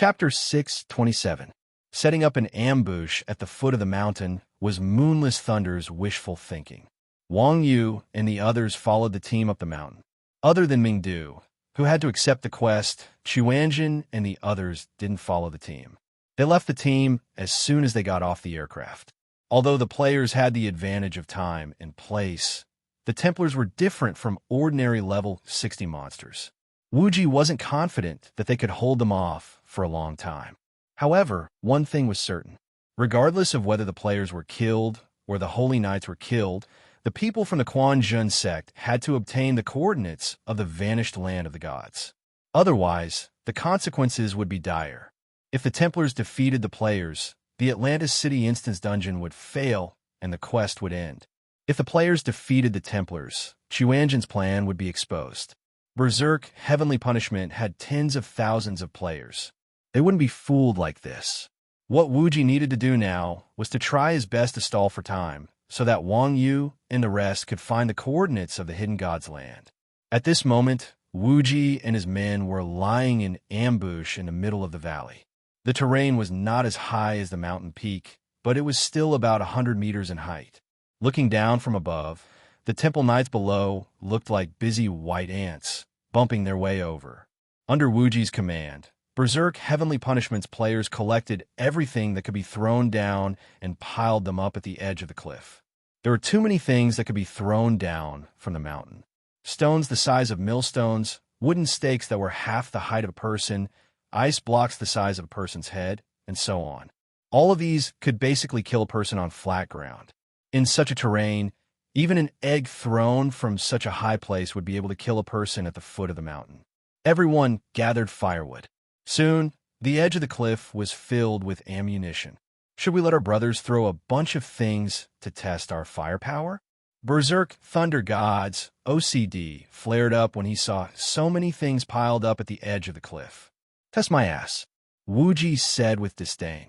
Chapter 6:27. Setting up an ambush at the foot of the mountain was Moonless Thunder's wishful thinking. Wang Yu and the others followed the team up the mountain. Other than Mingdu, who had to accept the quest, Chuanjin and the others didn't follow the team. They left the team as soon as they got off the aircraft. Although the players had the advantage of time and place, the Templars were different from ordinary level 60 monsters. Wuji wasn't confident that they could hold them off for a long time. However, one thing was certain. Regardless of whether the players were killed or the Holy Knights were killed, the people from the Quanjun sect had to obtain the coordinates of the vanished land of the gods. Otherwise, the consequences would be dire. If the Templars defeated the players, the Atlantis City Instance Dungeon would fail and the quest would end. If the players defeated the Templars, Chuanjin's plan would be exposed. Berserk Heavenly Punishment had tens of thousands of players. They wouldn't be fooled like this. What Wuji needed to do now was to try his best to stall for time, so that Wang Yu and the rest could find the coordinates of the Hidden God's land. At this moment, Wuji and his men were lying in ambush in the middle of the valley. The terrain was not as high as the mountain peak, but it was still about 100 meters in height. Looking down from above, the temple knights below looked like busy white ants, bumping their way over. Under Wuji's command, Berserk Heavenly Punishment's players collected everything that could be thrown down and piled them up at the edge of the cliff. There were too many things that could be thrown down from the mountain. Stones the size of millstones, wooden stakes that were half the height of a person, ice blocks the size of a person's head, and so on. All of these could basically kill a person on flat ground. In such a terrain, even an egg thrown from such a high place would be able to kill a person at the foot of the mountain. Everyone gathered firewood. Soon, the edge of the cliff was filled with ammunition. Should we let our brothers throw a bunch of things to test our firepower? Berserk Thunder God's OCD flared up when he saw so many things piled up at the edge of the cliff. Test my ass, Wuji said with disdain.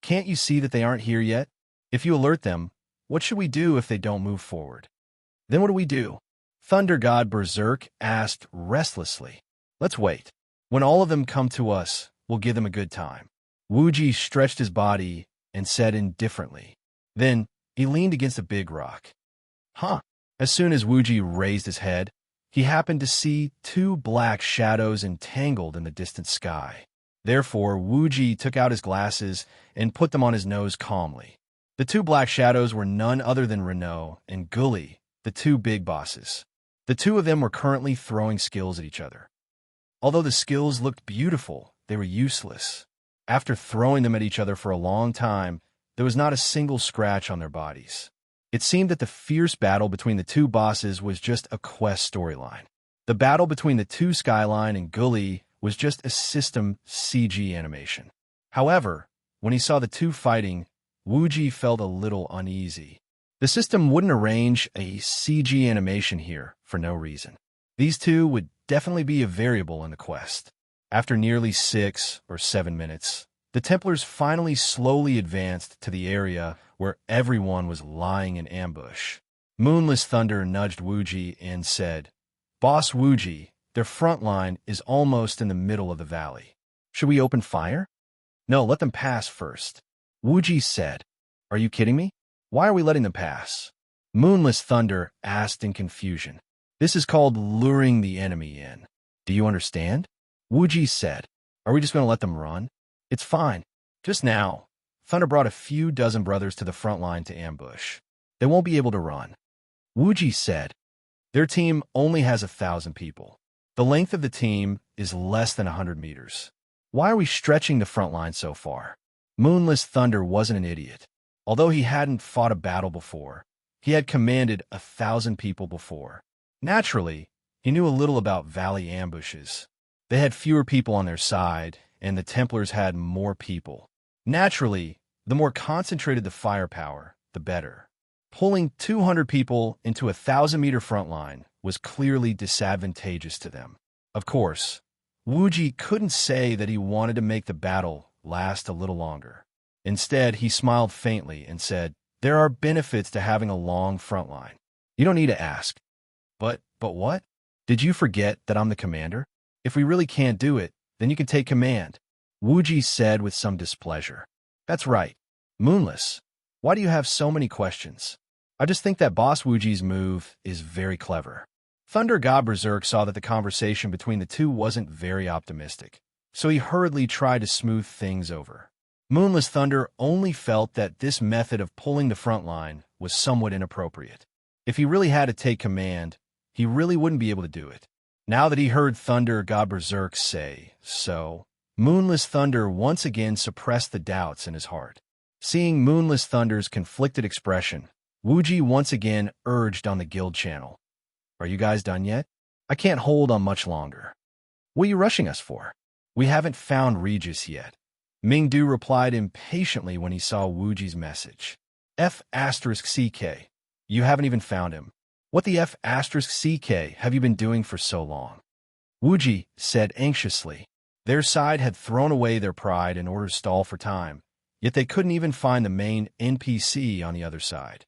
Can't you see that they aren't here yet? If you alert them, what should we do if they don't move forward? Then what do we do? Thunder God Berserk asked restlessly. Let's wait. When all of them come to us, we'll give them a good time. Wuji stretched his body and said indifferently. Then he leaned against a big rock. Huh. As soon as Wuji raised his head, he happened to see two black shadows entangled in the distant sky. Therefore, Wuji took out his glasses and put them on his nose calmly. The two black shadows were none other than Renault and Gully, the two big bosses. The two of them were currently throwing skills at each other. Although the skills looked beautiful, they were useless. After throwing them at each other for a long time, there was not a single scratch on their bodies. It seemed that the fierce battle between the two bosses was just a quest storyline. The battle between the two Skyline and Gully was just a system CG animation. However, when he saw the two fighting, Wuji felt a little uneasy. The system wouldn't arrange a CG animation here for no reason. These two would definitely be a variable in the quest. After nearly 6 or 7 minutes, the Templars finally slowly advanced to the area where everyone was lying in ambush. Moonless Thunder nudged Wuji and said, Boss Wuji, their front line is almost in the middle of the valley. Should we open fire? No, let them pass first. Wuji said, Are you kidding me? Why are we letting them pass? Moonless Thunder asked in confusion. This is called luring the enemy in. Do you understand? Wuji said, Are we just going to let them run? It's fine. Just now, Thunder brought a few dozen brothers to the front line to ambush. They won't be able to run. Wuji said, Their team only has 1,000 people. The length of the team is less than 100 meters. Why are we stretching the front line so far? Moonless Thunder wasn't an idiot. Although he hadn't fought a battle before, he had commanded 1,000 people before. Naturally, he knew a little about valley ambushes. They had fewer people on their side, and the Templars had more people. Naturally, the more concentrated the firepower, the better. Pulling 200 people into a 1,000-meter front line was clearly disadvantageous to them. Of course, Wuji couldn't say that he wanted to make the battle last a little longer. Instead, he smiled faintly and said, There are benefits to having a long front line. You don't need to ask. But what? Did you forget that I'm the commander? If we really can't do it, then you can take command. Wuji said with some displeasure. That's right. Moonless. Why do you have so many questions? I just think that Boss Wuji's move is very clever. Thunder God Berserk saw that the conversation between the two wasn't very optimistic, so he hurriedly tried to smooth things over. Moonless Thunder only felt that this method of pulling the front line was somewhat inappropriate. If he really had to take command, he really wouldn't be able to do it. Now that he heard Thunder God Berserk say so, Moonless Thunder once again suppressed the doubts in his heart. Seeing Moonless Thunder's conflicted expression, Wuji once again urged on the guild channel. Are you guys done yet? I can't hold on much longer. What are you rushing us for? We haven't found Regis yet. Mingdu replied impatiently when he saw Wuji's message. F*CK. You haven't even found him. What the F*CK have you been doing for so long? Wuji said anxiously. Their side had thrown away their pride in order to stall for time, yet they couldn't even find the main NPC on the other side.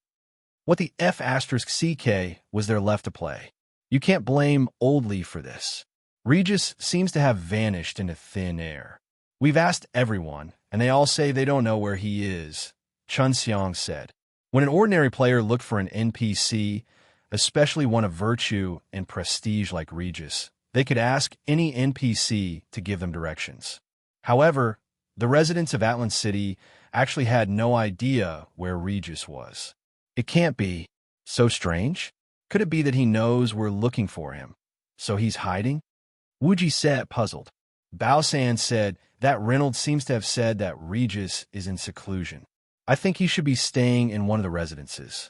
What the F*CK was there left to play? You can't blame Old Lee for this. Regis seems to have vanished into thin air. We've asked everyone, and they all say they don't know where he is, Chun Xiang said. When an ordinary player looked for an NPC, especially one of virtue and prestige like Regis, they could ask any NPC to give them directions. However, the residents of Atlan City actually had no idea where Regis was. It can't be so strange. Could it be that he knows we're looking for him, so he's hiding? Wuji said, puzzled. Bao San said that Reynolds seems to have said that Regis is in seclusion. I think he should be staying in one of the residences.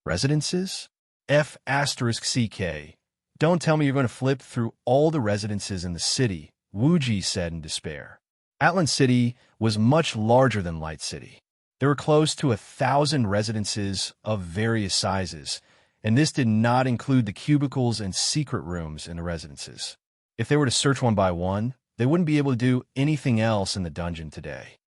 Residences? F*CK. Don't tell me you're going to flip through all the residences in the city, Wuji said in despair. Atlan City was much larger than Light City. There were close to 1,000 residences of various sizes, and this did not include the cubicles and secret rooms in the residences. If they were to search one by one, they wouldn't be able to do anything else in the dungeon today.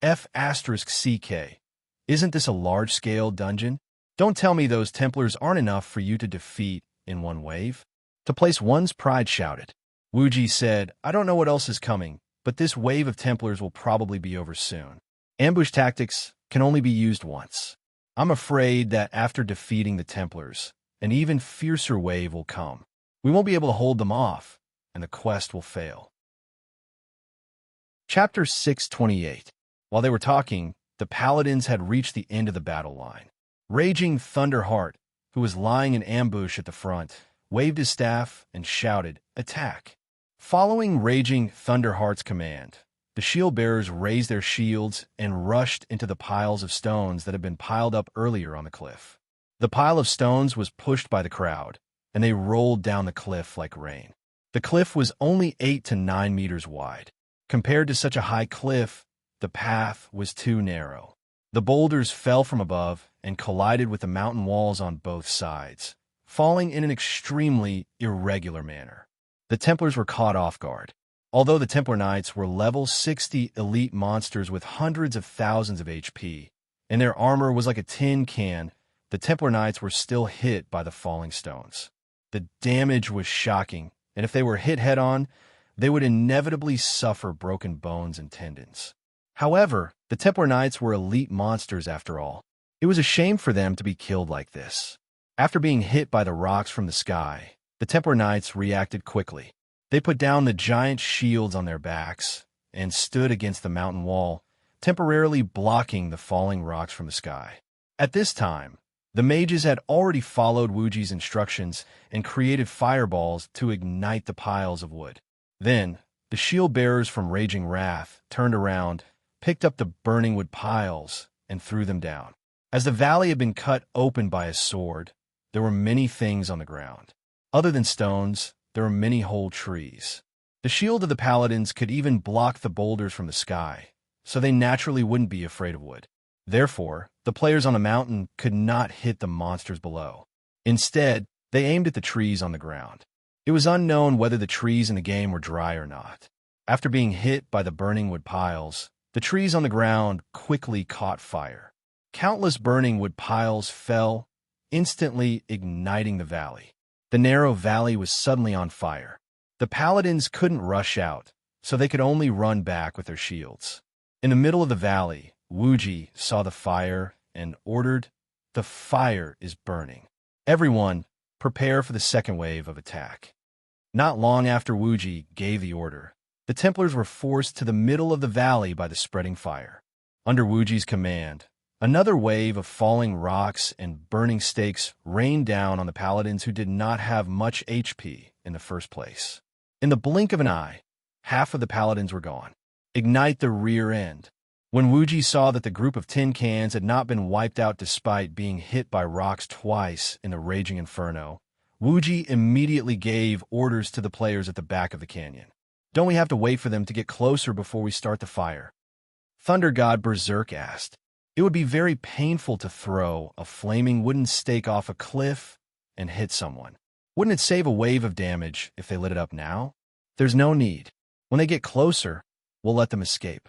F*CK. Isn't this a large-scale dungeon? Don't tell me those Templars aren't enough for you to defeat in one wave. To place one's pride shouted. Wuji said, I don't know what else is coming, but this wave of Templars will probably be over soon. Ambush tactics can only be used once. I'm afraid that after defeating the Templars, an even fiercer wave will come. We won't be able to hold them off, and the quest will fail. Chapter 628. While they were talking, the paladins had reached the end of the battle line. Raging Thunderheart, who was lying in ambush at the front, waved his staff and shouted, Attack! Following Raging Thunderheart's command, the shield-bearers raised their shields and rushed into the piles of stones that had been piled up earlier on the cliff. The pile of stones was pushed by the crowd, and they rolled down the cliff like rain. The cliff was only 8 to 9 meters wide. Compared to such a high cliff, the path was too narrow. The boulders fell from above and collided with the mountain walls on both sides, falling in an extremely irregular manner. The Templars were caught off guard. Although the Templar Knights were level 60 elite monsters with hundreds of thousands of HP, and their armor was like a tin can, the Templar Knights were still hit by the falling stones. The damage was shocking, and if they were hit head-on, they would inevitably suffer broken bones and tendons. However, the Templar Knights were elite monsters after all. It was a shame for them to be killed like this. After being hit by the rocks from the sky, the Templar Knights reacted quickly. They put down the giant shields on their backs and stood against the mountain wall, temporarily blocking the falling rocks from the sky. At this time, the mages had already followed Wuji's instructions and created fireballs to ignite the piles of wood. Then, the shield-bearers from Raging Wrath turned around, picked up the burning wood piles, and threw them down. As the valley had been cut open by a sword, there were many things on the ground. Other than stones, there were many whole trees. The shield of the paladins could even block the boulders from the sky, so they naturally wouldn't be afraid of wood. Therefore, the players on the mountain could not hit the monsters below. Instead, they aimed at the trees on the ground. It was unknown whether the trees in the game were dry or not. After being hit by the burning wood piles, the trees on the ground quickly caught fire. Countless burning wood piles fell, instantly igniting the valley. The narrow valley was suddenly on fire. The paladins couldn't rush out, so they could only run back with their shields. In the middle of the valley, Wuji saw the fire and ordered, "The fire is burning. Everyone, prepare for the second wave of attack." Not long after Wuji gave the order, the Templars were forced to the middle of the valley by the spreading fire. Under Wuji's command, another wave of falling rocks and burning stakes rained down on the paladins who did not have much HP in the first place. In the blink of an eye, half of the paladins were gone. Ignite the rear end. When Wuji saw that the group of tin cans had not been wiped out despite being hit by rocks twice in the raging inferno, Wuji immediately gave orders to the players at the back of the canyon. "Don't we have to wait for them to get closer before we start the fire?" Thunder God Berserk asked. "It would be very painful to throw a flaming wooden stake off a cliff and hit someone. Wouldn't it save a wave of damage if they lit it up now?" "There's no need. When they get closer, we'll let them escape."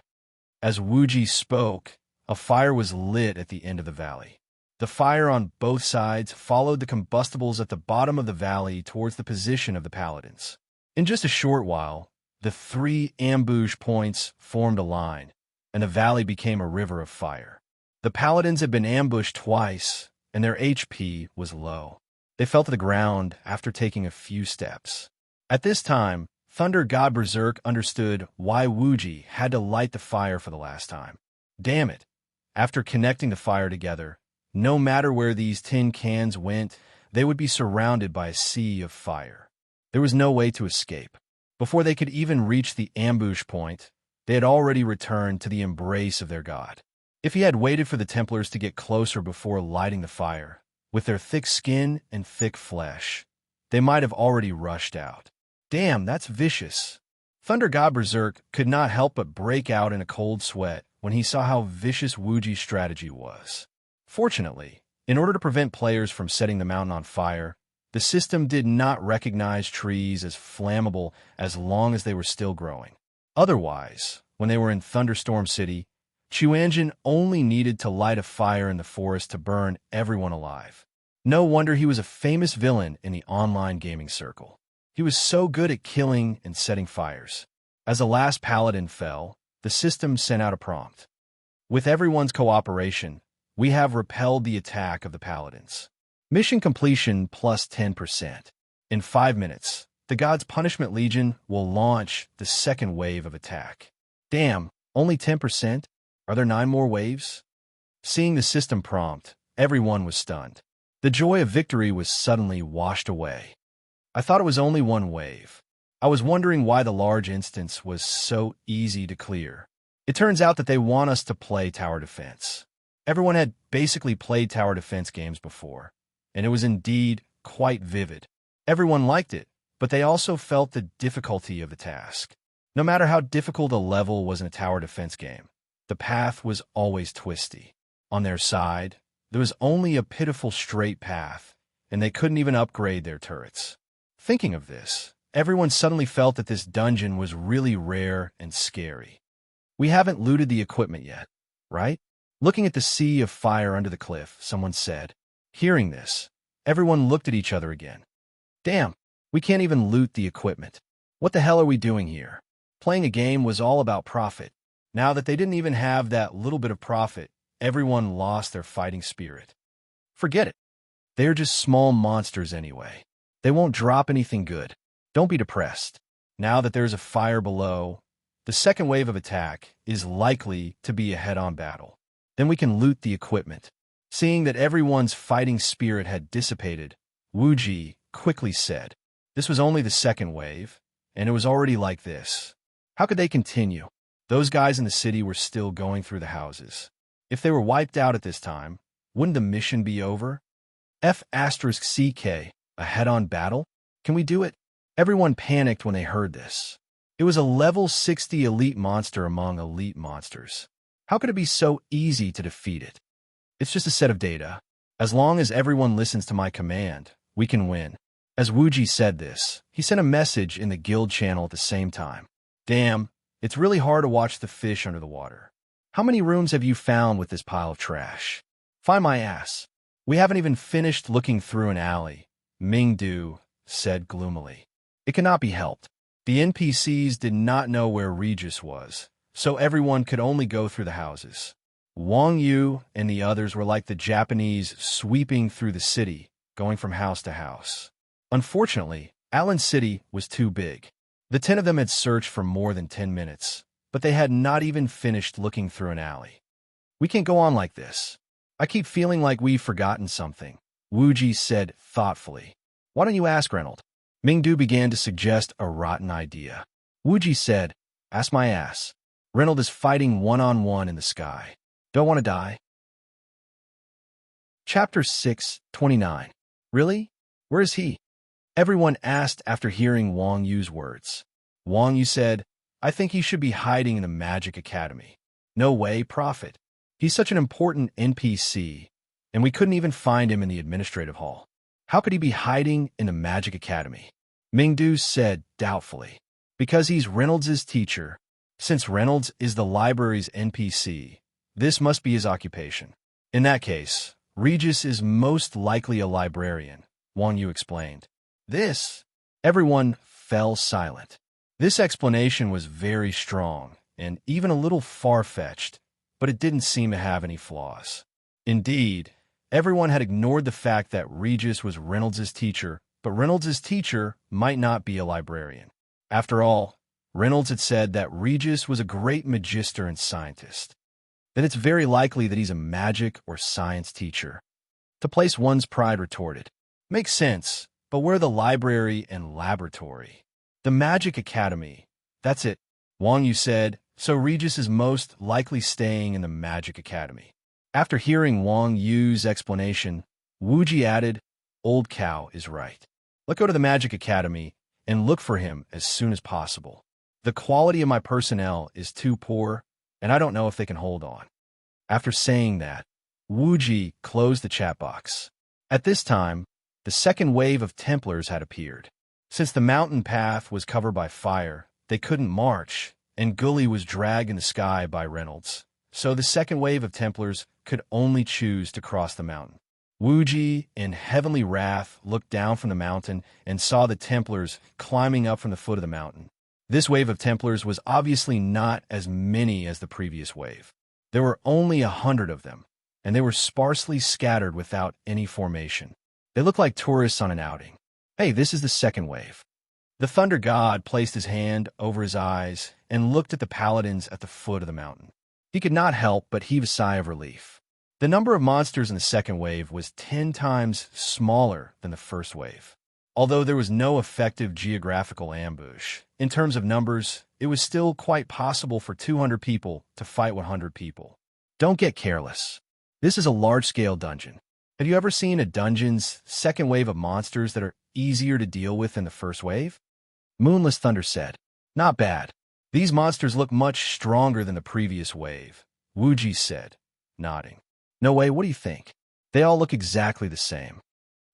As Wuji spoke, a fire was lit at the end of the valley. The fire on both sides followed the combustibles at the bottom of the valley towards the position of the paladins. In just a short while, the 3 ambush points formed a line, and the valley became a river of fire. The paladins had been ambushed twice, and their HP was low. They fell to the ground after taking a few steps. At this time, Thunder God Berserk understood why Wuji had to light the fire for the last time. Damn it! After connecting the fire together, no matter where these tin cans went, they would be surrounded by a sea of fire. There was no way to escape. Before they could even reach the ambush point, they had already returned to the embrace of their god. If he had waited for the Templars to get closer before lighting the fire, with their thick skin and thick flesh, they might have already rushed out. Damn, that's vicious. Thunder God Berserk could not help but break out in a cold sweat when he saw how vicious Wuji's strategy was. Fortunately, in order to prevent players from setting the mountain on fire, the system did not recognize trees as flammable as long as they were still growing. Otherwise, when they were in Thunderstorm City, Chuanjin only needed to light a fire in the forest to burn everyone alive. No wonder he was a famous villain in the online gaming circle. He was so good at killing and setting fires. As the last paladin fell, the system sent out a prompt. "With everyone's cooperation, we have repelled the attack of the paladins. Mission completion plus 10%. In 5 minutes, the God's Punishment Legion will launch the second wave of attack." Damn, only 10%? Are there 9 more waves? Seeing the system prompt, everyone was stunned. The joy of victory was suddenly washed away. "I thought it was only 1 wave. I was wondering why the large instance was so easy to clear. It turns out that they want us to play tower defense." Everyone had basically played tower defense games before, and it was indeed quite vivid. Everyone liked it, but they also felt the difficulty of the task. No matter how difficult a level was in a tower defense game, the path was always twisty. On their side, there was only a pitiful straight path, and they couldn't even upgrade their turrets. Thinking of this, everyone suddenly felt that this dungeon was really rare and scary. "We haven't looted the equipment yet, right?" Looking at the sea of fire under the cliff, someone said. Hearing this, everyone looked at each other again. "Damn, we can't even loot the equipment. What the hell are we doing here?" Playing a game was all about profit. Now that they didn't even have that little bit of profit, everyone lost their fighting spirit. Forget it. They're just small monsters anyway. They won't drop anything good. Don't be depressed. Now that there's a fire below, the second wave of attack is likely to be a head-on battle. Then we can loot the equipment. Seeing that everyone's fighting spirit had dissipated, Wuji quickly said, "This was only the second wave, and it was already like this. How could they continue? Those guys in the city were still going through the houses. If they were wiped out at this time, wouldn't the mission be over? F***CK, a head-on battle? Can we do it?" Everyone panicked when they heard this. It was a level 60 elite monster among elite monsters. How could it be so easy to defeat it? "It's just a set of data. As long as everyone listens to my command, we can win." As Wuji said this, he sent a message in the guild channel at the same time. "Damn, it's really hard to watch the fish under the water. How many rooms have you found with this pile of trash?" "Find my ass. We haven't even finished looking through an alley," Mingdu said gloomily. "It cannot be helped. The NPCs did not know where Regis was, so everyone could only go through the houses. Wang Yu and the others were like the Japanese sweeping through the city, going from house to house. Unfortunately, Allen City was too big. The 10 of them had searched for more than 10 minutes, but they had not even finished looking through an alley. We can't go on like this. I keep feeling like we've forgotten something, Wuji said thoughtfully. Why don't you ask Reynolds? Mingdu began to suggest a rotten idea. Wuji said, ask my ass. Reynolds is fighting one-on-one in the sky. Don't want to die? Chapter 6:29. Really? Where is he? Everyone asked after hearing Wang Yu's words. Wang Yu said, I think he should be hiding in the Magic Academy. No way, Prophet. He's such an important NPC, and we couldn't even find him in the administrative hall. How could he be hiding in the Magic Academy? Mingdu said doubtfully. Because he's Reynolds' teacher. Since Reynolds is the library's NPC, this must be his occupation. In that case, Regis is most likely a librarian, Wang Yu explained. Everyone fell silent. This explanation was very strong and even a little far-fetched, but it didn't seem to have any flaws. Indeed, everyone had ignored the fact that Regis was Reynolds' teacher, but Reynolds' teacher might not be a librarian. After all, Reynolds had said that Regis was a great magister and scientist. Then it's very likely that he's a magic or science teacher. To place one's pride retorted. Makes sense, but where the library and laboratory? The Magic Academy. That's it, Wang Yu said, so Regis is most likely staying in the Magic Academy. After hearing Wang Yu's explanation, Wuji added, Old Cow is right. Let's go to the Magic Academy and look for him as soon as possible. The quality of my personnel is too poor, and I don't know if they can hold on. After saying that, Wuji closed the chat box. At this time, the second wave of Templars had appeared. Since the mountain path was covered by fire, they couldn't march, and Gully was dragged in the sky by Reynolds. So the second wave of Templars could only choose to cross the mountain. Wuji, in heavenly wrath, looked down from the mountain and saw the Templars climbing up from the foot of the mountain. This wave of Templars was obviously not as many as the previous wave. There were only 100 of them, and they were sparsely scattered without any formation. They looked like tourists on an outing. Hey, this is the second wave. The Thunder God placed his hand over his eyes and looked at the paladins at the foot of the mountain. He could not help but heave a sigh of relief. The number of monsters in the second wave was 10 times smaller than the first wave. Although there was no effective geographical ambush, in terms of numbers, it was still quite possible for 200 people to fight 100 people. Don't get careless. This is a large-scale dungeon. Have you ever seen a dungeon's second wave of monsters that are easier to deal with than the first wave? Moonless Thunder said, Not bad. These monsters look much stronger than the previous wave, Wuji said, nodding. No way, what do you think? They all look exactly the same.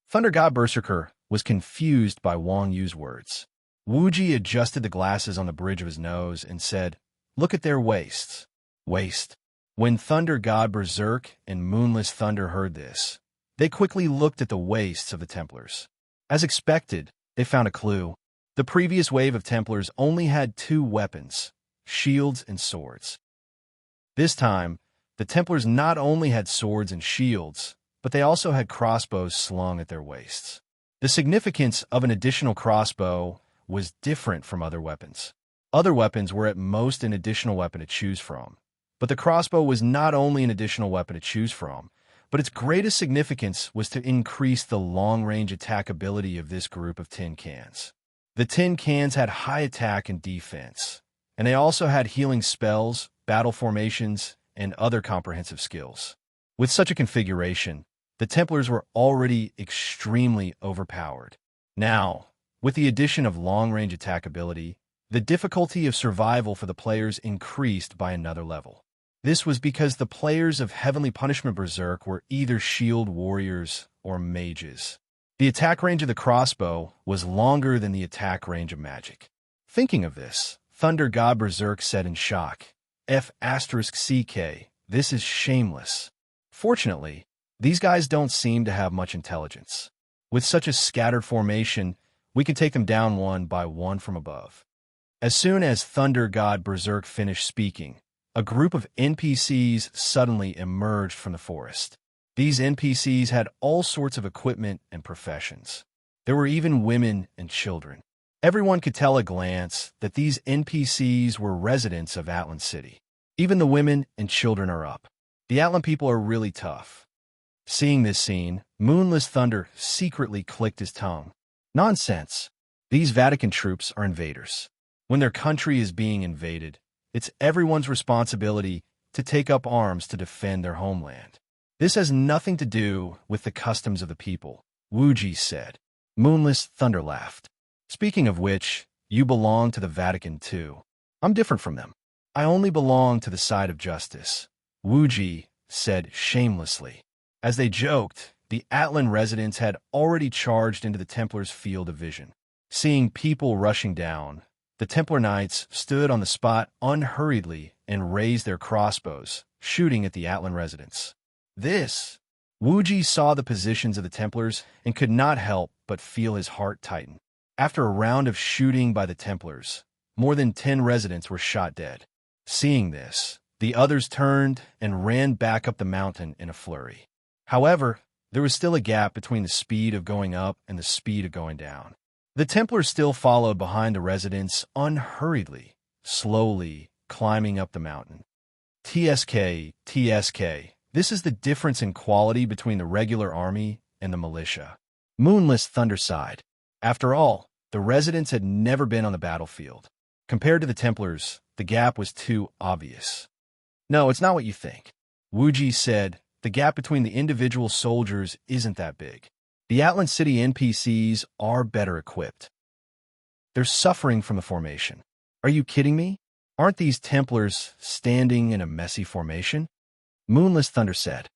Thunder God Berserker was confused by Wang Yu's words. Wuji adjusted the glasses on the bridge of his nose and said, Look at their waists. Waist. When Thunder God Berserk and Moonless Thunder heard this, they quickly looked at the waists of the Templars. As expected, they found a clue. The previous wave of Templars only had 2 weapons, shields and swords. This time, the Templars not only had swords and shields, but they also had crossbows slung at their waists. The significance of an additional crossbow was different from other weapons. Other weapons were at most an additional weapon to choose from, but the crossbow was not only an additional weapon to choose from, but its greatest significance was to increase the long-range attack ability of this group of tin cans. The tin cans had high attack and defense, and they also had healing spells, battle formations, and other comprehensive skills. With such a configuration, the Templars were already extremely overpowered. Now, with the addition of long-range attack ability, the difficulty of survival for the players increased by another level. This was because the players of Heavenly Punishment Berserk were either shield warriors or mages. The attack range of the crossbow was longer than the attack range of magic. Thinking of this, Thunder God Berserk said in shock, F***CK, this is shameless. Fortunately, these guys don't seem to have much intelligence. With such a scattered formation, we can take them down one by one from above. As soon as Thunder God Berserk finished speaking, a group of NPCs suddenly emerged from the forest. These NPCs had all sorts of equipment and professions. There were even women and children. Everyone could tell at a glance that these NPCs were residents of Atlan City. Even the women and children are up. The Atlan people are really tough. Seeing this scene, Moonless Thunder secretly clicked his tongue. Nonsense. These Vatican troops are invaders. When their country is being invaded, it's everyone's responsibility to take up arms to defend their homeland. This has nothing to do with the customs of the people, Wuji said. Moonless Thunder laughed. Speaking of which, you belong to the Vatican too. I'm different from them. I only belong to the side of justice, Wuji said shamelessly. As they joked, the Atlan residents had already charged into the Templars' field of vision. Seeing people rushing down, the Templar Knights stood on the spot unhurriedly and raised their crossbows, shooting at the Atlan residents. Wuji saw the positions of the Templars and could not help but feel his heart tighten. After a round of shooting by the Templars, more than 10 residents were shot dead. Seeing this, the others turned and ran back up the mountain in a flurry. However, there was still a gap between the speed of going up and the speed of going down. The Templars still followed behind the residents unhurriedly, slowly climbing up the mountain. TSK, this is the difference in quality between the regular army and the militia. Moonless Thunder sighed. After all, the residents had never been on the battlefield. Compared to the Templars, the gap was too obvious. No, it's not what you think. Wuji said, the gap between the individual soldiers isn't that big. The Atlan City NPCs are better equipped. They're suffering from the formation. Are you kidding me? Aren't these Templars standing in a messy formation? Moonless Thunder said.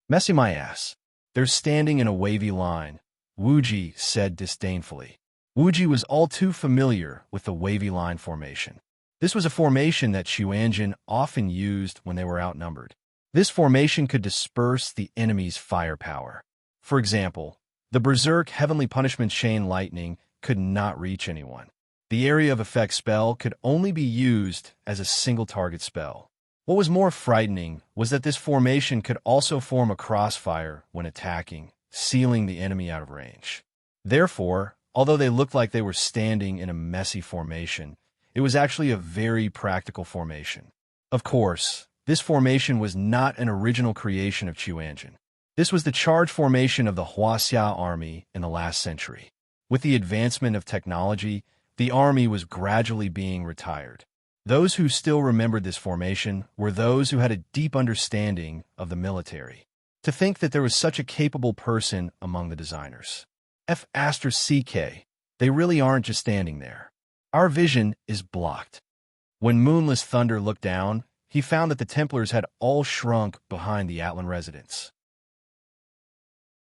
Messy my ass. They're standing in a wavy line, Wuji said disdainfully. Wuji was all too familiar with the wavy line formation. This was a formation that Xuanjin often used when they were outnumbered. This formation could disperse the enemy's firepower. For example, the Berserk Heavenly Punishment Chain Lightning could not reach anyone. The area of effect spell could only be used as a single target spell. What was more frightening was that this formation could also form a crossfire when attacking, sealing the enemy out of range. Therefore, although they looked like they were standing in a messy formation, it was actually a very practical formation. Of course, this formation was not an original creation of Xuanjin. This was the charge formation of the Huaxia army in the last century. With the advancement of technology, the army was gradually being retired. Those who still remembered this formation were those who had a deep understanding of the military. To think that there was such a capable person among the designers. F***CK, they really aren't just standing there. Our vision is blocked. When Moonless Thunder looked down, he found that the Templars had all shrunk behind the Atlan residents.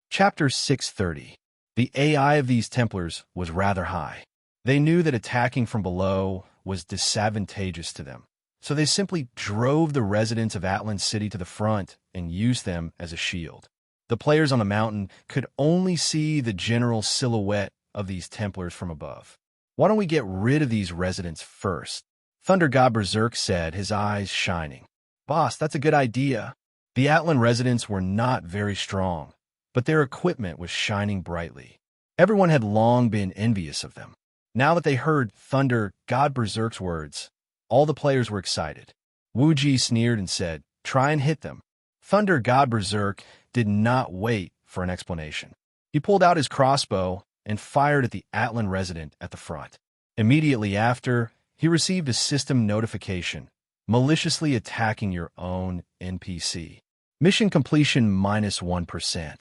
Chapter 630. The AI of these Templars was rather high. They knew that attacking from below was disadvantageous to them, so they simply drove the residents of Atlan City to the front and used them as a shield. The players on the mountain could only see the general silhouette of these Templars from above. Why don't we get rid of these residents first? Thunder God Berserk said, his eyes shining. Boss, that's a good idea. The Atlan residents were not very strong, but their equipment was shining brightly. Everyone had long been envious of them. Now that they heard Thunder God Berserk's words, all the players were excited. Wuji sneered and said, try and hit them. Thunder God Berserk did not wait for an explanation. He pulled out his crossbow and fired at the Atlan resident at the front. Immediately after, he received a system notification, maliciously attacking your own NPC. Mission completion -1%.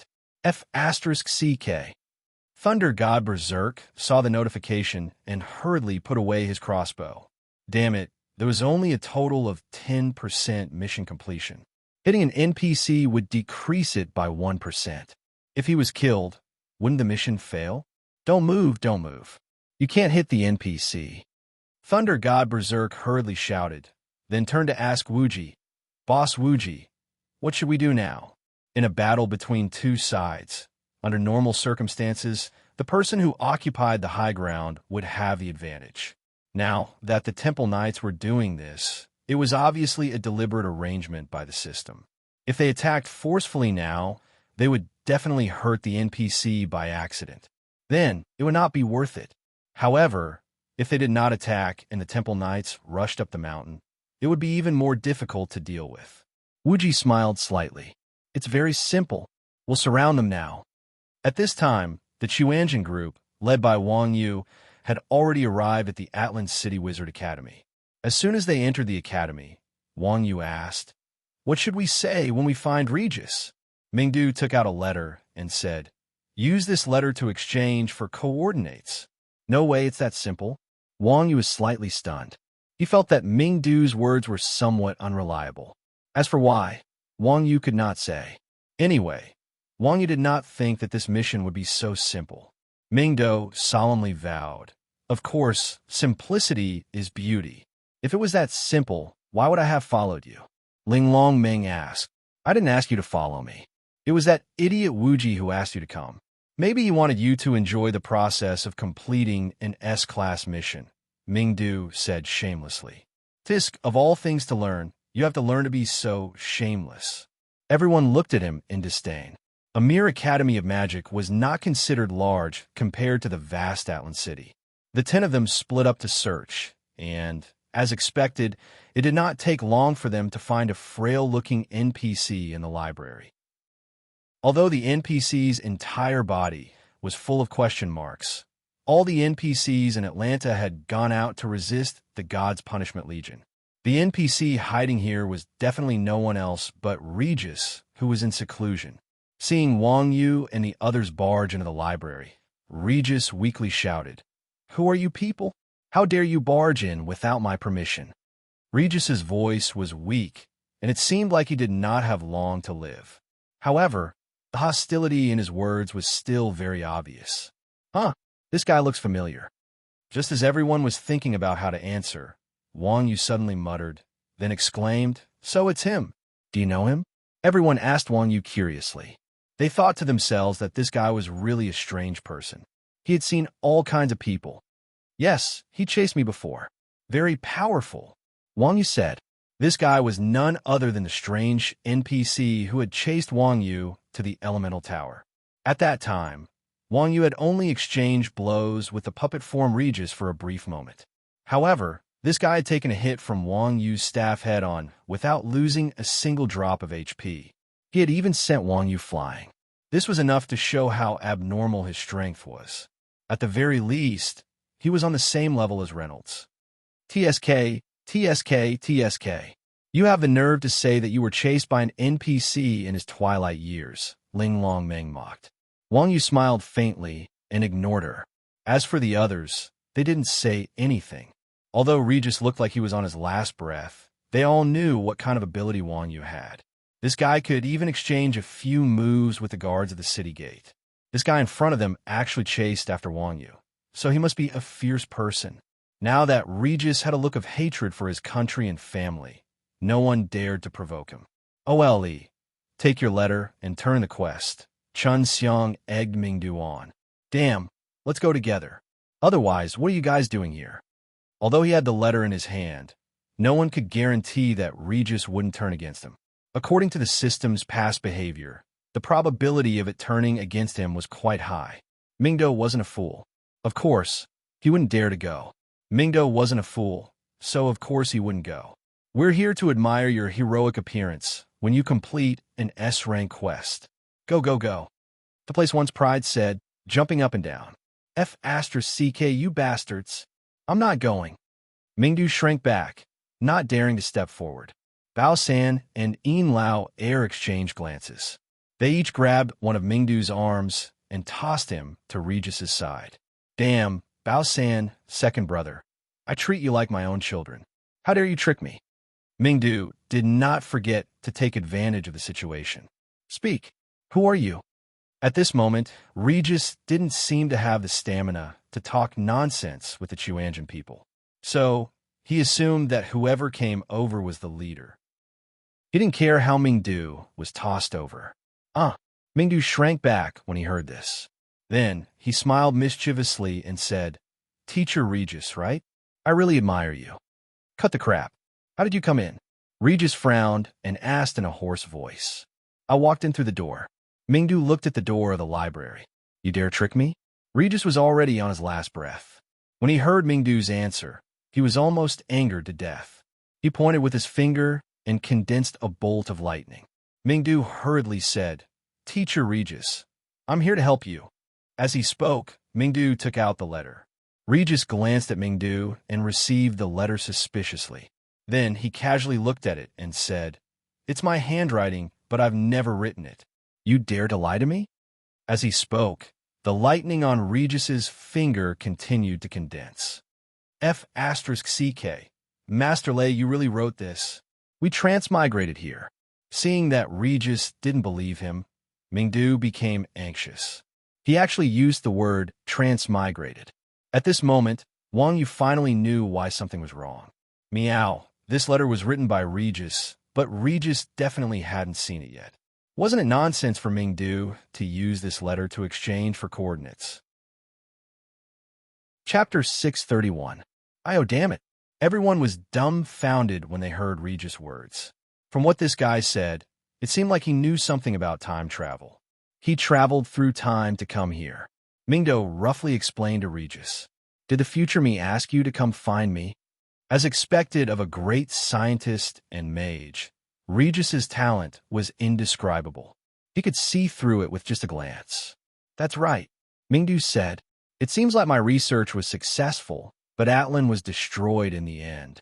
F***CK. Thunder God Berserk saw the notification and hurriedly put away his crossbow. Damn it, there was only a total of 10% mission completion. Hitting an NPC would decrease it by 1%. If he was killed, wouldn't the mission fail? Don't move. You can't hit the NPC. Thunder God Berserk hurriedly shouted, then turned to ask Wuji, Boss Wuji, what should we do now? In a battle between two sides, under normal circumstances, the person who occupied the high ground would have the advantage. Now that the Temple Knights were doing this, it was obviously a deliberate arrangement by the system. If they attacked forcefully now, they would definitely hurt the NPC by accident. Then, it would not be worth it. However, if they did not attack and the Temple Knights rushed up the mountain, it would be even more difficult to deal with. Wuji smiled slightly. It's very simple. We'll surround them now. At this time, the Chuanjin group, led by Wang Yu, had already arrived at the Atlan City Wizard Academy. As soon as they entered the academy, Wang Yu asked, "What should we say when we find Regis?" Mingdu took out a letter and said, "Use this letter to exchange for coordinates." "No way, it's that simple." Wang Yu was slightly stunned. He felt that Mingdu's words were somewhat unreliable. As for why, Wang Yu could not say. Anyway, Wang Yu did not think that this mission would be so simple. Mingdu solemnly vowed, "Of course, simplicity is beauty. If it was that simple, why would I have followed you?" Ling Long Ming asked, "I didn't ask you to follow me. It was that idiot Wuji who asked you to come. Maybe he wanted you to enjoy the process of completing an S-class mission," Mingdu said shamelessly. "Tisk, of all things to learn, you have to learn to be so shameless." Everyone looked at him in disdain. A mere Academy of Magic was not considered large compared to the vast Atlan City. The 10 of them split up to search, and, as expected, it did not take long for them to find a frail-looking NPC in the library. Although the NPC's entire body was full of question marks, all the NPCs in Atlanta had gone out to resist the God's Punishment Legion. The NPC hiding here was definitely no one else but Regis, who was in seclusion. Seeing Wang Yu and the others barge into the library, Regis weakly shouted, "Who are you people? How dare you barge in without my permission?" Regis's voice was weak, and it seemed like he did not have long to live. However, the hostility in his words was still very obvious. "Huh, this guy looks familiar." Just as everyone was thinking about how to answer, Wang Yu suddenly muttered, then exclaimed, "So it's him. Do you know him?" Everyone asked Wang Yu curiously. They thought to themselves that this guy was really a strange person. He had seen all kinds of people. "Yes, he chased me before. Very powerful," Wang Yu said. This guy was none other than the strange NPC who had chased Wang Yu to the elemental tower. At that time, Wang Yu had only exchanged blows with the puppet form Regis for a brief moment. However, this guy had taken a hit from Wang Yu's staff head-on without losing a single drop of HP. He had even sent Wang Yu flying. This was enough to show how abnormal his strength was. At the very least, he was on the same level as Reynolds. "TSK, TSK, TSK. You have the nerve to say that you were chased by an NPC in his twilight years," Ling Long Meng mocked. Wang Yu smiled faintly and ignored her. As for the others, they didn't say anything. Although Regis looked like he was on his last breath, they all knew what kind of ability Wang Yu had. This guy could even exchange a few moves with the guards at the city gate. This guy in front of them actually chased after Wang Yu, so he must be a fierce person. Now that Regis had a look of hatred for his country and family, no one dared to provoke him. "OLE, take your letter and turn the quest." Chun Xiang egged Mingdu on. "Damn, let's go together. Otherwise, what are you guys doing here?" Although he had the letter in his hand, no one could guarantee that Regis wouldn't turn against him. According to the system's past behavior, the probability of it turning against him was quite high. Mingdu wasn't a fool. Of course, he wouldn't dare to go. Mingdu wasn't a fool, so of course he wouldn't go. "We're here to admire your heroic appearance when you complete an S-rank quest. Go, go, go," the place one's pride said, jumping up and down. "F***CK, you bastards. I'm not going." Mingdu shrank back, not daring to step forward. Bao San and Yin Lao air exchanged glances. They each grabbed one of Mingdu's arms and tossed him to Regis's side. "Damn, Bao San, second brother. I treat you like my own children. How dare you trick me?" Mingdu did not forget to take advantage of the situation. "Speak. Who are you?" At this moment, Regis didn't seem to have the stamina to talk nonsense with the Chuanjin people. So, he assumed that whoever came over was the leader. He didn't care how Mingdu was tossed over. Mingdu shrank back when he heard this. Then, he smiled mischievously and said, "Teacher Regis, right? I I really admire you. Cut the crap. How did you come in? Regis frowned and asked in a hoarse voice. I walked in through the door. Mingdu looked at the door of the library. You dare trick me? Regis was already on his last breath. When he heard Mingdu's answer, he was almost angered to death. He pointed with his finger and condensed a bolt of lightning. Mingdu hurriedly said, Teacher Regis, I'm here to help you. As he spoke, Mingdu took out the letter. Regis glanced at Mingdu and received the letter suspiciously. Then he casually looked at it and said, It's my handwriting, but I've never written it. You dare to lie to me? As he spoke, the lightning on Regis's finger continued to condense. F*CK. Master Lei, you really wrote this. We transmigrated here. Seeing that Regis didn't believe him, Mingdu became anxious. He actually used the word transmigrated. At this moment, Wang Yu finally knew why something was wrong. Meow. This letter was written by Regis, but Regis definitely hadn't seen it yet. Wasn't it nonsense for Mingdu to use this letter to exchange for coordinates? Chapter 631. Oh, damn it. Everyone was dumbfounded when they heard Regis' words. From what this guy said, it seemed like he knew something about time travel. He traveled through time to come here. Mingdu roughly explained to Regis. Did the future me ask you to come find me? As expected of a great scientist and mage, Regis's talent was indescribable. He could see through it with just a glance. That's right, Mingdu said. It seems like my research was successful, but Atlan was destroyed in the end.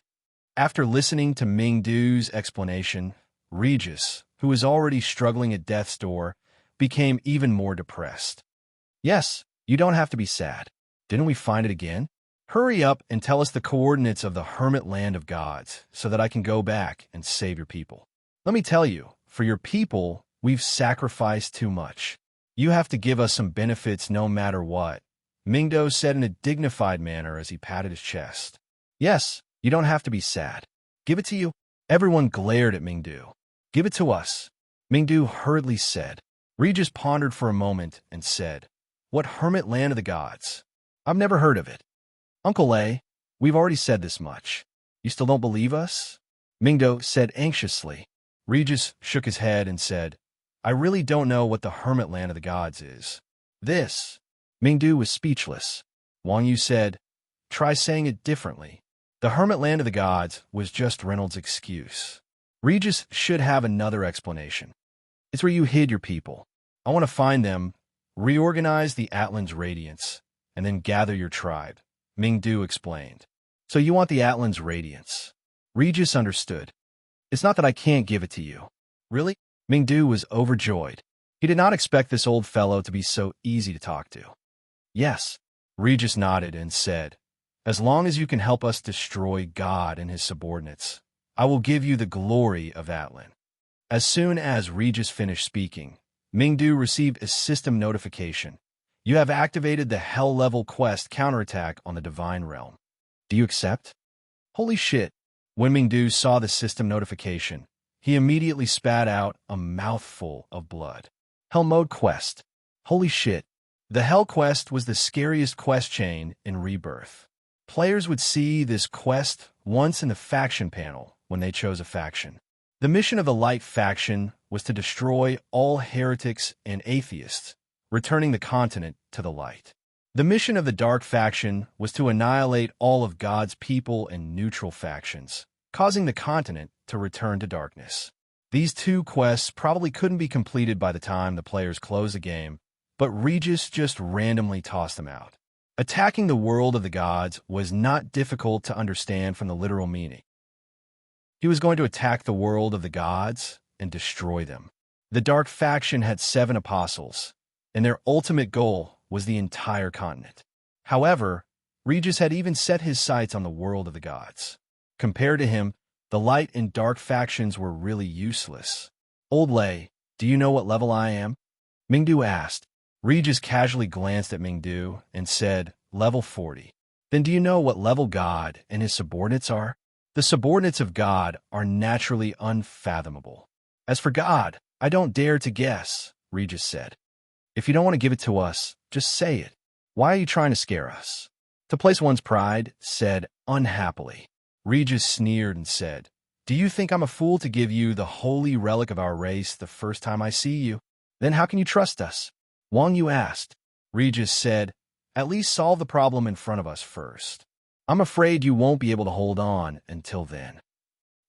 After listening to Mingdu's explanation, Regis, who was already struggling at death's door, became even more depressed. Yes, you don't have to be sad. Didn't we find it again? Hurry up and tell us the coordinates of the hermit land of gods so that I can go back and save your people. Let me tell you, for your people, we've sacrificed too much. You have to give us some benefits no matter what, Mingdu said in a dignified manner as he patted his chest. Yes, you don't have to be sad. Give it to you. Everyone glared at Mingdu. Give it to us, Mingdu hurriedly said. Regis pondered for a moment and said, What hermit land of the gods? I've never heard of it. Uncle Lei, we've already said this much. You still don't believe us? Mingdu said anxiously. Regis shook his head and said, I really don't know what the hermit land of the gods is. This. Mingdu was speechless. Wang Yu said, Try saying it differently. The hermit land of the gods was just Reynolds' excuse. Regis should have another explanation. It's where you hid your people. I want to find them, reorganize the Atlan's radiance, and then gather your tribe, Mingdu explained. So you want the Atlan's radiance. Regis understood. It's not that I can't give it to you. Really? Mingdu was overjoyed. He did not expect this old fellow to be so easy to talk to. Yes, Regis nodded and said, As long as you can help us destroy God and his subordinates, I will give you the glory of Atlan. As soon as Regis finished speaking, Mingdu received a system notification. You have activated the Hell-level quest counterattack on the Divine Realm. Do you accept? Holy shit. When Mingdu saw the system notification, he immediately spat out a mouthful of blood. Hell mode quest. Holy shit. The Hell quest was the scariest quest chain in Rebirth. Players would see this quest once in the faction panel when they chose a faction. The mission of the Light faction was to destroy all heretics and atheists, returning the continent to the light. The mission of the Dark faction was to annihilate all of God's people and neutral factions, causing the continent to return to darkness. These two quests probably couldn't be completed by the time the players closed the game, but Regis just randomly tossed them out. Attacking the world of the gods was not difficult to understand from the literal meaning. He was going to attack the world of the gods and destroy them. The Dark faction had 7 apostles, and their ultimate goal was the entire continent. However, Regis had even set his sights on the world of the gods. Compared to him, the Light and Dark factions were really useless. Old Lei, do you know what level I am? Mingdu asked. Regis casually glanced at Mingdu and said, Level 40. Then do you know what level God and his subordinates are? The subordinates of God are naturally unfathomable. As for God, I don't dare to guess, Regis said. If you don't want to give it to us, just say it. Why are you trying to scare us? To place one's pride, said unhappily. Regis sneered and said, "Do you think I'm a fool to give you the holy relic of our race the first time I see you? Then how can you trust us?" Wang Yu asked. Regis said, "At least solve the problem in front of us first. I'm afraid you won't be able to hold on until then."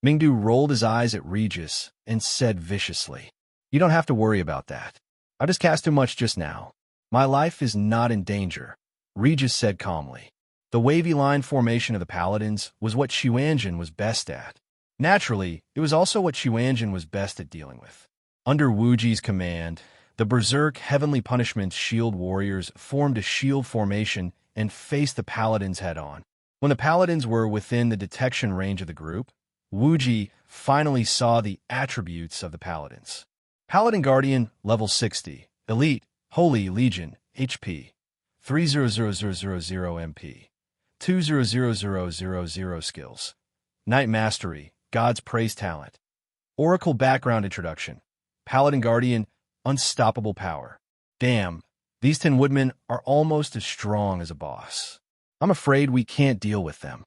Mingdu rolled his eyes at Regis and said viciously, "You don't have to worry about that. I just cast too much just now. My life is not in danger," Regis said calmly. The wavy line formation of the paladins was what Xuanjin was best at. Naturally, it was also what Xuanjin was best at dealing with. Under Wuji's command, the Berserk Heavenly Punishment Shield Warriors formed a shield formation and faced the paladins head-on. When the paladins were within the detection range of the group, Wuji finally saw the attributes of the paladins. Paladin Guardian, level 60, Elite, Holy Legion, HP, 300000 MP, 200000 skills. Knight Mastery, God's Praise Talent. Oracle Background Introduction. Paladin Guardian, Unstoppable Power. Damn, these Tin Woodmen are almost as strong as a boss. I'm afraid we can't deal with them,"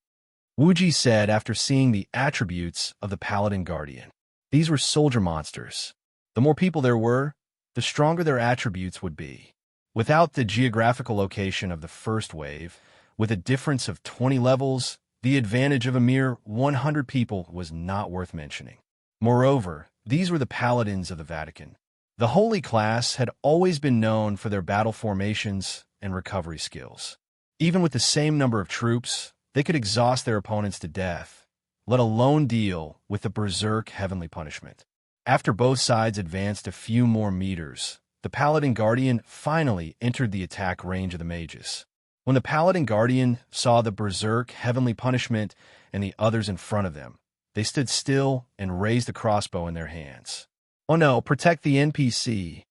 Wuji said after seeing the attributes of the Paladin Guardian. These were soldier monsters. The more people there were, the stronger their attributes would be. Without the geographical location of the first wave, with a difference of 20 levels, the advantage of a mere 100 people was not worth mentioning. Moreover, these were the Paladins of the Vatican. The Holy class had always been known for their battle formations and recovery skills. Even with the same number of troops, they could exhaust their opponents to death, let alone deal with the Berserk Heavenly Punishment. After both sides advanced a few more meters, the Paladin Guardian finally entered the attack range of the mages. When the Paladin Guardian saw the Berserk Heavenly Punishment and the others in front of them, they stood still and raised the crossbow in their hands. "Oh no, protect the NPC."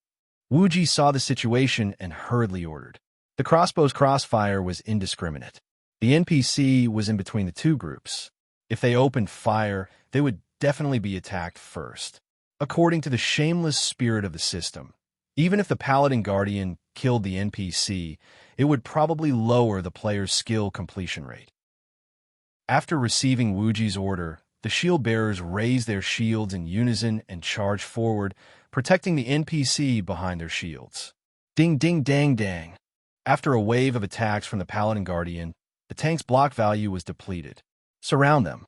Wuji saw the situation and hurriedly ordered. The crossbow's crossfire was indiscriminate. The NPC was in between the two groups. If they opened fire, they would definitely be attacked first. According to the shameless spirit of the system, even if the Paladin Guardian killed the NPC, it would probably lower the player's skill completion rate. After receiving Wuji's order, the shield bearers raised their shields in unison and charged forward, protecting the NPC behind their shields. Ding ding dang dang. After a wave of attacks from the Paladin Guardian, the tank's block value was depleted. "Surround them,"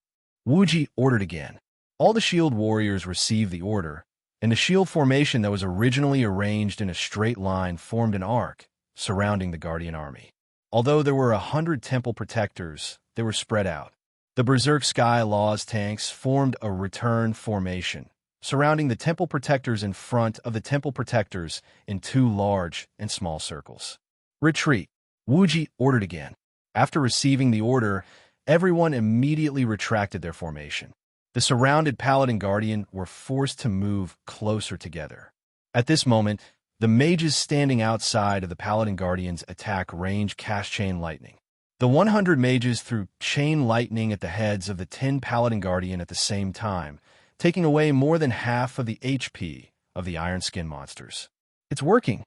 Wuji ordered again. All the shield warriors received the order, and the shield formation that was originally arranged in a straight line formed an arc surrounding the Guardian army. Although there were 100 temple protectors, they were spread out. The Berserk Sky Laws tanks formed a return formation, surrounding the temple protectors in front of the temple protectors in two large and small circles. "Retreat," Wuji ordered again. After receiving the order, everyone immediately retracted their formation. The surrounded Paladin Guardian were forced to move closer together. At this moment, the mages standing outside of the Paladin Guardian's attack range cast Chain Lightning. The 100 mages threw Chain Lightning at the heads of the 10 Paladin Guardian at the same time, taking away more than half of the HP of the Iron Skin monsters. "It's working."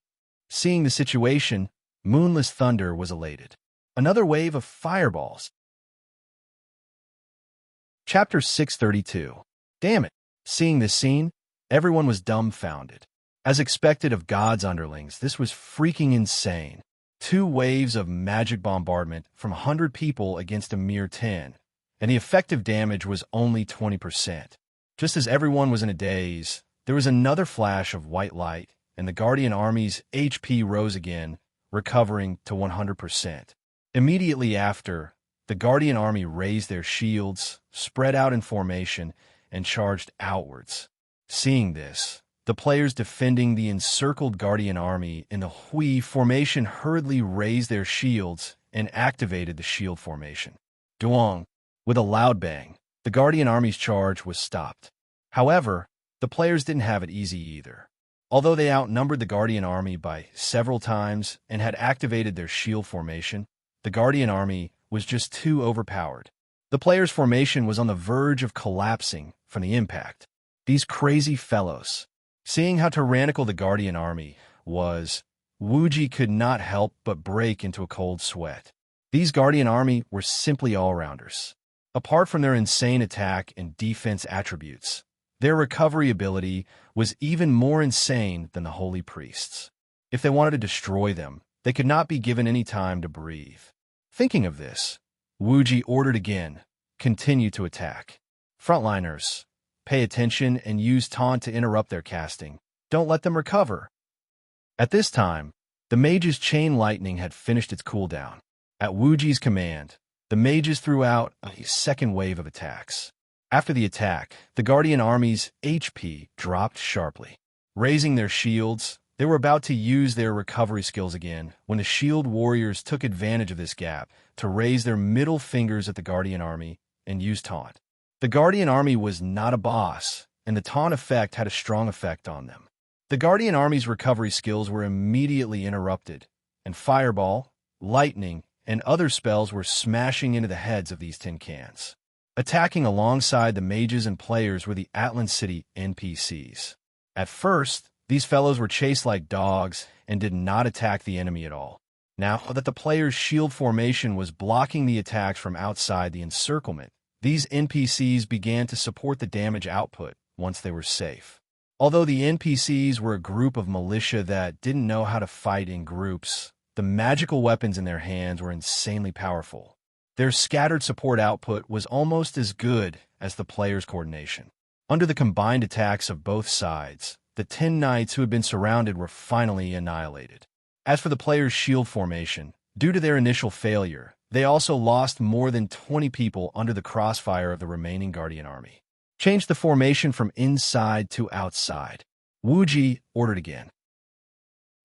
Seeing the situation, Moonless Thunder was elated. Another wave of fireballs. Chapter 632. Damn it. Seeing this scene, everyone was dumbfounded. As expected of God's underlings, this was freaking insane. 2 waves of magic bombardment from 100 people against a mere 10, and the effective damage was only 20%. Just as everyone was in a daze, there was another flash of white light, and the Guardian army's HP rose again, recovering to 100%. Immediately after, the Guardian army raised their shields, spread out in formation, and charged outwards. Seeing this, the players defending the encircled Guardian army in the Hui formation hurriedly raised their shields and activated the shield formation. Duong, with a loud bang, the Guardian army's charge was stopped. However, the players didn't have it easy either. Although they outnumbered the Guardian army by several times and had activated their shield formation, the Guardian army was just too overpowered. The players' formation was on the verge of collapsing from the impact. These crazy fellows. Seeing how tyrannical the Guardian army was, Wuji could not help but break into a cold sweat. These Guardian Army were simply all-rounders. Apart from their insane attack and defense attributes, their recovery ability was even more insane than the Holy Priests. If they wanted to destroy them, they could not be given any time to breathe. Thinking of this, Wuji ordered again, continue to attack. Frontliners, pay attention and use taunt to interrupt their casting. Don't let them recover. At this time, the mage's chain lightning had finished its cooldown. At Wuji's command, the mages threw out a second wave of attacks. After the attack, the Guardian Army's HP dropped sharply. Raising their shields, they were about to use their recovery skills again when the shield warriors took advantage of this gap to raise their middle fingers at the Guardian Army and use taunt. The Guardian Army was not a boss, and the taunt effect had a strong effect on them. The Guardian Army's recovery skills were immediately interrupted, and fireball, lightning, and other spells were smashing into the heads of these tin cans. Attacking alongside the mages and players were the Atlan City NPCs. At first, these fellows were chased like dogs and did not attack the enemy at all. Now that the players' shield formation was blocking the attacks from outside the encirclement, these NPCs began to support the damage output once they were safe. Although the NPCs were a group of militia that didn't know how to fight in groups, the magical weapons in their hands were insanely powerful. Their scattered support output was almost as good as the players' coordination. Under the combined attacks of both sides, the 10 knights who had been surrounded were finally annihilated. As for the players' shield formation, due to their initial failure, they also lost more than 20 people under the crossfire of the remaining Guardian Army. Change the formation from inside to outside. Wuji ordered again.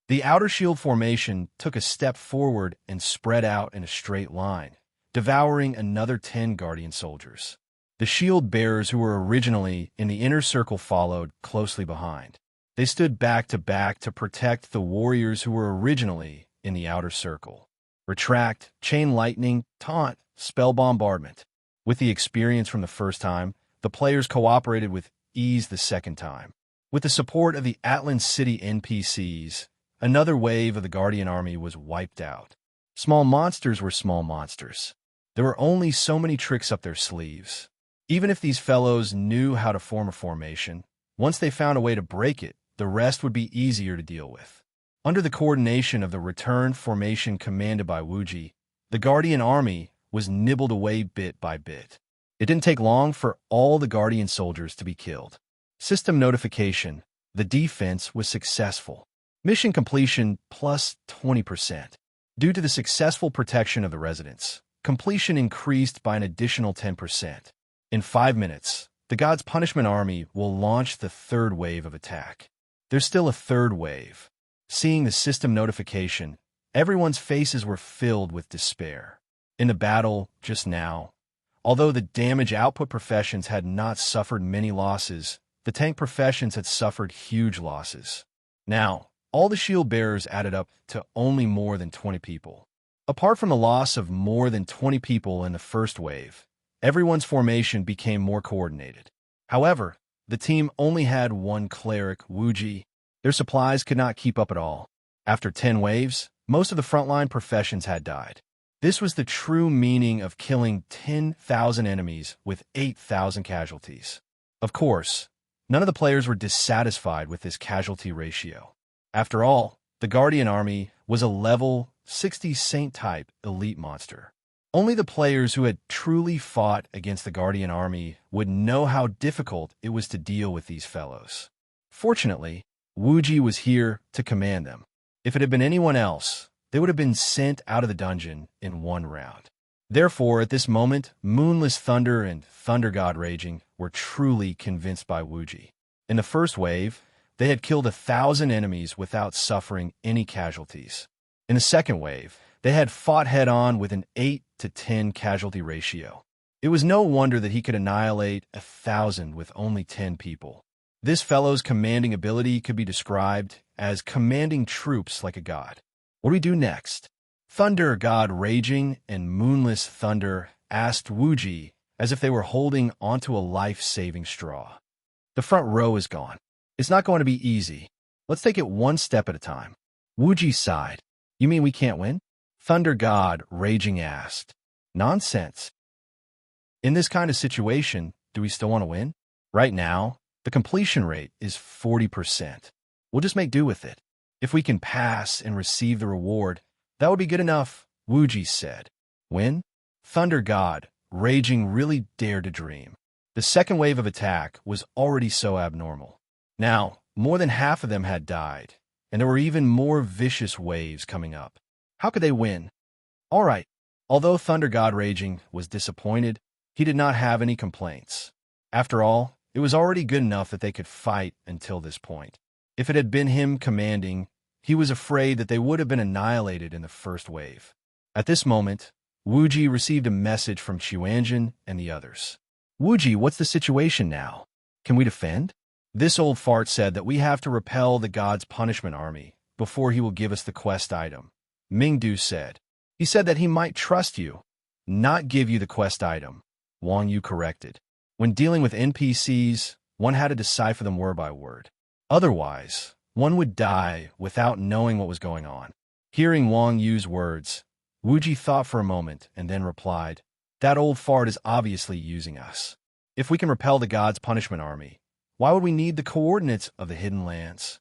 The outer shield formation took a step forward and spread out in a straight line, devouring another 10 Guardian soldiers. The shield bearers who were originally in the inner circle followed closely behind. They stood back to protect the warriors who were originally in the outer circle. Retract, chain lightning, taunt, spell bombardment. With the experience from the first time, the players cooperated with ease the second time. With the support of the Atlan City NPCs, another wave of the Guardian Army was wiped out. Small monsters were small monsters. There were only so many tricks up their sleeves. Even if these fellows knew how to form a formation, once they found a way to break it, the rest would be easier to deal with. Under the coordination of the returned formation commanded by Wuji, the Guardian Army was nibbled away bit by bit. It didn't take long for all the Guardian soldiers to be killed. System notification: the defense was successful. Mission completion plus 20%. Due to the successful protection of the residents, completion increased by an additional 10%. In 5 minutes, the God's Punishment Army will launch the third wave of attack. There's still a third wave. Seeing the system notification, everyone's faces were filled with despair. In the battle just now, although the damage output professions had not suffered many losses, the tank professions had suffered huge losses. Now, all the shield bearers added up to only more than 20 people. Apart from the loss of more than 20 people in the first wave, everyone's formation became more coordinated. However, the team only had one cleric, Wuji. Their supplies could not keep up at all. After 10 waves, most of the frontline professions had died. This was the true meaning of killing 10,000 enemies with 8,000 casualties. Of course, none of the players were dissatisfied with this casualty ratio. After all, the Guardian Army was a level 60 Saint-type elite monster. Only the players who had truly fought against the Guardian Army would know how difficult it was to deal with these fellows. Fortunately, Wuji was here to command them. If it had been anyone else, they would have been sent out of the dungeon in one round. Therefore, at this moment, Moonless Thunder and Thunder God Raging were truly convinced by Wuji. In the first wave, they had killed 1,000 enemies without suffering any casualties. In the second wave, they had fought head-on with an 8 to 10 casualty ratio. It was no wonder that he could annihilate 1,000 with only 10 people. This fellow's commanding ability could be described as commanding troops like a god. What do we do next? Thunder God Raging and Moonless Thunder asked Wuji as if they were holding onto a life-saving straw. The front row is gone. It's not going to be easy. Let's take it one step at a time. Wuji sighed. You mean we can't win? Thunder God, raging, asked. Nonsense. In this kind of situation, do we still want to win? Right now, the completion rate is 40%. We'll just make do with it. If we can pass and receive the reward, that would be good enough, Wuji said. Win? Thunder God, raging, really dared to dream. The second wave of attack was already so abnormal. Now, more than half of them had died, and there were even more vicious waves coming up. How could they win? All right. Although Thunder God Raging was disappointed, he did not have any complaints. After all, it was already good enough that they could fight until this point. If it had been him commanding, he was afraid that they would have been annihilated in the first wave. At this moment, Wuji received a message from Qianjin and the others. Wuji, what's the situation now? Can we defend? This old fart said that we have to repel the god's punishment army before he will give us the quest item. Mingdu said. He said that he might trust you, not give you the quest item. Wang Yu corrected. When dealing with NPCs, one had to decipher them word by word. Otherwise, one would die without knowing what was going on. Hearing Wang Yu's words, Wuji thought for a moment and then replied, that old fart is obviously using us. If we can repel the god's punishment army, why would we need the coordinates of the hidden lands?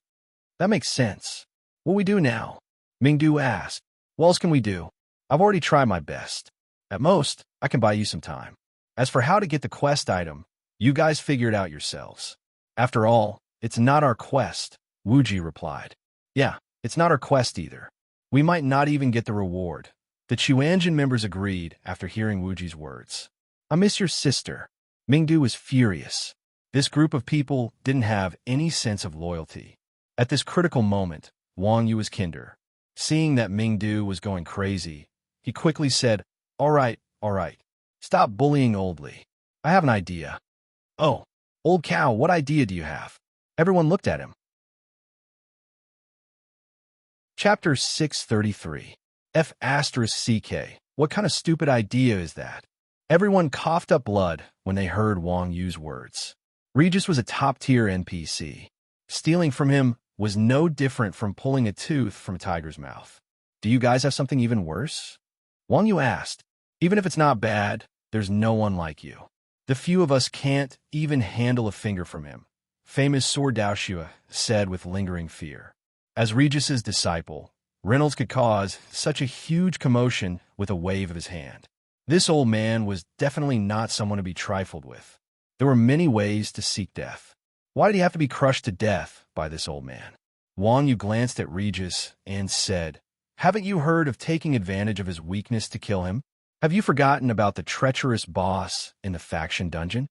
That makes sense. What we do now? Mingdu asked. What else can we do? I've already tried my best. At most, I can buy you some time. As for how to get the quest item, you guys figure it out yourselves. After all, it's not our quest, Wuji replied. Yeah, it's not our quest either. We might not even get the reward. The Qianjin members agreed after hearing Wuji's words. I miss your sister. Mingdu was furious. This group of people didn't have any sense of loyalty. At this critical moment, Wang Yu was kinder. Seeing that Mingdu was going crazy, he quickly said, all right. Stop bullying Oldly. I have an idea. Oh, old cow, what idea do you have? Everyone looked at him. Chapter 633. F***CK. What kind of stupid idea is that? Everyone coughed up blood when they heard Wang Yu's words. Regis was a top-tier NPC. Stealing from him was no different from pulling a tooth from a tiger's mouth. Do you guys have something even worse? Wang Yu asked. Even if it's not bad, there's no one like you. The few of us can't even handle a finger from him, famous Sword Daoshua said with lingering fear. As Regis's disciple, Reynolds could cause such a huge commotion with a wave of his hand. This old man was definitely not someone to be trifled with. There were many ways to seek death. Why did he have to be crushed to death by this old man? Wang Yu glanced at Regis and said, haven't you heard of taking advantage of his weakness to kill him? Have you forgotten about the treacherous boss in the faction dungeon?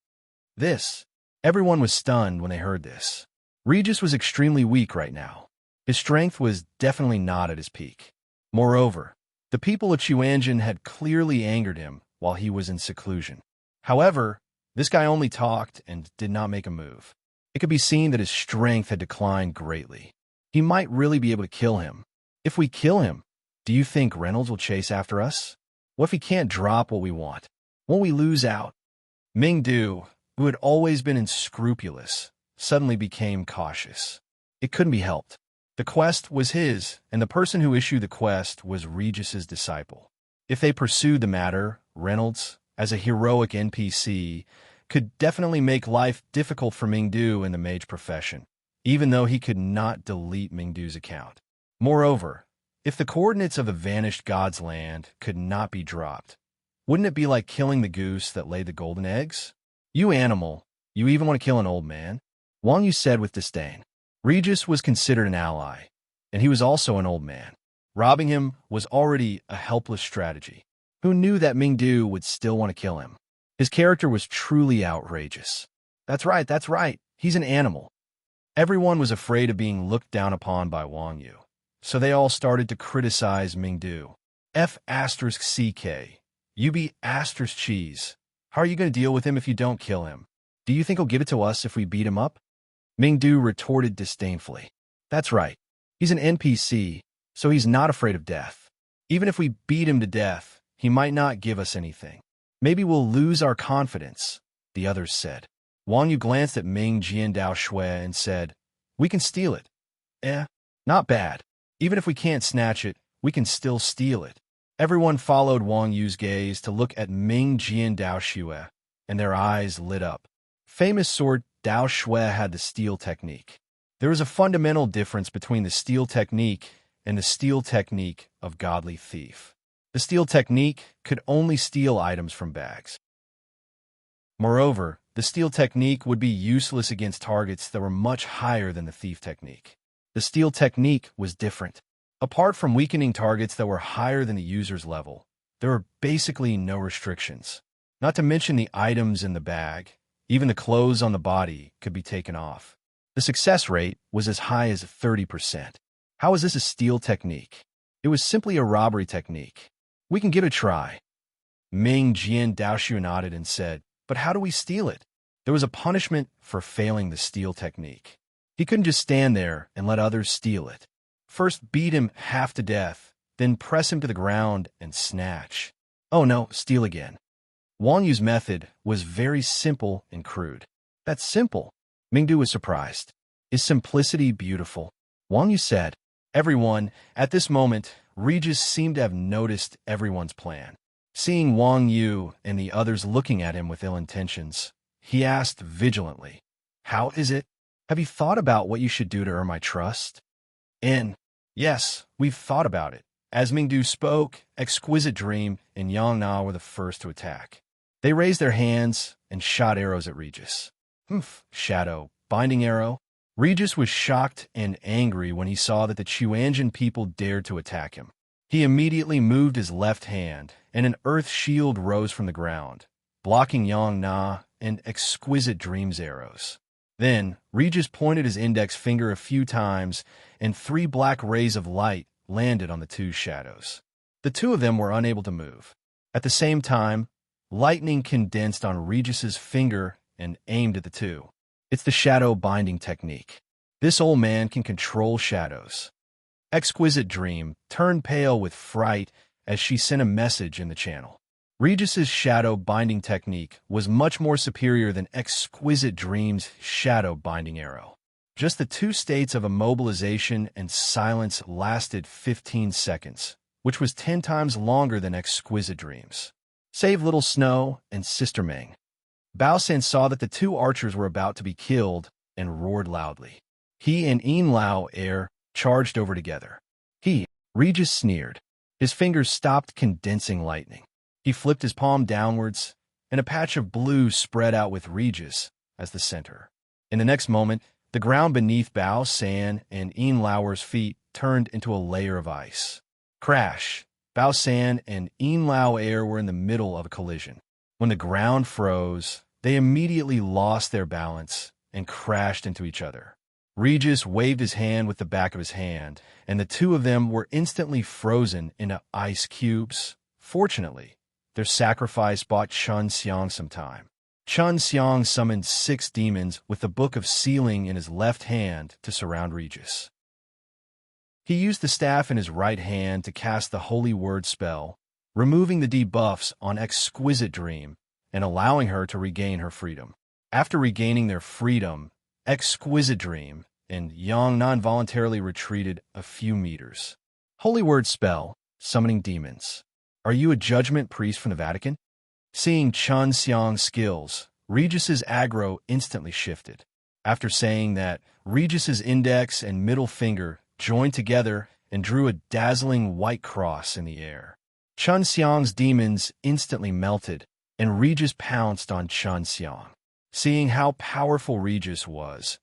Everyone was stunned when they heard this. Regis was extremely weak right now. His strength was definitely not at his peak. Moreover, the people of Qianjin had clearly angered him while he was in seclusion. However, this guy only talked and did not make a move. It could be seen that his strength had declined greatly. He might really be able to kill him. If we kill him, do you think Reynolds will chase after us? What if he can't drop what we want? Won't we lose out? Mingdu, who had always been unscrupulous, suddenly became cautious. It couldn't be helped. The quest was his, and the person who issued the quest was Regis's disciple. If they pursued the matter, Reynolds, as a heroic NPC, could definitely make life difficult for Mingdu in the mage profession, even though he could not delete Mingdu's account. Moreover, if the coordinates of the vanished god's land could not be dropped, wouldn't it be like killing the goose that laid the golden eggs? You animal, you even want to kill an old man? Wang Yu said with disdain. Regis was considered an ally, and he was also an old man. Robbing him was already a helpless strategy. Who knew that Mingdu would still want to kill him? His character was truly outrageous. That's right, he's an animal. Everyone was afraid of being looked down upon by Wang Yu, so they all started to criticize Mingdu. F***CK. You be asterisk cheese. How are you going to deal with him if you don't kill him? Do you think he'll give it to us if we beat him up? Mingdu retorted disdainfully. That's right. He's an NPC, so he's not afraid of death. Even if we beat him to death, he might not give us anything. Maybe we'll lose our confidence, the others said. Wang Yu glanced at Ming Jiandao Shui and said, we can steal it. Not bad. Even if we can't snatch it, we can still steal it. Everyone followed Wang Yu's gaze to look at Ming Jian Dao Xue, and their eyes lit up. Famous sword Dao Xue had the steel technique. There was a fundamental difference between the steel technique and the steel technique of godly thief. The steel technique could only steal items from bags. Moreover, the steel technique would be useless against targets that were much higher than the thief technique. The steel technique was different. Apart from weakening targets that were higher than the user's level, there were basically no restrictions. Not to mention the items in the bag, even the clothes on the body could be taken off. The success rate was as high as 30%. How is this a steel technique? It was simply a robbery technique. We can give it a try. Ming Jian Daoxu nodded and said, but how do we steal it? There was a punishment for failing the steal technique. He couldn't just stand there and let others steal it. First beat him half to death, then press him to the ground and snatch. Oh no, steal again. Wang Yu's method was very simple and crude. That's simple. Mingdu was surprised. Is simplicity beautiful? Wang Yu said. Everyone, at this moment, Regis seemed to have noticed everyone's plan. Seeing Wang Yu and the others looking at him with ill intentions, he asked vigilantly, how is it? Have you thought about what you should do to earn my trust? Yes, we've thought about it. As Mingdu spoke, Exquisite Dream and Yang Na were the first to attack. They raised their hands and shot arrows at Regis. Shadow, binding arrow. Regis was shocked and angry when he saw that the Chuanjin people dared to attack him. He immediately moved his left hand, and an earth shield rose from the ground, blocking Yang Na and Exquisite Dream's arrows. Then, Regis pointed his index finger a few times, and 3 black rays of light landed on the 2 shadows. The 2 of them were unable to move. At the same time, lightning condensed on Regis's finger and aimed at the 2. It's the shadow binding technique. This old man can control shadows. Exquisite Dream turned pale with fright as she sent a message in the channel. Regis's shadow binding technique was much more superior than Exquisite Dream's shadow binding arrow. Just the 2 states of immobilization and silence lasted 15 seconds, which was 10 times longer than Exquisite Dream's. Save Little Snow and Sister Meng. Bao San saw that the 2 archers were about to be killed and roared loudly. He and Yin Lao Air charged over together. Regis sneered. His fingers stopped condensing lightning. He flipped his palm downwards, and a patch of blue spread out with Regis as the center. In the next moment, the ground beneath Bao San and Yin Lao's feet turned into a layer of ice. Crash! Bao San and Yin Lao Air were in the middle of a collision. When the ground froze, they immediately lost their balance and crashed into each other. Regis waved his hand with the back of his hand, and the 2 of them were instantly frozen into ice cubes. Fortunately, their sacrifice bought Chun Xiang some time. Chun Xiang summoned 6 demons with the Book of Sealing in his left hand to surround Regis. He used the staff in his right hand to cast the Holy Word spell, removing the debuffs on Exquisite Dream and allowing her to regain her freedom. After regaining their freedom, Exquisite Dream and Yang non-voluntarily retreated a few meters. Holy Word spell, summoning demons. Are you a judgment priest from the Vatican? Seeing Chun Xiang's skills, Regis's aggro instantly shifted. After saying that, Regis's index and middle finger joined together and drew a dazzling white cross in the air. Chun Xiang's demons instantly melted, and Regis pounced on Chun Xiang. Seeing how powerful Regis was,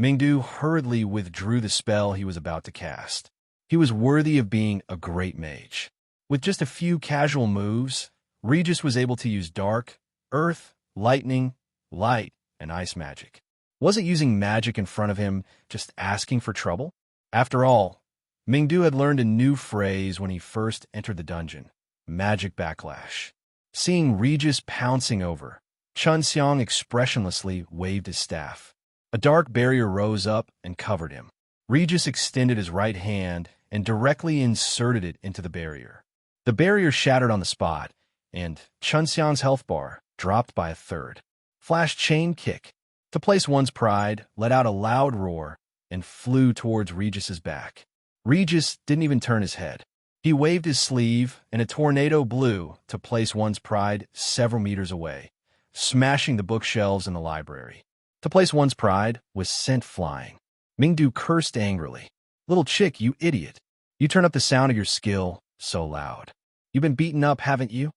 Mingdu hurriedly withdrew the spell he was about to cast. He was worthy of being a great mage. With just a few casual moves, Regis was able to use dark, earth, lightning, light, and ice magic. Wasn't using magic in front of him just asking for trouble? After all, Mingdu had learned a new phrase when he first entered the dungeon, magic backlash. Seeing Regis pouncing over, Chun Xiang expressionlessly waved his staff. A dark barrier rose up and covered him. Regis extended his right hand and directly inserted it into the barrier. The barrier shattered on the spot, and Chun Xiang's health bar dropped by a third. Flash chain kick. To place one's pride, let out a loud roar and flew towards Regis's back. Regis didn't even turn his head. He waved his sleeve, and a tornado blew to place one's pride several meters away, smashing the bookshelves in the library. To place one's pride was sent flying. Mingdu cursed angrily. "Little chick, you idiot. You turn up the sound of your skill so loud. You've been beaten up, haven't you?"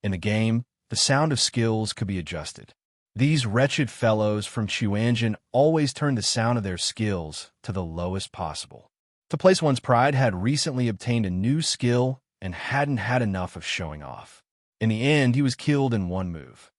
In the game, the sound of skills could be adjusted. These wretched fellows from Chuanjin always turned the sound of their skills to the lowest possible. To place one's pride had recently obtained a new skill and hadn't had enough of showing off. In the end, he was killed in one move.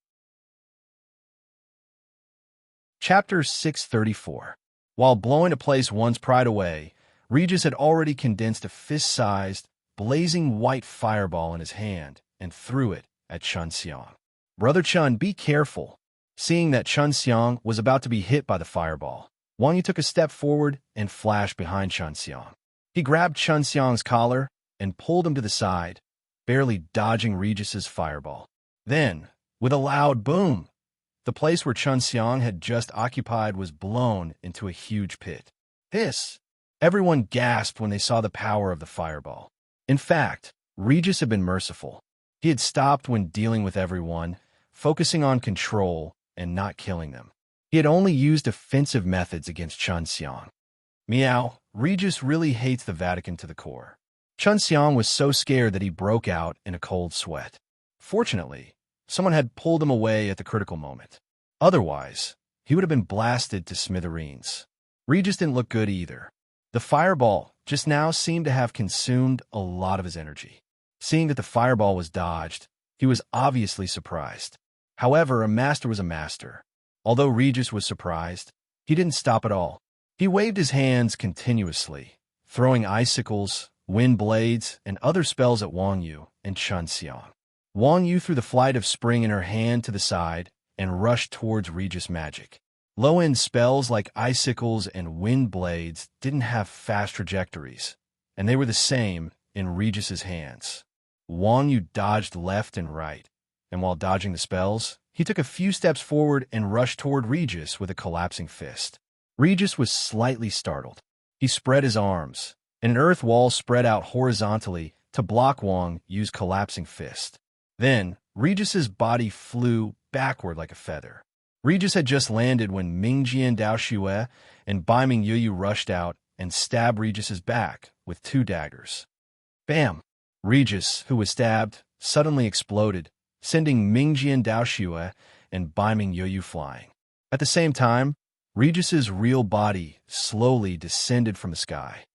Chapter 634. While blowing to place one's pride away, Regis had already condensed a fist-sized, blazing white fireball in his hand and threw it at Chun Xiang. "Brother Chun, be careful." Seeing that Chun Xiang was about to be hit by the fireball, Wang Yu took a step forward and flashed behind Chun Xiang. He grabbed Chun Xiang's collar and pulled him to the side, barely dodging Regis's fireball. Then, with a loud boom, the place where Chun Xiang had just occupied was blown into a huge pit. Hiss! Everyone gasped when they saw the power of the fireball. In fact, Regis had been merciful. He had stopped when dealing with everyone, focusing on control and not killing them. He had only used offensive methods against Chun Xiang. Meow, Regis really hates the Vatican to the core. Chun Xiang was so scared that he broke out in a cold sweat. Fortunately, someone had pulled him away at the critical moment. Otherwise, he would have been blasted to smithereens. Regis didn't look good either. The fireball just now seemed to have consumed a lot of his energy. Seeing that the fireball was dodged, he was obviously surprised. However, a master was a master. Although Regis was surprised, he didn't stop at all. He waved his hands continuously, throwing icicles, wind blades, and other spells at Wang Yu and Chun Xiang. Wang Yu threw the flight of spring in her hand to the side and rushed towards Regis' magic. Low-end spells like icicles and wind blades didn't have fast trajectories, and they were the same in Regis's hands. Wang Yu dodged left and right, and while dodging the spells, he took a few steps forward and rushed toward Regis with a collapsing fist. Regis was slightly startled. He spread his arms, and an earth wall spread out horizontally to block Wang Yu's collapsing fist. Then, Regis's body flew backward like a feather. Regis had just landed when Mingjian Daoxue and Baiming Yuyu rushed out and stabbed Regis's back with 2 daggers. Bam! Regis, who was stabbed, suddenly exploded, sending Mingjian Daoxue and Baiming Yuyu flying. At the same time, Regis's real body slowly descended from the sky.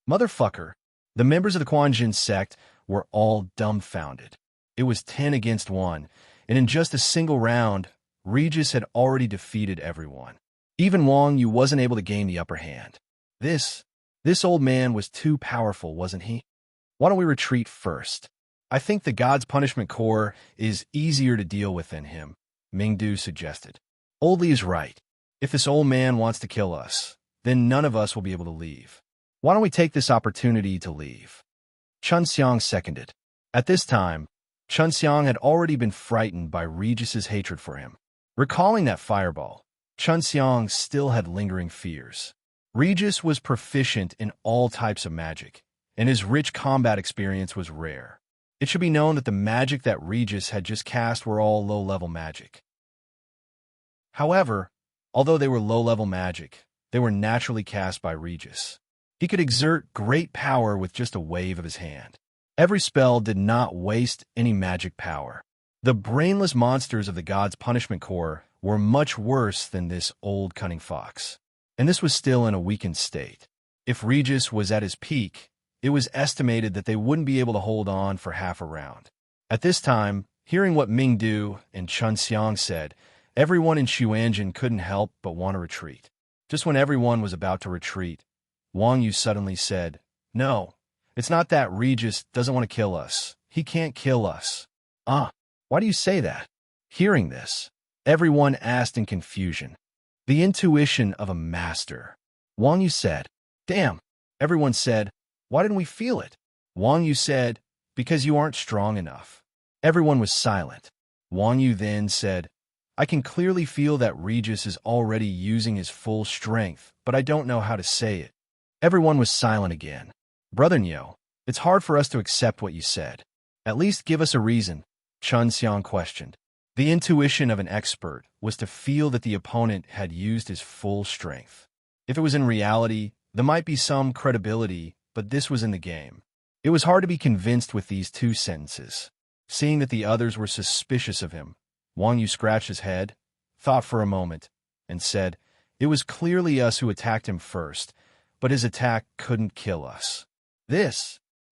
Motherfucker! The members of the Quanjin sect were all dumbfounded. It was 10 against 1, and in just a single round, Regis had already defeated everyone. Even Wang Yu wasn't able to gain the upper hand. This old man was too powerful, wasn't he? Why don't we retreat first? I think the God's Punishment Corps is easier to deal with than him, Mingdu suggested. Old Li is right. If this old man wants to kill us, then none of us will be able to leave. Why don't we take this opportunity to leave? Chun Xiang seconded. At this time, Chun Xiang had already been frightened by Regis's hatred for him. Recalling that fireball, Chun Xiang still had lingering fears. Regis was proficient in all types of magic, and his rich combat experience was rare. It should be known that the magic that Regis had just cast were all low-level magic. However, although they were low-level magic, they were naturally cast by Regis. He could exert great power with just a wave of his hand. Every spell did not waste any magic power. The brainless monsters of the God's Punishment Corps were much worse than this old cunning fox. And this was still in a weakened state. If Regis was at his peak, it was estimated that they wouldn't be able to hold on for half a round. At this time, hearing what Mingdu and Chun Xiang said, everyone in Xuanjin couldn't help but want to retreat. Just when everyone was about to retreat, Wang Yu suddenly said, "No, it's not that Regis doesn't want to kill us. He can't kill us." Why do you say that? Hearing this, everyone asked in confusion. The intuition of a master. Wang Yu said, "Damn." Everyone said, "Why didn't we feel it?" Wang Yu said, "Because you aren't strong enough." Everyone was silent. Wang Yu then said, "I can clearly feel that Regis is already using his full strength, but I don't know how to say it." Everyone was silent again. "Brother Nyo, It's hard for us to accept what you said. At least give us a reason, Chun Xiang questioned. The intuition of an expert was to feel that the opponent had used his full strength. If it was in reality, there might be some credibility, but this was in the game. It was hard to be convinced with these two sentences. Seeing that the others were suspicious of him, Wang Yu scratched his head, thought for a moment, and said, "It was clearly us who attacked him first, but his attack couldn't kill us."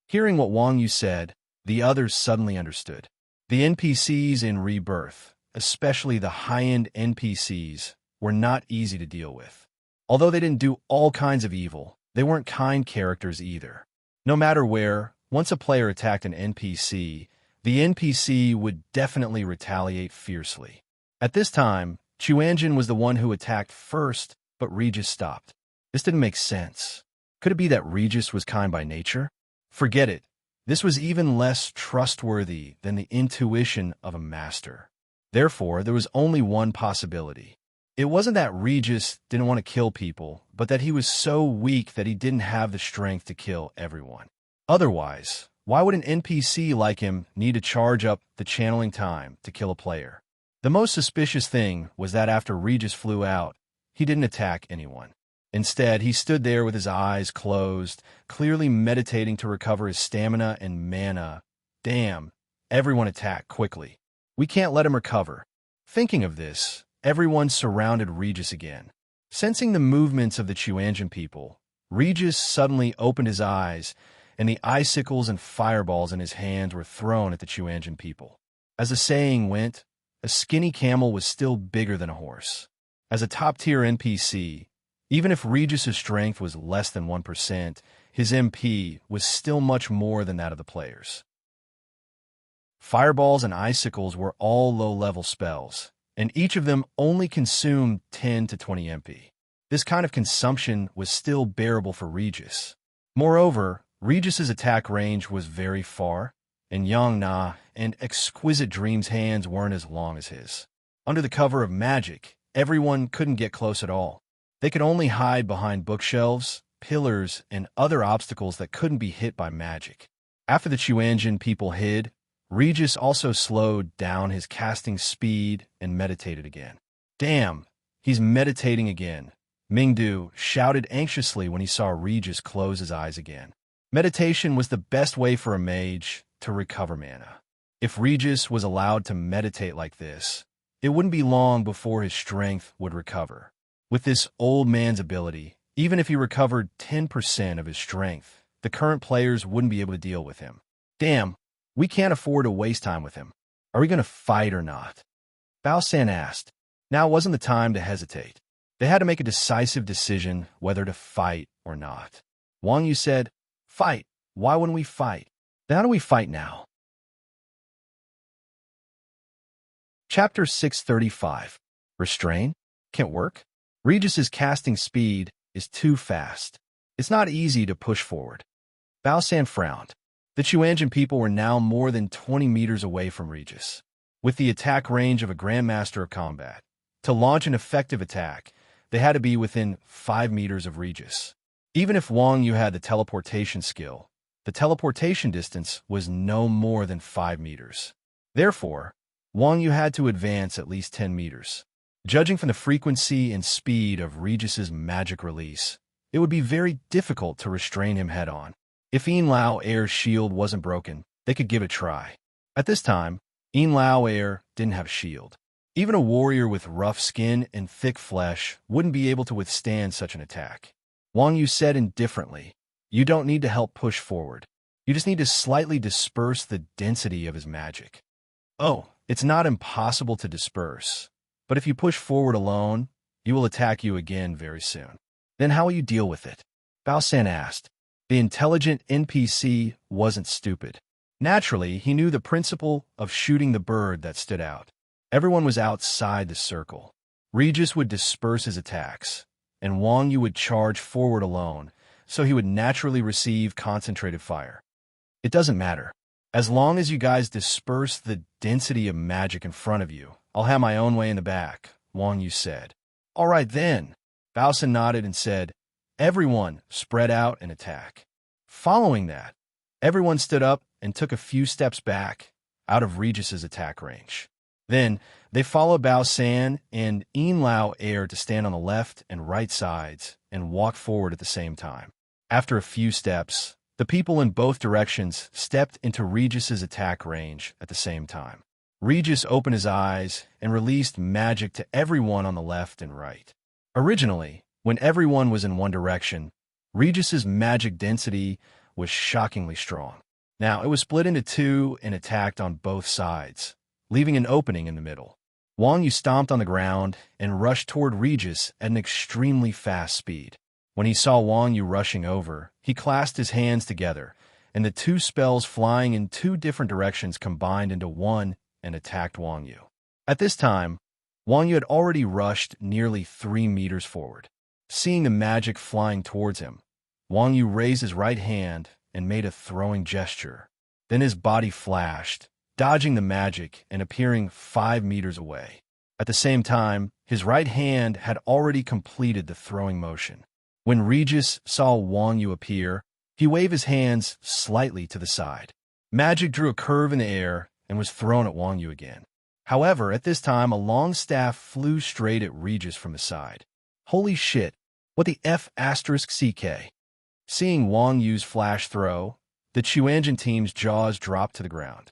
Hearing what Wang Yu said, the others suddenly understood. The NPCs in Rebirth, especially the high-end NPCs, were not easy to deal with. Although they didn't do all kinds of evil, they weren't kind characters either. No matter where, once a player attacked an NPC, the NPC would definitely retaliate fiercely. At this time, Chuanjin was the one who attacked first, but Regis stopped. This didn't make sense. Could it be that Regis was kind by nature? Forget it. This was even less trustworthy than the intuition of a master. Therefore, there was only one possibility. It wasn't that Regis didn't want to kill people, but that he was so weak that he didn't have the strength to kill everyone. Otherwise, why would an NPC like him need to charge up the channeling time to kill a player? The most suspicious thing was that after Regis flew out, he didn't attack anyone. Instead, he stood there with his eyes closed, clearly meditating to recover his stamina and mana. Damn, everyone attacked quickly. We can't let him recover. Thinking of this, everyone surrounded Regis again. Sensing the movements of the Chuanjin people, Regis suddenly opened his eyes, and the icicles and fireballs in his hands were thrown at the Chuanjin people. As the saying went, a skinny camel was still bigger than a horse. As a top-tier NPC, even if Regis's strength was less than 1%, his MP was still much more than that of the players. Fireballs and icicles were all low-level spells, and each of them only consumed 10 to 20 MP. This kind of consumption was still bearable for Regis. Moreover, Regis's attack range was very far, and Yang Na and Exquisite Dream's hands weren't as long as his. Under the cover of magic, everyone couldn't get close at all. They could only hide behind bookshelves, pillars, and other obstacles that couldn't be hit by magic. After the Chuanjin people hid, Regis also slowed down his casting speed and meditated again. Damn, he's meditating again, Mingdu shouted anxiously when he saw Regis close his eyes again. Meditation was the best way for a mage to recover mana. If Regis was allowed to meditate like this, it wouldn't be long before his strength would recover. With this old man's ability, even if he recovered 10% of his strength, the current players wouldn't be able to deal with him. Damn, we can't afford to waste time with him. Are we going to fight or not? Bao San asked. Now wasn't the time to hesitate. They had to make a decisive decision whether to fight or not. Wang Yu said, "Fight. Why wouldn't we fight? Then how do we fight now?" Chapter 635. Restrain? Can't work? Regis's casting speed is too fast. It's not easy to push forward. Bao San frowned. The Chuanjin people were now more than 20 meters away from Regis. With the attack range of a Grandmaster of Combat, to launch an effective attack, they had to be within 5 meters of Regis. Even if Wang Yu had the teleportation skill, the teleportation distance was no more than 5 meters. Therefore, Wang Yu had to advance at least 10 meters. Judging from the frequency and speed of Regis's magic release, it would be very difficult to restrain him head-on. If Yin Lao Air's shield wasn't broken, they could give it a try. At this time, Yin Lao Air didn't have a shield. Even a warrior with rough skin and thick flesh wouldn't be able to withstand such an attack. Wang Yu said indifferently, "You don't need to help push forward. You just need to slightly disperse the density of his magic." "Oh, it's not impossible to disperse. But if you push forward alone, he will attack you again very soon. Then how will you deal with it?" Bao San asked. The intelligent NPC wasn't stupid. Naturally, he knew the principle of shooting the bird that stood out. Everyone was outside the circle. Regis would disperse his attacks, and Wang Yu would charge forward alone, so he would naturally receive concentrated fire. "It doesn't matter. As long as you guys disperse the density of magic in front of you, I'll have my own way in the back," Wang Yu said. "All right then." Bao San nodded and said, "Everyone, spread out and attack." Following that, Everyone stood up and took a few steps back, out of Regis's attack range. Then, they followed Bao San and Yin Lao Air to stand on the left and right sides and walk forward at the same time. After a few steps, the people in both directions stepped into Regis's attack range at the same time. Regis opened his eyes and released magic to everyone on the left and right. Originally, when everyone was in one direction, Regis's magic density was shockingly strong. Now, it was split into two and attacked on both sides, leaving an opening in the middle. Wang Yu stomped on the ground and rushed toward Regis at an extremely fast speed. When he saw Wang Yu rushing over, he clasped his hands together, and the two spells flying in two different directions combined into one and attacked Wang Yu. At this time, Wang Yu had already rushed nearly 3 meters forward. Seeing the magic flying towards him, Wang Yu raised his right hand and made a throwing gesture. Then his body flashed, dodging the magic and appearing 5 meters away. At the same time, his right hand had already completed the throwing motion. When Regis saw Wang Yu appear, he waved his hands slightly to the side. Magic drew a curve in the air and was thrown at Wang Yu again. However, at this time, a long staff flew straight at Regis from the side. Holy shit, what the F***CK? Seeing Wang Yu's flash throw, the Chuanjin team's jaws dropped to the ground.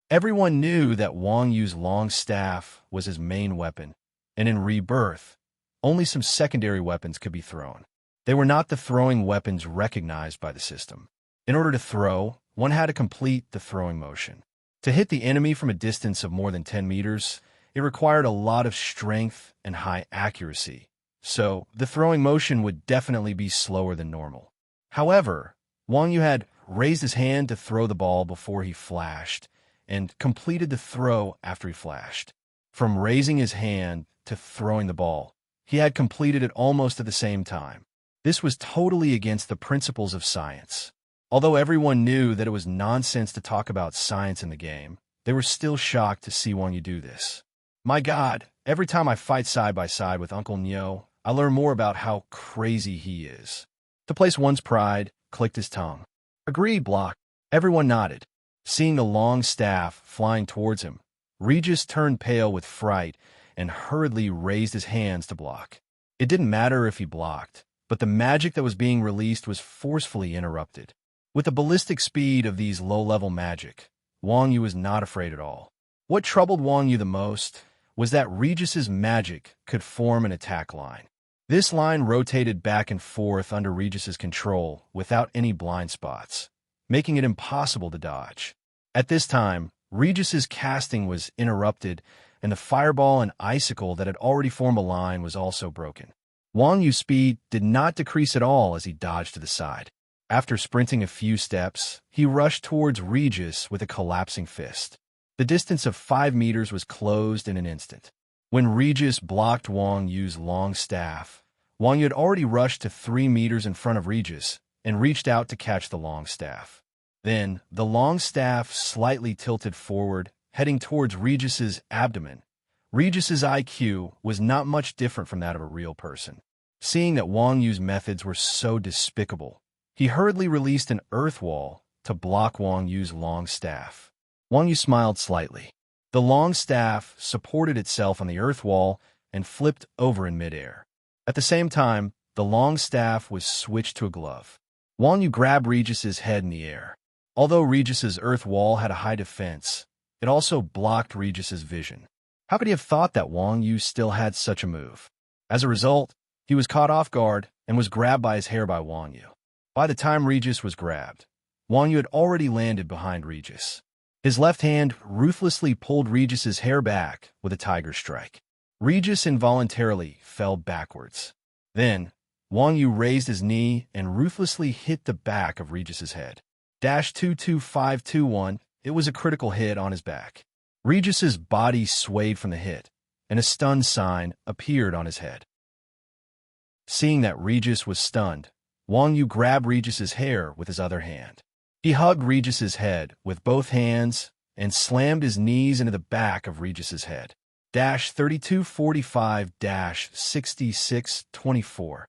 Everyone knew that Wang Yu's long staff was his main weapon, and in Rebirth, only some secondary weapons could be thrown. They were not the throwing weapons recognized by the system. In order to throw, one had to complete the throwing motion. To hit the enemy from a distance of more than 10 meters, it required a lot of strength and high accuracy, so the throwing motion would definitely be slower than normal. However, Wang Yu had raised his hand to throw the ball before he flashed, and completed the throw after he flashed. From raising his hand to throwing the ball, he had completed it almost at the same time. This was totally against the principles of science. Although everyone knew that it was nonsense to talk about science in the game, they were still shocked to see Wang Yu do this. My God, every time I fight side by side with Uncle Nyo, I learn more about how crazy he is. To place one's pride, clicked his tongue. Agreed, block. Everyone nodded. Seeing the long staff flying towards him, Regis turned pale with fright and hurriedly raised his hands to block. It didn't matter if he blocked, but the magic that was being released was forcefully interrupted. With the ballistic speed of these low-level magic, Wang Yu was not afraid at all. What troubled Wang Yu the most was that Regis's magic could form an attack line. This line rotated back and forth under Regis's control without any blind spots, making it impossible to dodge. At this time, Regis's casting was interrupted, and the fireball and icicle that had already formed a line was also broken. Wang Yu's speed did not decrease at all as he dodged to the side. After sprinting a few steps, he rushed towards Regis with a collapsing fist. The distance of 5 meters was closed in an instant. When Regis blocked Wang Yu's long staff, Wang Yu had already rushed to 3 meters in front of Regis and reached out to catch the long staff. Then, the long staff slightly tilted forward, heading towards Regis's abdomen. Regis's IQ was not much different from that of a real person. Seeing that Wang Yu's methods were so despicable, he hurriedly released an earth wall to block Wang Yu's long staff. Wang Yu smiled slightly. The long staff supported itself on the earth wall and flipped over in midair. At the same time, the long staff was switched to a glove. Wang Yu grabbed Regis's head in the air. Although Regis's earth wall had a high defense, it also blocked Regis's vision. How could he have thought that Wang Yu still had such a move? As a result, he was caught off guard and was grabbed by his hair by Wang Yu. By the time Regis was grabbed, Wang Yu had already landed behind Regis. His left hand ruthlessly pulled Regis's hair back with a tiger strike. Regis involuntarily fell backwards. Then, Wang Yu raised his knee and ruthlessly hit the back of Regis's head. -22521, it was a critical hit on his back. Regis's body swayed from the hit, and a stun sign appeared on his head. Seeing that Regis was stunned, Wang Yu grabbed Regis's hair with his other hand. He hugged Regis's head with both hands and slammed his knees into the back of Regis's head. -3245-6624.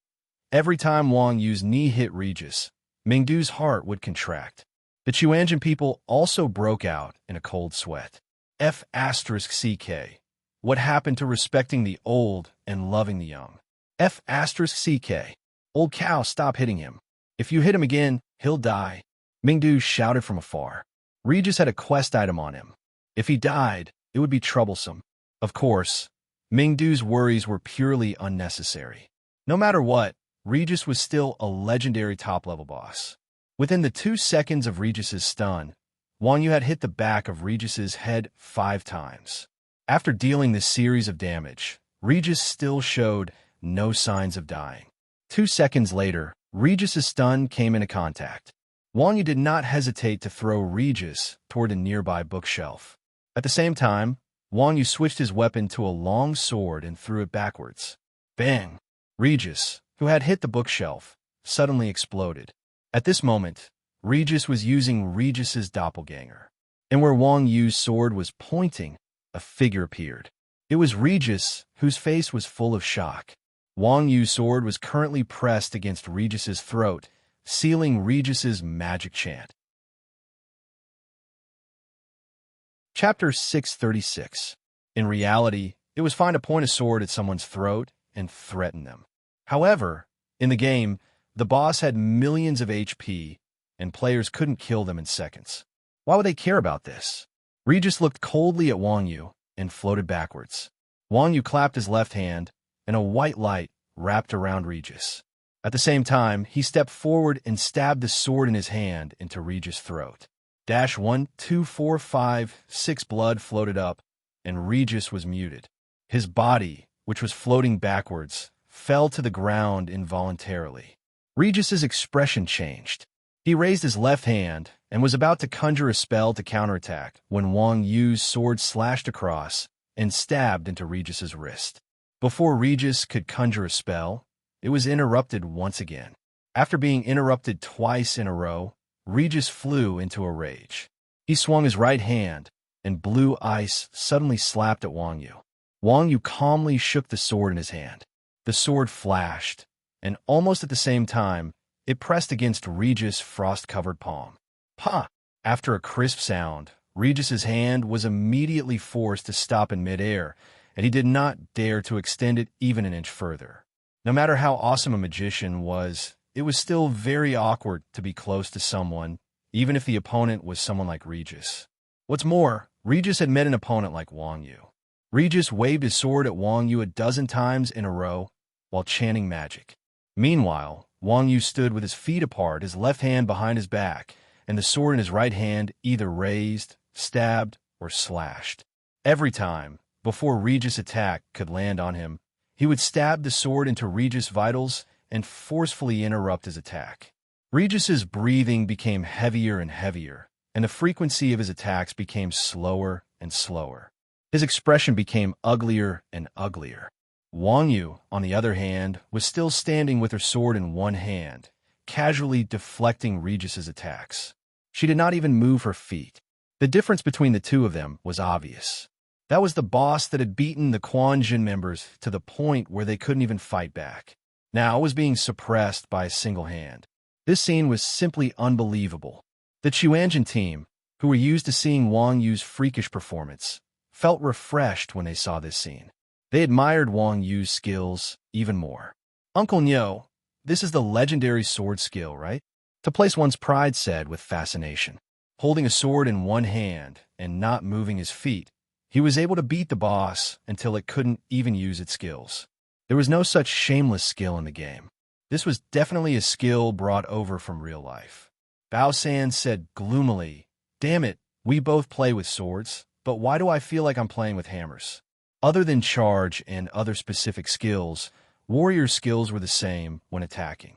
Every time Wang Yu's knee hit Regis, Mingdu's heart would contract. The Chuanjin people also broke out in a cold sweat. F***CK. What happened to respecting the old and loving the young? F***CK. Old cow, stop hitting him. If you hit him again, he'll die. Mingdu shouted from afar. Regis had a quest item on him. If he died, it would be troublesome. Of course, Mingdu's worries were purely unnecessary. No matter what, Regis was still a legendary top-level boss. Within the 2 seconds of Regis's stun, Wang Yu had hit the back of Regis's head 5 times. After dealing this series of damage, Regis still showed no signs of dying. 2 seconds later, Regis's stun came into contact. Wang Yu did not hesitate to throw Regis toward a nearby bookshelf. At the same time, Wang Yu switched his weapon to a long sword and threw it backwards. Bang! Regis, who had hit the bookshelf, suddenly exploded. At this moment, Regis was using Regis's doppelganger. And where Wang Yu's sword was pointing, a figure appeared. It was Regis, whose face was full of shock. Wang Yu's sword was currently pressed against Regis's throat, sealing Regis's magic chant. Chapter 636. In reality, it was fine to point a sword at someone's throat and threaten them. However, in the game, the boss had millions of HP, and players couldn't kill them in seconds. Why would they care about this? Regis looked coldly at Wang Yu and floated backwards. Wang Yu clapped his left hand, and a white light wrapped around Regis. At the same time, he stepped forward and stabbed the sword in his hand into Regis' throat. 1, 2, 4, 5, 6 blood floated up, and Regis was muted. His body, which was floating backwards, fell to the ground involuntarily. Regis's expression changed. He raised his left hand and was about to conjure a spell to counterattack when Wang Yu's sword slashed across and stabbed into Regis's wrist. Before Regis could conjure a spell, it was interrupted once again. After being interrupted twice in a row, Regis flew into a rage. He swung his right hand, and blue ice suddenly slapped at Wang Yu. Wang Yu calmly shook the sword in his hand. The sword flashed, and almost at the same time, it pressed against Regis' frost-covered palm. Pa! After a crisp sound, Regis's hand was immediately forced to stop in midair, and he did not dare to extend it even an inch further. No matter how awesome a magician was, it was still very awkward to be close to someone, even if the opponent was someone like Regis. What's more, Regis had met an opponent like Wang Yu. Regis waved his sword at Wang Yu 12 times in a row while chanting magic. Meanwhile, Wang Yu stood with his feet apart, his left hand behind his back, and the sword in his right hand either raised, stabbed, or slashed. Every time, before Regis' attack could land on him, he would stab the sword into Regis' vitals and forcefully interrupt his attack. Regis's breathing became heavier and heavier, and the frequency of his attacks became slower and slower. His expression became uglier and uglier. Wang Yu, on the other hand, was still standing with her sword in one hand, casually deflecting Regis's attacks. She did not even move her feet. The difference between the two of them was obvious. That was the boss that had beaten the Quanjin members to the point where they couldn't even fight back. Now was being suppressed by a single hand. This scene was simply unbelievable. The Chuanjin team, who were used to seeing Wang Yu's freakish performance, felt refreshed when they saw this scene. They admired Wang Yu's skills even more. Uncle Nyo, this is the legendary sword skill, right? To place one's pride said with fascination. Holding a sword in one hand and not moving his feet, he was able to beat the boss until it couldn't even use its skills. There was no such shameless skill in the game. This was definitely a skill brought over from real life. Bao San said gloomily, "Damn it, we both play with swords, but why do I feel like I'm playing with hammers?" Other than charge and other specific skills, warrior skills were the same when attacking.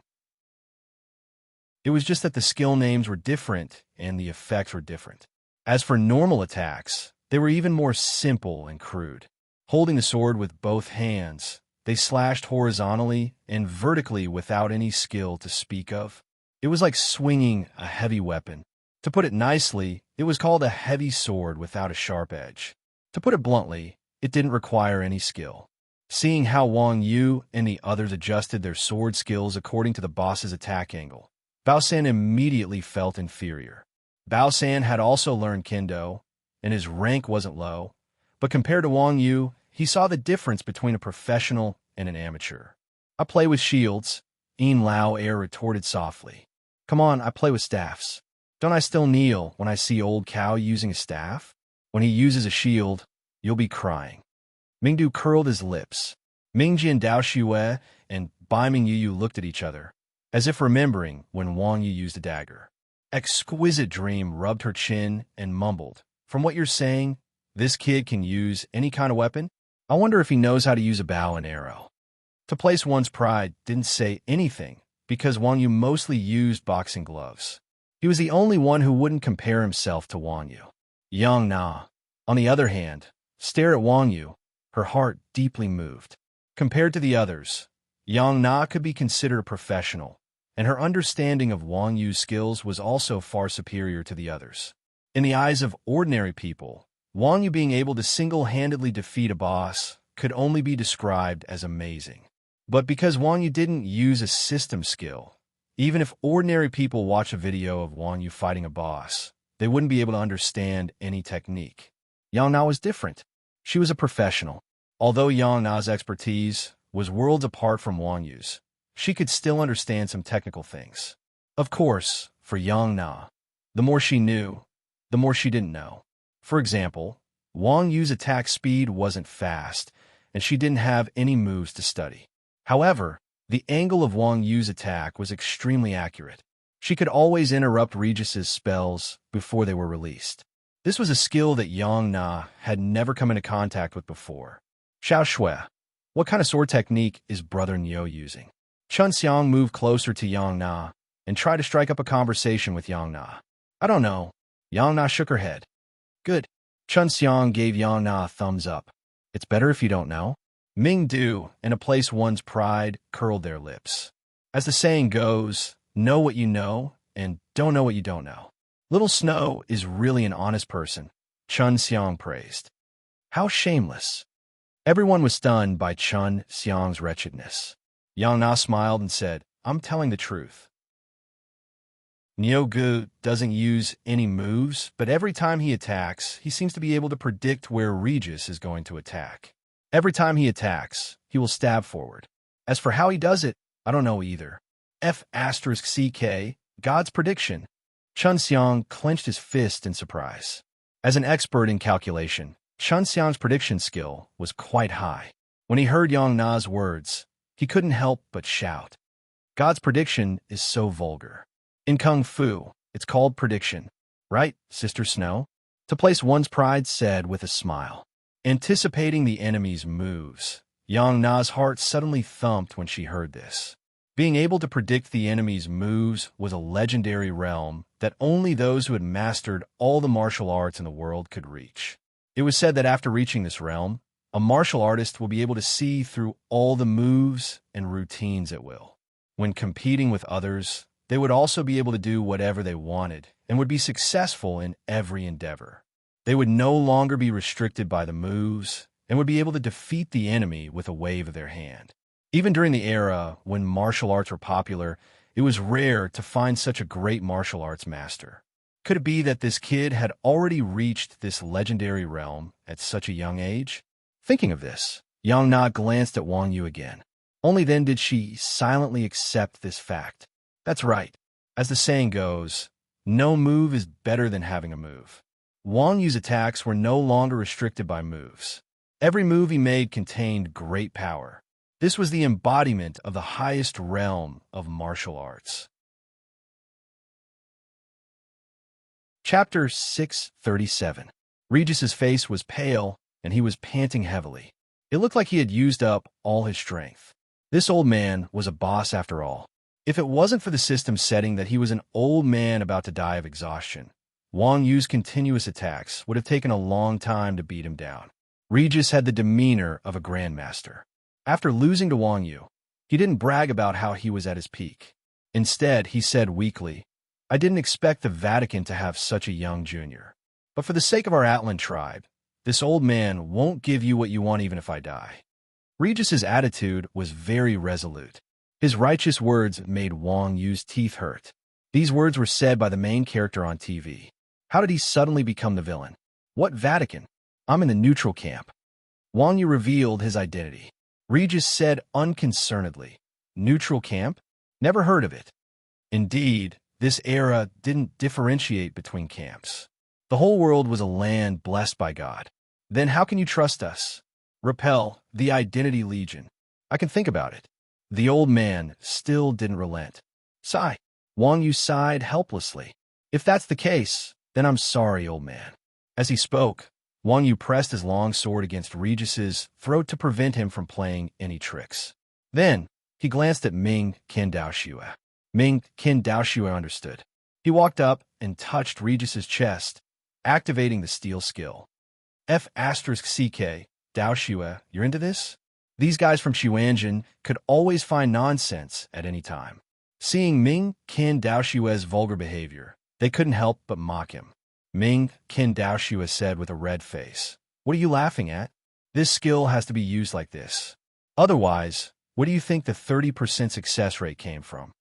It was just that the skill names were different and the effects were different. As for normal attacks, they were even more simple and crude. Holding the sword with both hands, they slashed horizontally and vertically without any skill to speak of. It was like swinging a heavy weapon. To put it nicely, it was called a heavy sword without a sharp edge. To put it bluntly, it didn't require any skill. Seeing how Wang Yu and the others adjusted their sword skills according to the boss's attack angle, Bao San immediately felt inferior. Bao San had also learned Kendo, and his rank wasn't low, but compared to Wang Yu, he saw the difference between a professional and an amateur. I play with shields, Yin Lao Air retorted softly. Come on, I play with staffs. Don't I still kneel when I see old Cow using a staff? When he uses a shield, you'll be crying. Mingdu curled his lips. Mingji and Dao Xue and Bai Mingyu looked at each other, as if remembering when Wang Yu used a dagger. Exquisite Dream rubbed her chin and mumbled, From what you're saying, this kid can use any kind of weapon? I wonder if he knows how to use a bow and arrow. To place one's pride didn't say anything, because Wang Yu mostly used boxing gloves. He was the only one who wouldn't compare himself to Wang Yu. Yang Na, on the other hand, stared at Wang Yu, her heart deeply moved. Compared to the others, Yang Na could be considered a professional, and her understanding of Wang Yu's skills was also far superior to the others. In the eyes of ordinary people, Wang Yu being able to single-handedly defeat a boss could only be described as amazing. But because Wang Yu didn't use a system skill, even if ordinary people watch a video of Wang Yu fighting a boss, they wouldn't be able to understand any technique. Yang Na was different. She was a professional. Although Yang Na's expertise was worlds apart from Wang Yu's, she could still understand some technical things. Of course, for Yang Na, the more she knew, the more she didn't know. For example, Wang Yu's attack speed wasn't fast, and she didn't have any moves to study. However, the angle of Wang Yu's attack was extremely accurate. She could always interrupt Regis's spells before they were released. This was a skill that Yang Na had never come into contact with before. Xiao Shui, what kind of sword technique is Brother Niu using? Chun Xiang moved closer to Yang Na and tried to strike up a conversation with Yang Na. I don't know. Yang Na shook her head. Good. Chun Xiang gave Yang Na a thumbs up. It's better if you don't know. Ming Du, in a place one's pride, curled their lips. As the saying goes, know what you know and don't know what you don't know. Little Snow is really an honest person, Chun Xiang praised. How shameless. Everyone was stunned by Chun Xiang's wretchedness. Yang Na smiled and said, I'm telling the truth. Niu Gu doesn't use any moves, but every time he attacks, he seems to be able to predict where Regis is going to attack. Every time he attacks, he will stab forward. As for how he does it, I don't know either. F***CK, God's prediction. Chun Xiang clenched his fist in surprise. As an expert in calculation, Chun Xiang's prediction skill was quite high. When he heard Yang Na's words, he couldn't help but shout. God's prediction is so vulgar. In Kung Fu, it's called prediction. Right, Sister Snow? To place one's pride said with a smile. Anticipating the enemy's moves, Yang Na's heart suddenly thumped when she heard this. Being able to predict the enemy's moves was a legendary realm that only those who had mastered all the martial arts in the world could reach. It was said that after reaching this realm, a martial artist will be able to see through all the moves and routines at will. When competing with others, they would also be able to do whatever they wanted and would be successful in every endeavor. They would no longer be restricted by the moves and would be able to defeat the enemy with a wave of their hand. Even during the era when martial arts were popular, it was rare to find such a great martial arts master. Could it be that this kid had already reached this legendary realm at such a young age? Thinking of this, Yang Na glanced at Wang Yu again. Only then did she silently accept this fact. That's right. As the saying goes, no move is better than having a move. Wang Yu's attacks were no longer restricted by moves. Every move he made contained great power. This was the embodiment of the highest realm of martial arts. Chapter 637. Regis's face was pale, and he was panting heavily. It looked like he had used up all his strength. This old man was a boss after all. If it wasn't for the system setting that he was an old man about to die of exhaustion, Wang Yu's continuous attacks would have taken a long time to beat him down. Regis had the demeanor of a grandmaster. After losing to Wang Yu, he didn't brag about how he was at his peak. Instead, he said weakly, I didn't expect the Vatican to have such a young junior. But for the sake of our Atlan tribe, this old man won't give you what you want even if I die. Regis's attitude was very resolute. His righteous words made Wang Yu's teeth hurt. These words were said by the main character on TV. How did he suddenly become the villain? What Vatican? I'm in the neutral camp. Wang Yu revealed his identity. Regis said unconcernedly, "Neutral camp? Never heard of it." Indeed, this era didn't differentiate between camps. The whole world was a land blessed by God. Then how can you trust us? Repel, the Identity Legion. I can think about it. The old man still didn't relent. Sigh. Wang Yu sighed helplessly. If that's the case, then I'm sorry, old man. As he spoke, Wang Yu pressed his long sword against Regis's throat to prevent him from playing any tricks. Then, he glanced at Ming Qin Daoxue. Ming Qin Daoxue understood. He walked up and touched Regis's chest, activating the steel skill. F***CK, Daoxue, you're into this? These guys from Xuanzhen could always find nonsense at any time. Seeing Ming Qin Daoxue's vulgar behavior, they couldn't help but mock him. Ming Qin Daoxue said with a red face, "What are you laughing at? This skill has to be used like this. Otherwise, where do you think the 30% success rate came from?"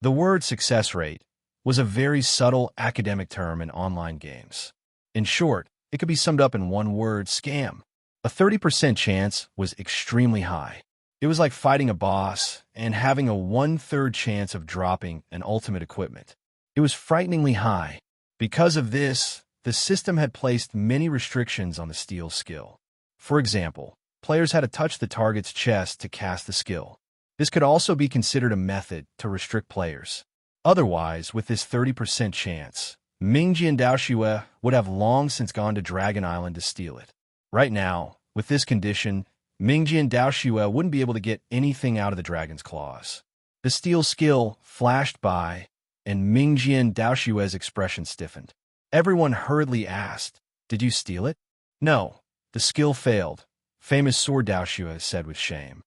The word success rate was a very subtle academic term in online games. In short, it could be summed up in one word: scam. A 30% chance was extremely high. It was like fighting a boss and having a 1/3 chance of dropping an ultimate equipment. It was frighteningly high. Because of this, the system had placed many restrictions on the steel skill. For example, players had to touch the target's chest to cast the skill. This could also be considered a method to restrict players. Otherwise, with this 30% chance, Mingjian Daoxue would have long since gone to Dragon Island to steal it. Right now, with this condition, Mingjian Daoxue wouldn't be able to get anything out of the dragon's claws. The steel skill flashed by, and Mingjian Daoxue's expression stiffened. Everyone hurriedly asked, "Did you steal it?" "No, the skill failed," famous sword Daoxue said with shame.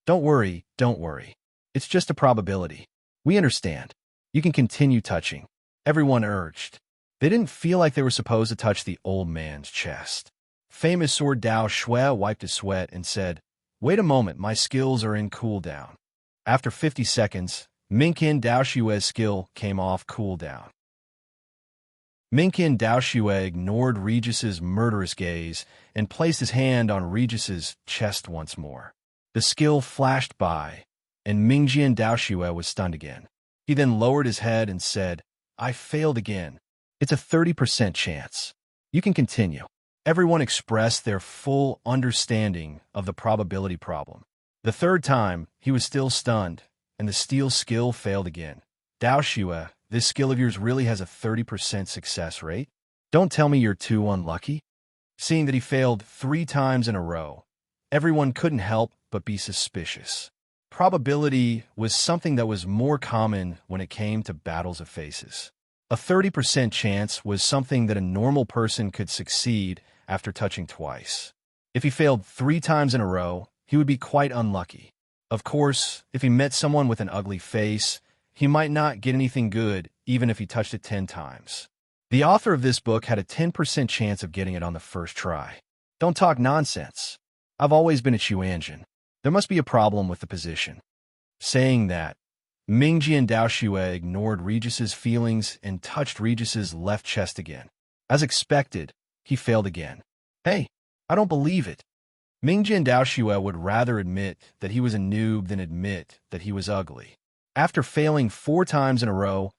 Don't worry. It's just a probability. We understand. You can continue touching," everyone urged. They didn't feel like they were supposed to touch the old man's chest. Famous sword Daoxue wiped his sweat and said, "Wait a moment, my skills are in cooldown." After 50 seconds, Mingqian Daoxue's skill came off cooldown. Mingqian Daoxue ignored Regis's murderous gaze and placed his hand on Regis's chest once more. The skill flashed by, and Mingjian Daoxue was stunned again. He then lowered his head and said, "I failed again. It's a 30% chance. You can continue." Everyone expressed their full understanding of the probability problem. The third time, he was still stunned, and the steel skill failed again. "Daoxue, this skill of yours really has a 30% success rate? Don't tell me you're too unlucky?" Seeing that he failed 3 times in a row, everyone couldn't help but be suspicious. Probability was something that was more common when it came to battles of faces. A 30% chance was something that a normal person could succeed after touching twice. If he failed 3 times in a row, he would be quite unlucky. Of course, if he met someone with an ugly face, he might not get anything good even if he touched it 10 times. The author of this book had a 10% chance of getting it on the first try. Don't talk nonsense. I've always been a Xuanzhen. There must be a problem with the position. Saying that, Mingjian Daoxue ignored Regis's feelings and touched Regis's left chest again. As expected, he failed again. "Hey, I don't believe it." Mingjian Daoxue would rather admit that he was a noob than admit that he was ugly. After failing 4 times in a row,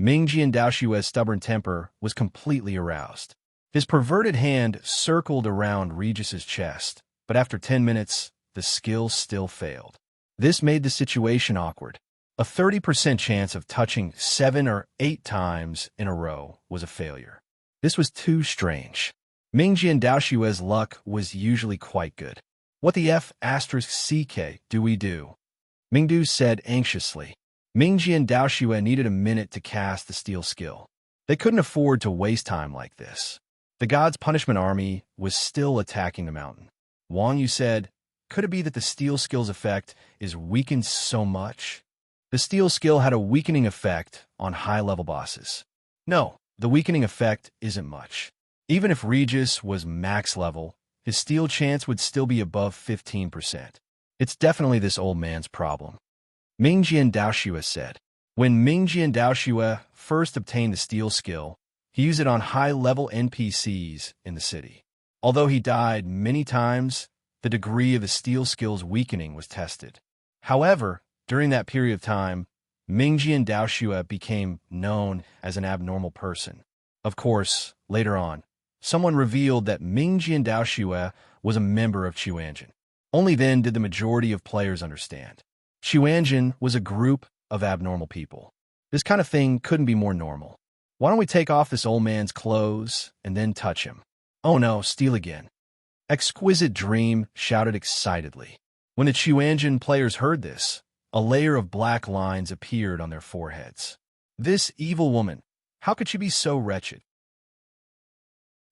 Mingjian Daoxue's stubborn temper was completely aroused. His perverted hand circled around Regis's chest, but after 10 minutes, the skill still failed. This made the situation awkward. A 30% chance of touching 7 or 8 times in a row was a failure. This was too strange. Mingjian Daoxue's luck was usually quite good. "What the F***CK do we do?" Mingdu said anxiously. Mingjian Daoxue needed a minute to cast the steel skill. They couldn't afford to waste time like this. The God's Punishment Army was still attacking the mountain. Wang Yu said, "Could it be that the steel skill's effect is weakened so much?" The steel skill had a weakening effect on high-level bosses. No, the weakening effect isn't much. Even if Regis was max level, his steel chance would still be above 15%. It's definitely this old man's problem. Mingjian Daoxue said. When Mingjian Daoxue first obtained the steal skill, he used it on high-level NPCs in the city. Although he died many times, the degree of the steal skill's weakening was tested. However, during that period of time, Mingjian Daoxue became known as an abnormal person. Of course, later on, someone revealed that Mingjian Daoxue was a member of Qiuanjin. Only then did the majority of players understand. Qiuanjin was a group of abnormal people. This kind of thing couldn't be more normal. Why don't we take off this old man's clothes and then touch him? Oh no, steal again. Exquisite Dream shouted excitedly. When the Qiuanjin players heard this, a layer of black lines appeared on their foreheads. This evil woman, how could she be so wretched?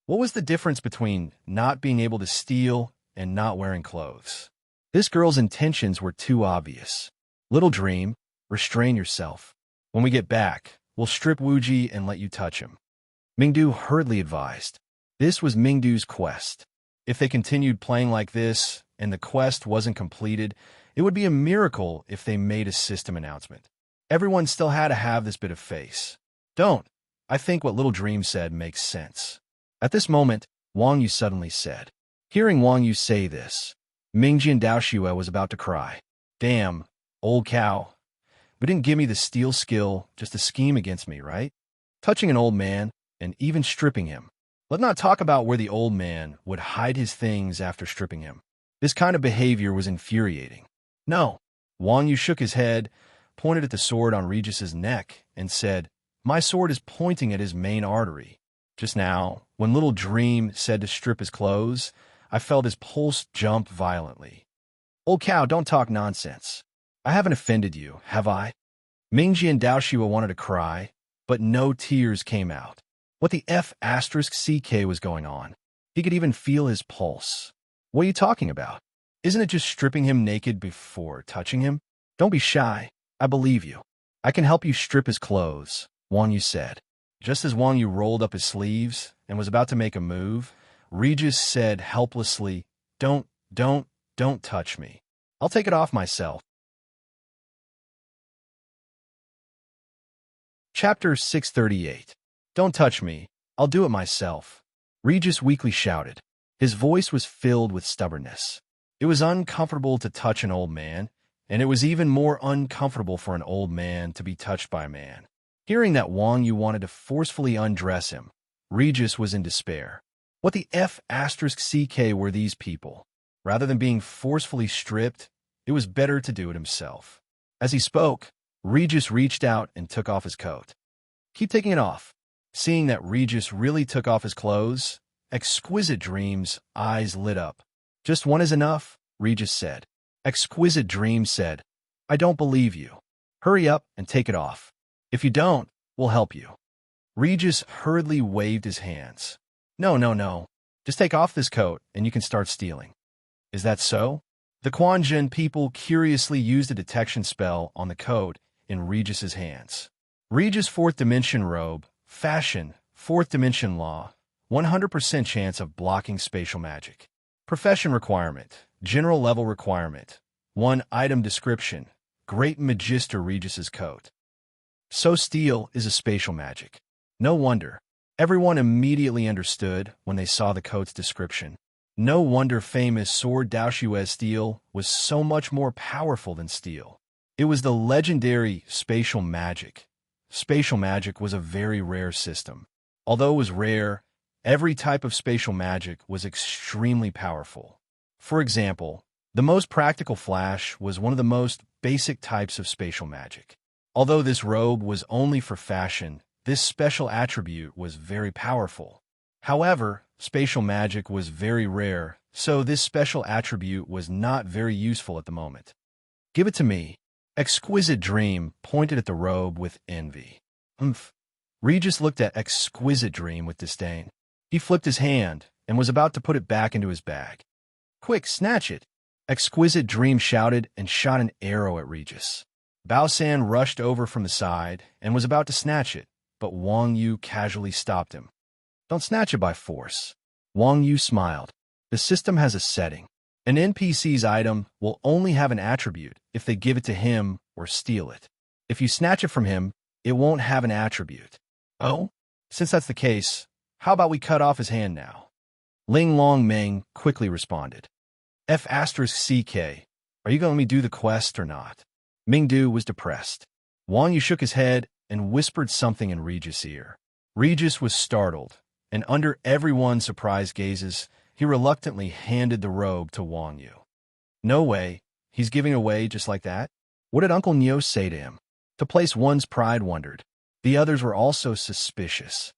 What was the difference between not being able to steal and not wearing clothes? This girl's intentions were too obvious. Little Dream, restrain yourself. When we get back, we'll strip Wuji and let you touch him. Mingdu hurriedly advised. This was Mingdu's quest. If they continued playing like this and the quest wasn't completed, it would be a miracle if they made a system announcement. Everyone still had to have this bit of face. Don't. I think what Little Dream said makes sense. At this moment, Wang Yu suddenly said. Hearing Wang Yu say this, Mingjian Daoxue was about to cry. Damn, old cow. But didn't give me the steal skill just to scheme against me, right? Touching an old man and even stripping him. Let's not talk about where the old man would hide his things after stripping him. This kind of behavior was infuriating. No. Wang Yu shook his head, pointed at the sword on Regis's neck, and said, My sword is pointing at his main artery. Just now, when Little Dream said to strip his clothes, I felt his pulse jump violently. Old cow, don't talk nonsense. I haven't offended you, have I? Mingjian Daoxue wanted to cry, but no tears came out. What the F***CK was going on? He could even feel his pulse. What are you talking about? Isn't it just stripping him naked before touching him? Don't be shy. I believe you. I can help you strip his clothes, Wang Yu said. Just as Wang Yu rolled up his sleeves and was about to make a move, Regis said helplessly, Don't touch me. I'll take it off myself. Chapter 638. Don't touch me. I'll do it myself. Regis weakly shouted. His voice was filled with stubbornness. It was uncomfortable to touch an old man, and it was even more uncomfortable for an old man to be touched by a man. Hearing that Wang Yu wanted to forcefully undress him, Regis was in despair. What the F***CK were these people? Rather than being forcefully stripped, it was better to do it himself. As he spoke, Regis reached out and took off his coat. Keep taking it off. Seeing that Regis really took off his clothes, Exquisite Dream's eyes lit up. Just one is enough, Regis said. Exquisite Dream said, I don't believe you. Hurry up and take it off. If you don't, we'll help you. Regis hurriedly waved his hands. No. Just take off this coat and you can start stealing. Is that so? The Quanjin people curiously used a detection spell on the coat in Regis's hands. Regis' 4th dimension robe, fashion, 4th dimension law, 100% chance of blocking spatial magic. Profession requirement, general level requirement, 1 item description, Great Magister Regis's coat. So steal is a spatial magic. No wonder. Everyone immediately understood when they saw the coat's description. No wonder famous sword Daoxue's steel was so much more powerful than steel. It was the legendary spatial magic. Spatial magic was a very rare system. Although it was rare, every type of spatial magic was extremely powerful. For example, the most practical flash was one of the most basic types of spatial magic. Although this robe was only for fashion, this special attribute was very powerful. However, spatial magic was very rare, so this special attribute was not very useful at the moment. Give it to me. Exquisite Dream pointed at the robe with envy. Regis looked at Exquisite Dream with disdain. He flipped his hand and was about to put it back into his bag. Quick, snatch it! Exquisite Dream shouted and shot an arrow at Regis. Baosan rushed over from the side and was about to snatch it, but Wang Yu casually stopped him. Don't snatch it by force. Wang Yu smiled. The system has a setting. An NPC's item will only have an attribute if they give it to him or steal it. If you snatch it from him, it won't have an attribute. Oh? Since that's the case, how about we cut off his hand now? Ling Long Meng quickly responded. F*CK, are you going to let me do the quest or not? Mingdu was depressed. Wang Yu shook his head and whispered something in Regis' ear. Regis was startled, and under everyone's surprised gazes, he reluctantly handed the robe to Wang Yu. No way, he's giving away just like that? What did Uncle Neo say to him? To place one's pride wondered. The others were also suspicious.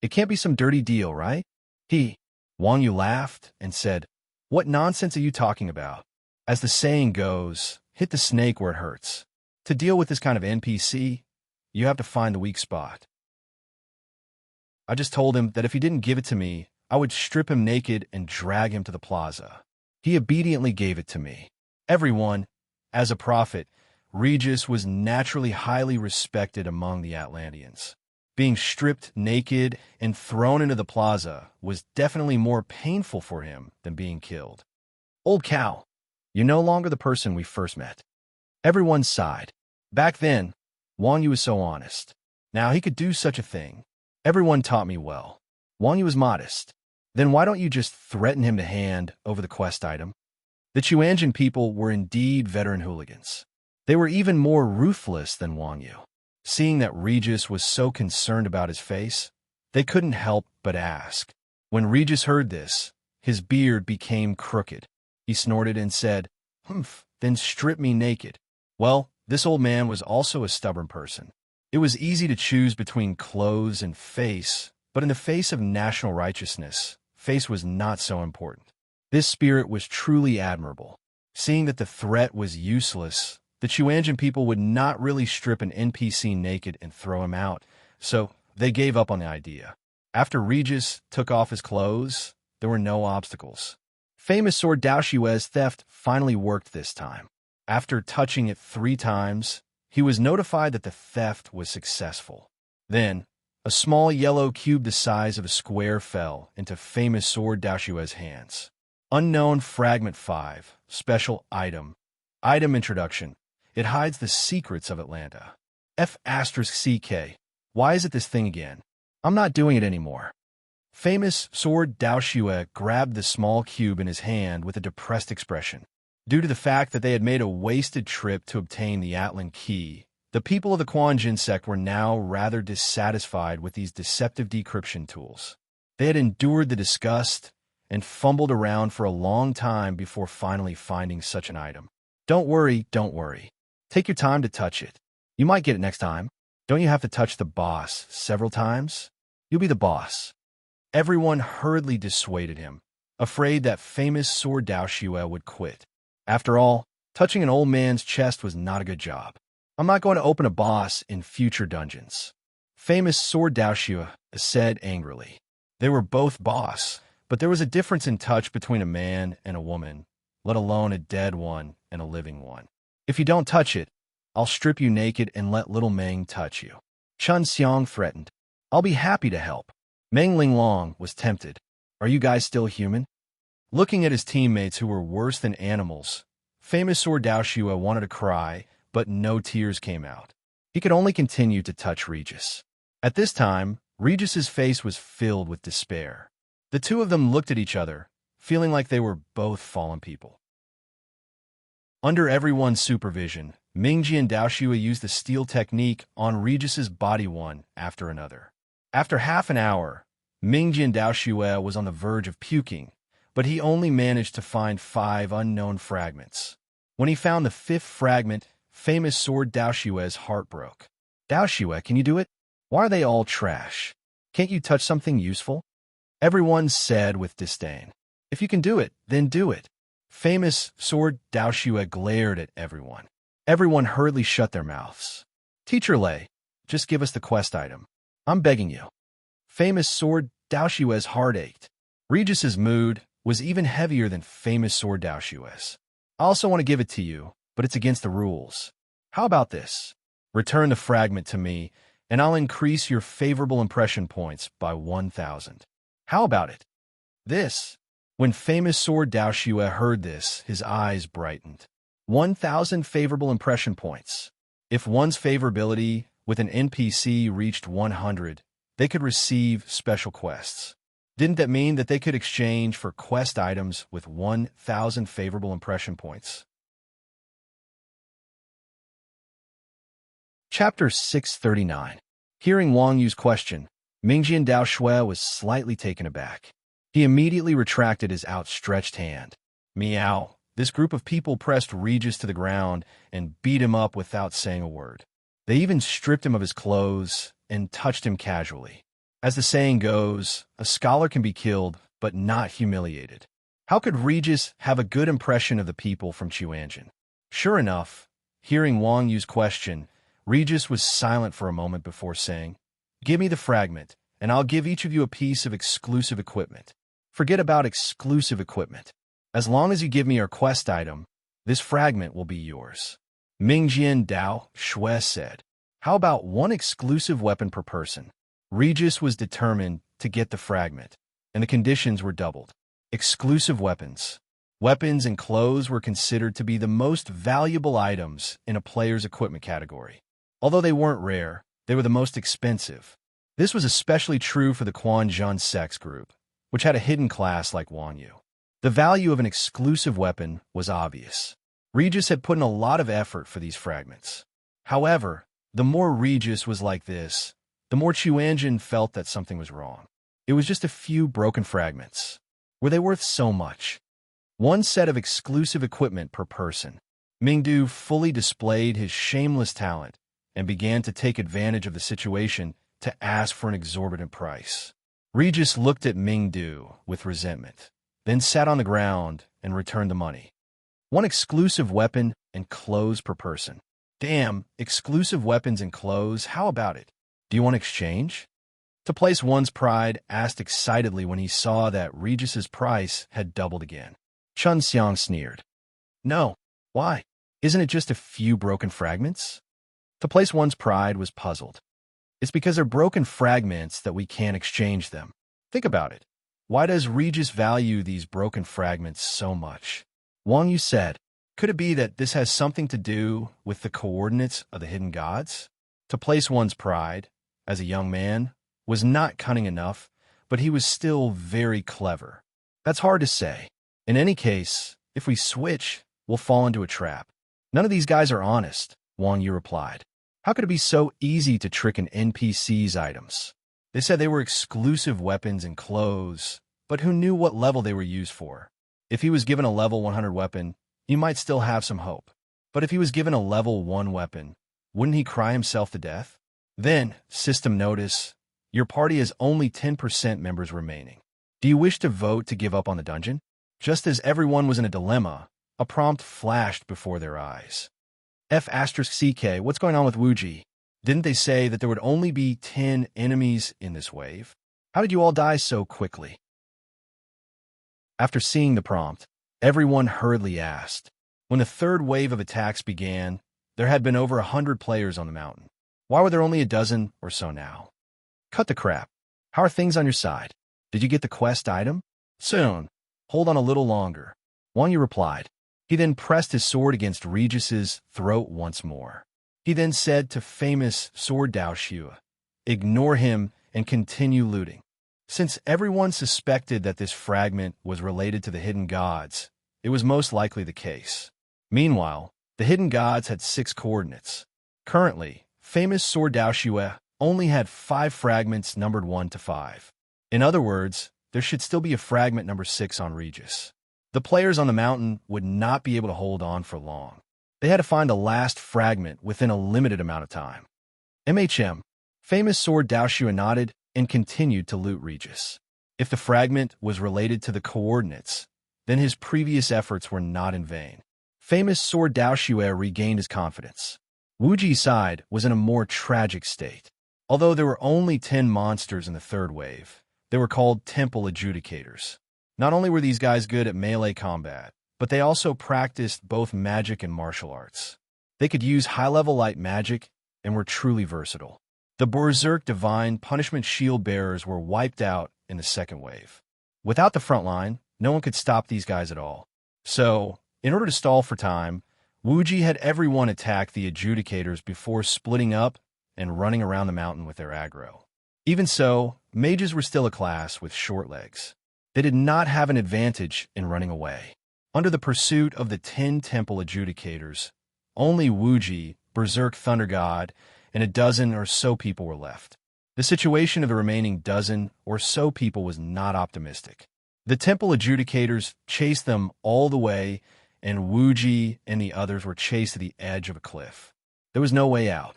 It can't be some dirty deal, right? Wang Yu laughed and said, What nonsense are you talking about? As the saying goes, hit the snake where it hurts. To deal with this kind of NPC, you have to find the weak spot. I just told him that if he didn't give it to me, I would strip him naked and drag him to the plaza. He obediently gave it to me. Everyone, as a prophet, Regis was naturally highly respected among the Atlanteans. Being stripped naked and thrown into the plaza was definitely more painful for him than being killed. Old cow, you're no longer the person we first met. Everyone sighed. Back then, Wang Yu was so honest. Now he could do such a thing. Everyone taught me well. Wang Yu was modest. Then why don't you just threaten him to hand over the quest item? The Chuanjin people were indeed veteran hooligans. They were even more ruthless than Wang Yu. Seeing that Regis was so concerned about his face, they couldn't help but ask. When Regis heard this, his beard became crooked. He snorted and said, Humph, then strip me naked. Well, this old man was also a stubborn person. It was easy to choose between clothes and face, but in the face of national righteousness, face was not so important. This spirit was truly admirable. Seeing that the threat was useless, the Chuanjin people would not really strip an NPC naked and throw him out, so they gave up on the idea. After Regis took off his clothes, there were no obstacles. Famous sword Dao Xue's theft finally worked this time. After touching it 3 times, he was notified that the theft was successful. Then, a small yellow cube the size of a square fell into famous sword Dao Xue's hands. Unknown Fragment 5, Special Item. Item Introduction. It hides the secrets of Atlanta. F*CK. Why is it this thing again? I'm not doing it anymore. Famous sword Dao Xue grabbed the small cube in his hand with a depressed expression. Due to the fact that they had made a wasted trip to obtain the Atlan key, the people of the Quanjin sect were now rather dissatisfied with these deceptive decryption tools. They had endured the disgust and fumbled around for a long time before finally finding such an item. Don't worry. Take your time to touch it. You might get it next time. Don't you have to touch the boss several times? You'll be the boss. Everyone hurriedly dissuaded him, afraid that famous sword Dao Xue would quit. After all, touching an old man's chest was not a good job. I'm not going to open a boss in future dungeons. Famous sword Dao Xue said angrily. They were both boss, but there was a difference in touch between a man and a woman, let alone a dead one and a living one. If you don't touch it, I'll strip you naked and let little Meng touch you. Chun Xiang threatened. I'll be happy to help. Meng Linglong was tempted. Are you guys still human? Looking at his teammates who were worse than animals, famous sword Dao Xue wanted to cry, but no tears came out. He could only continue to touch Regis. At this time, Regis's face was filled with despair. The two of them looked at each other, feeling like they were both fallen people. Under everyone's supervision, Mingji and Dao Xue used the steel technique on Regis's body one after another. After half an hour, Mingji and Dao Xue was on the verge of puking, but he only managed to find 5 unknown fragments. When he found the 5th fragment, famous sword Dao Xue's heart broke. Dao Xue, can you do it? Why are they all trash? Can't you touch something useful? Everyone said with disdain. If you can do it, then do it. Famous sword Dao Xue glared at everyone. Everyone hurriedly shut their mouths. Teacher Lei, just give us the quest item. I'm begging you. Famous sword Dao Xue's heart ached. Regis's mood was even heavier than famous sword Dao Xue's. I also want to give it to you, but it's against the rules. How about this? Return the fragment to me, and I'll increase your favorable impression points by 1,000. How about it? This. When famous sword Dao Xue heard this, his eyes brightened. 1,000 favorable impression points. If one's favorability with an NPC reached 100, they could receive special quests. Didn't that mean that they could exchange for quest items with 1,000 favorable impression points? Chapter 639. Hearing Wang Yu's question, Mingjian Dao Shui was slightly taken aback. He immediately retracted his outstretched hand. Meow. This group of people pressed Regis to the ground and beat him up without saying a word. They even stripped him of his clothes and touched him casually. As the saying goes, a scholar can be killed, but not humiliated. How could Regis have a good impression of the people from Chuanjin? Sure enough, hearing Wang Yu's question, Regis was silent for a moment before saying, "Give me the fragment, and I'll give each of you a piece of exclusive equipment." Forget about exclusive equipment. As long as you give me our quest item, this fragment will be yours. Mingjian Dao Shui said, "How about one exclusive weapon per person?" Regis was determined to get the fragment, and the conditions were doubled. Exclusive weapons. Weapons and clothes were considered to be the most valuable items in a player's equipment category. Although they weren't rare, they were the most expensive. This was especially true for the Quanzhun sex group, which had a hidden class like Wang Yu. The value of an exclusive weapon was obvious. Regis had put in a lot of effort for these fragments. However, the more Regis was like this, the more Chuanjin felt that something was wrong. It was just a few broken fragments. Were they worth so much? One set of exclusive equipment per person. Mingdu fully displayed his shameless talent and began to take advantage of the situation to ask for an exorbitant price. Regis looked at Mingdu with resentment, then sat on the ground and returned the money. One exclusive weapon and clothes per person. Damn, exclusive weapons and clothes, how about it? Do you want to exchange? To place one's pride asked excitedly when he saw that Regis's price had doubled again. Chun Xiang sneered. No, why? Isn't it just a few broken fragments? To place one's pride was puzzled. It's because they're broken fragments that we can't exchange them. Think about it. Why does Regis value these broken fragments so much? Wang Yu said, could it be that this has something to do with the coordinates of the hidden gods? To place one's pride, as a young man, was not cunning enough, but he was still very clever. That's hard to say. In any case, if we switch, we'll fall into a trap. None of these guys are honest, Wang Yu replied. How could it be so easy to trick an NPC's items? They said they were exclusive weapons and clothes, but who knew what level they were used for? If he was given a level 100 weapon, you might still have some hope. But if he was given a level 1 weapon, wouldn't he cry himself to death? Then, system notice, your party has only 10% members remaining. Do you wish to vote to give up on the dungeon? Just as everyone was in a dilemma, a prompt flashed before their eyes. F*CK, what's going on with Wuji? Didn't they say that there would only be 10 enemies in this wave? How did you all die so quickly? After seeing the prompt, everyone hurriedly asked. When the third wave of attacks began, there had been over 100 players on the mountain. Why were there only a dozen or so now? Cut the crap. How are things on your side? Did you get the quest item? Soon. Hold on a little longer. Wang Yu replied. He then pressed his sword against Regis's throat once more. He then said to famous Sword Dao Shui, ignore him and continue looting. Since everyone suspected that this fragment was related to the hidden gods, it was most likely the case. Meanwhile, the hidden gods had 6 coordinates. Currently, famous Sword Dao Shui only had 5 fragments numbered 1 to 5. In other words, there should still be a fragment number 6 on Regis. The players on the mountain would not be able to hold on for long. They had to find a last fragment within a limited amount of time. Famous Sword Dao Shui nodded and continued to loot Regis. If the fragment was related to the coordinates, then his previous efforts were not in vain. Famous Sword Dao Shui regained his confidence. Wuji's side was in a more tragic state. Although there were only 10 monsters in the third wave, they were called Temple Adjudicators. Not only were these guys good at melee combat, but they also practiced both magic and martial arts. They could use high-level light magic and were truly versatile. The Berserk Divine Punishment Shield Bearers were wiped out in the second wave. Without the front line, no one could stop these guys at all. So, in order to stall for time, Wuji had everyone attack the adjudicators before splitting up and running around the mountain with their aggro. Even so, mages were still a class with short legs. They did not have an advantage in running away. Under the pursuit of the 10 temple adjudicators, only Wuji, Berserk Thunder God, and a dozen or so people were left. The situation of the remaining dozen or so people was not optimistic. The temple adjudicators chased them all the way, and Wuji and the others were chased to the edge of a cliff. There was no way out.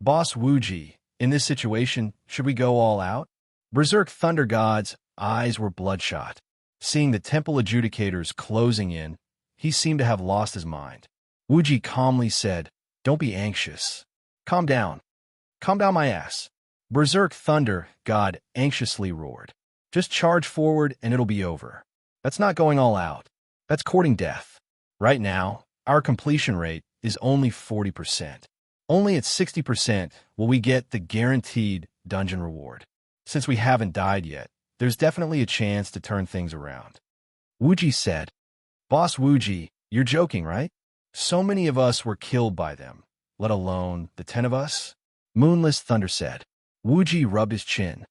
Boss Wuji, in this situation, should we go all out? Berserk Thunder God's eyes were bloodshot. Seeing the temple adjudicators closing in, he seemed to have lost his mind. Wuji calmly said, "Don't be anxious. Calm down. Calm down my ass." Berserk Thunder God anxiously roared. "Just charge forward and it'll be over. That's not going all out. That's courting death. Right now, our completion rate is only 40%. Only at 60% will we get the guaranteed dungeon reward. Since we haven't died yet, there's definitely a chance to turn things around." Wuji said, "Boss Wuji, you're joking, right? So many of us were killed by them, let alone the 10 of us?" Moonless Thunder said. Wuji rubbed his chin.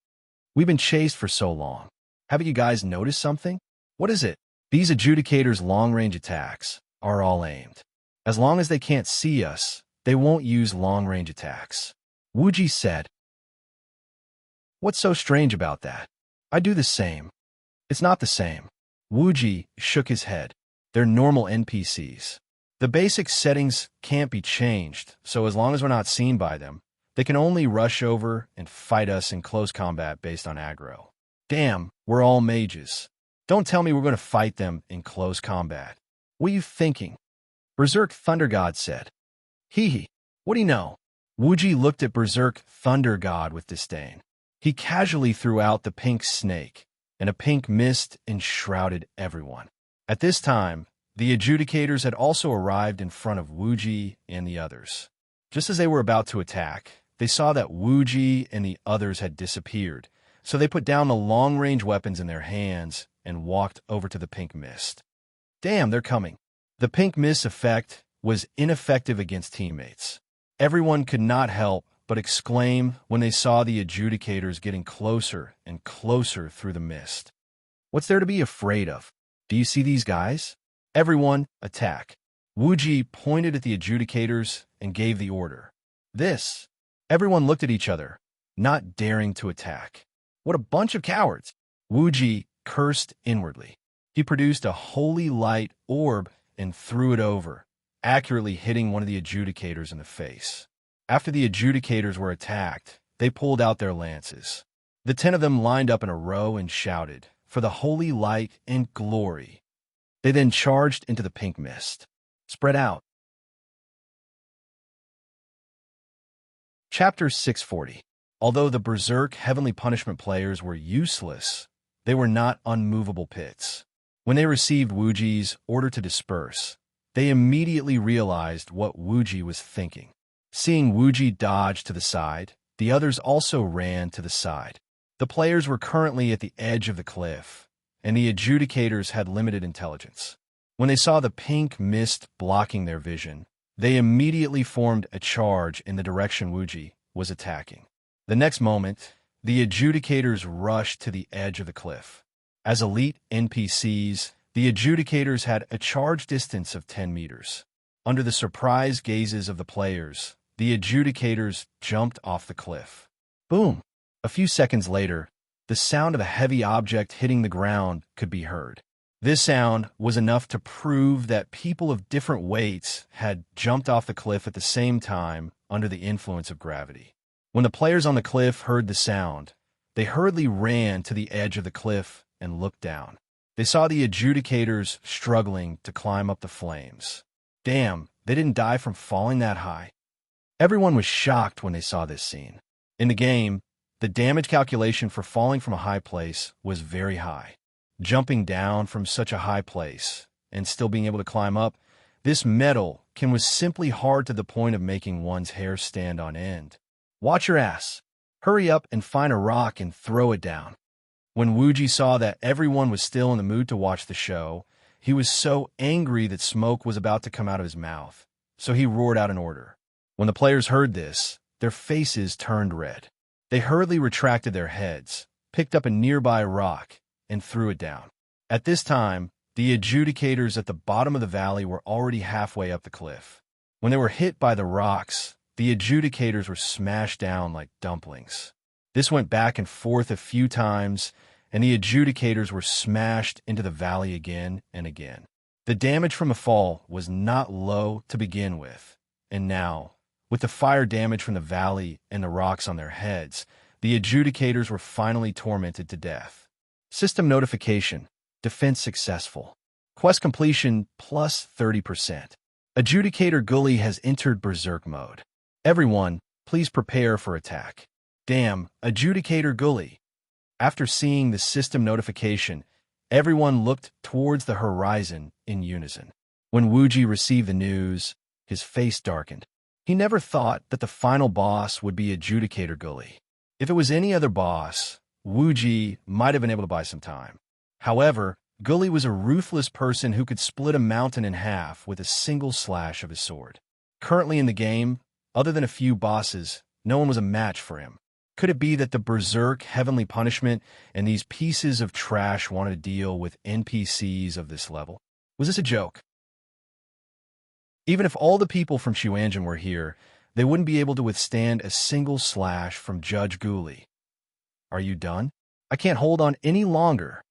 "We've been chased for so long. Haven't you guys noticed something? What is it? These adjudicators' long-range attacks are all aimed. As long as they can't see us, they won't use long-range attacks." Wuji said, "What's so strange about that? I do the same." "It's not the same." Wuji shook his head. "They're normal NPCs. The basic settings can't be changed, so as long as we're not seen by them, they can only rush over and fight us in close combat based on aggro. Damn, we're all mages. Don't tell me we're going to fight them in close combat. What are you thinking?" Berserk Thunder God said. Hee hee, what do you know?" Wuji looked at Berserk Thunder God with disdain. He casually threw out the pink snake, and a pink mist enshrouded everyone. At this time, the adjudicators had also arrived in front of Wuji and the others. Just as they were about to attack, they saw that Wuji and the others had disappeared, so they put down the long-range weapons in their hands and walked over to the pink mist. Damn, they're coming. The pink mist effect was ineffective against teammates. Everyone could not help but exclaim when they saw the adjudicators getting closer and closer through the mist. What's there to be afraid of? Do you see these guys? Everyone, attack. Wuji pointed at the adjudicators and gave the order. This. Everyone looked at each other, not daring to attack. What a bunch of cowards! Wuji cursed inwardly. He produced a holy light orb and threw it over, accurately hitting one of the adjudicators in the face. After the adjudicators were attacked, they pulled out their lances. The 10 of them lined up in a row and shouted, "For the holy light and glory." They then charged into the pink mist. Spread out. Chapter 640. Although the Berserk Heavenly Punishment players were useless, they were not unmovable pits. When they received Wuji's order to disperse, they immediately realized what Wuji was thinking. Seeing Wuji dodge to the side, the others also ran to the side. The players were currently at the edge of the cliff, and the adjudicators had limited intelligence. When they saw the pink mist blocking their vision, they immediately formed a charge in the direction Wuji was attacking. The next moment, the adjudicators rushed to the edge of the cliff. As elite NPCs, the adjudicators had a charge distance of 10 meters. Under the surprised gazes of the players, the adjudicators jumped off the cliff. Boom! A few seconds later, the sound of a heavy object hitting the ground could be heard. This sound was enough to prove that people of different weights had jumped off the cliff at the same time under the influence of gravity. When the players on the cliff heard the sound, they hurriedly ran to the edge of the cliff and looked down. They saw the adjudicators struggling to climb up the flames. Damn, they didn't die from falling that high. Everyone was shocked when they saw this scene. In the game, the damage calculation for falling from a high place was very high. Jumping down from such a high place and still being able to climb up, this metal was simply hard to the point of making one's hair stand on end. Watch your ass. Hurry up and find a rock and throw it down. When Wuji saw that everyone was still in the mood to watch the show, He was so angry that smoke was about to come out of his mouth, so he roared out an order. When the players heard this, their faces turned red. They hurriedly retracted their heads, picked up a nearby rock, and threw it down. At this time, the adjudicators at the bottom of the valley were already halfway up the cliff. When they were hit by the rocks, the adjudicators were smashed down like dumplings. This went back and forth a few times, and the adjudicators were smashed into the valley again and again. The damage from the fall was not low to begin with, and now, with the fire damage from the valley and the rocks on their heads, the adjudicators were finally tormented to death. System notification. Defense successful. Quest completion plus 30%. Adjudicator Gully has entered Berserk mode. Everyone, please prepare for attack. Damn, Adjudicator Gully. After seeing the system notification, everyone looked towards the horizon in unison. When Wuji received the news, his face darkened. He never thought that the final boss would be Adjudicator Gully. If it was any other boss, Wuji might have been able to buy some time. However, Gully was a ruthless person who could split a mountain in half with a single slash of his sword. Currently in the game, other than a few bosses, no one was a match for him. Could it be that the Berserk Heavenly Punishment and these pieces of trash wanted to deal with NPCs of this level? Was this a joke? Even if all the people from Xuanzhen were here, they wouldn't be able to withstand a single slash from Judge Gully. Are you done? I can't hold on any longer.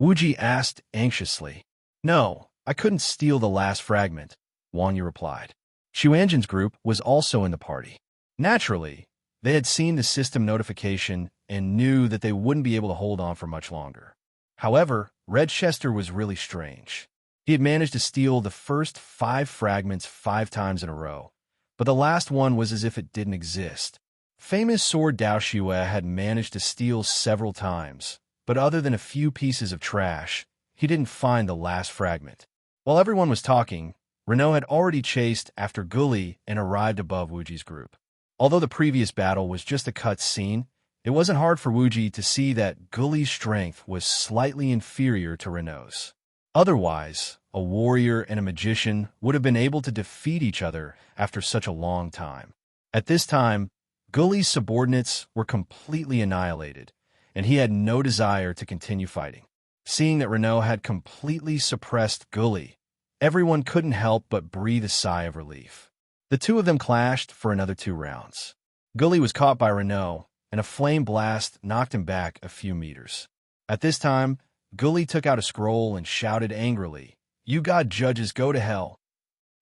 Wuji asked anxiously. No, I couldn't steal the last fragment, Wang Yu replied. Xuanzhen's group was also in the party. Naturally, they had seen the system notification and knew that they wouldn't be able to hold on for much longer. However, Redchester was really strange. He had managed to steal the first 5 fragments 5 times in a row, but the last one was as if it didn't exist. Famous sword Dao Xue had managed to steal several times, but other than a few pieces of trash, he didn't find the last fragment. While everyone was talking, Renault had already chased after Gully and arrived above Wuji's group. Although the previous battle was just a cut scene, it wasn't hard for Wuji to see that Gully's strength was slightly inferior to Renault's. Otherwise, a warrior and a magician would have been able to defeat each other after such a long time. At this time, Gully's subordinates were completely annihilated, and he had no desire to continue fighting. Seeing that Renault had completely suppressed Gully, everyone couldn't help but breathe a sigh of relief. The two of them clashed for another 2 rounds. Gully was caught by Renault, and a flame blast knocked him back a few meters. At this time, Gully took out a scroll and shouted angrily, "You god judges, go to hell."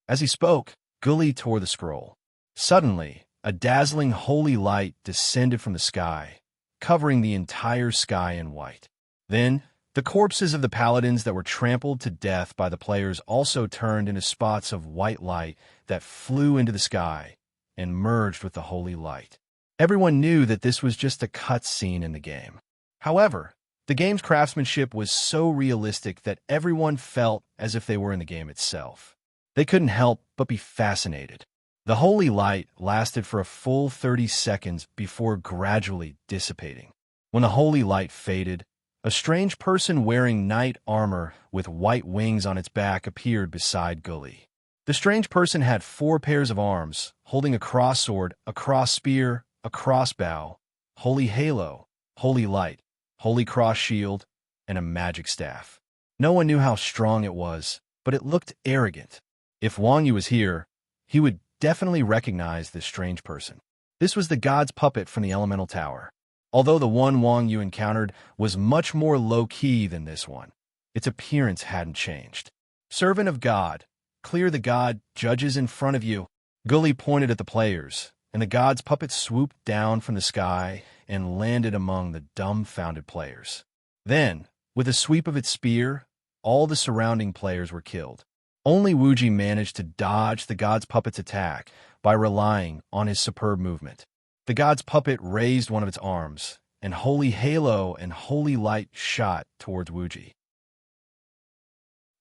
As he spoke, Gully tore the scroll. Suddenly, a dazzling holy light descended from the sky, covering the entire sky in white. Then, the corpses of the paladins that were trampled to death by the players also turned into spots of white light that flew into the sky and merged with the holy light. Everyone knew that this was just a cut scene in the game. However, the game's craftsmanship was so realistic that everyone felt as if they were in the game itself. They couldn't help but be fascinated. The holy light lasted for a full 30 seconds before gradually dissipating. When the holy light faded, a strange person wearing knight armor with white wings on its back appeared beside Gully. The strange person had 4 pairs of arms, holding a cross sword, a cross spear, a crossbow, holy halo, holy light, holy cross shield, and a magic staff. No one knew how strong it was, but it looked arrogant. If Wang Yu was here, he would definitely recognize this strange person. This was the god's puppet from the Elemental Tower. Although the one Wang Yu encountered was much more low-key than this one, its appearance hadn't changed. Servant of God, clear the god judges in front of you. Gully pointed at the players, and the god's puppet swooped down from the sky and landed among the dumbfounded players. Then, with a sweep of its spear, all the surrounding players were killed. Only Wuji managed to dodge the god's puppet's attack by relying on his superb movement. The god's puppet raised one of its arms, and holy halo and holy light shot towards Wuji.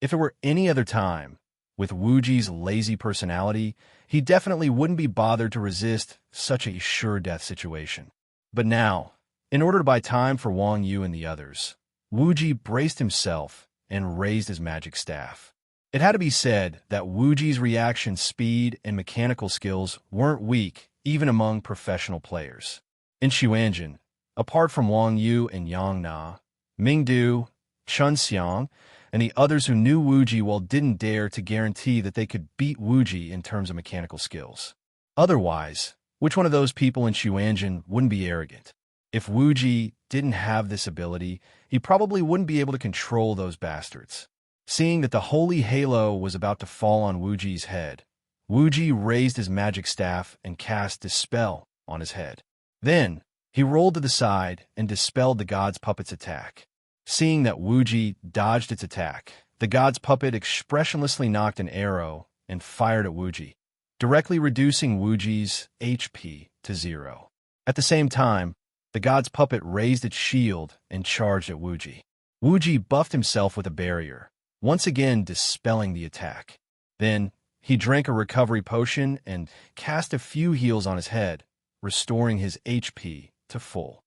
If it were any other time, with Wuji's lazy personality, he definitely wouldn't be bothered to resist such a sure-death situation. But now, in order to buy time for Wang Yu and the others, Wuji braced himself and raised his magic staff. It had to be said that Wuji's reaction speed and mechanical skills weren't weak even among professional players. In Xuanzhen, apart from Wang Yu and Yang Na, Mingdu, Chun Xiang, and the others who knew Wuji well didn't dare to guarantee that they could beat Wuji in terms of mechanical skills. Otherwise, which one of those people in Xuanzhen wouldn't be arrogant? If Wuji didn't have this ability, he probably wouldn't be able to control those bastards. Seeing that the holy halo was about to fall on Wuji's head, Wuji raised his magic staff and cast Dispel on his head. Then, he rolled to the side and dispelled the god's puppet's attack. Seeing that Wuji dodged its attack, the god's puppet expressionlessly knocked an arrow and fired at Wuji, directly reducing Wuji's HP to 0. At the same time, the god's puppet raised its shield and charged at Wuji. Wuji buffed himself with a barrier, once again dispelling the attack. Then, he drank a recovery potion and cast a few heals on his head, restoring his HP to full.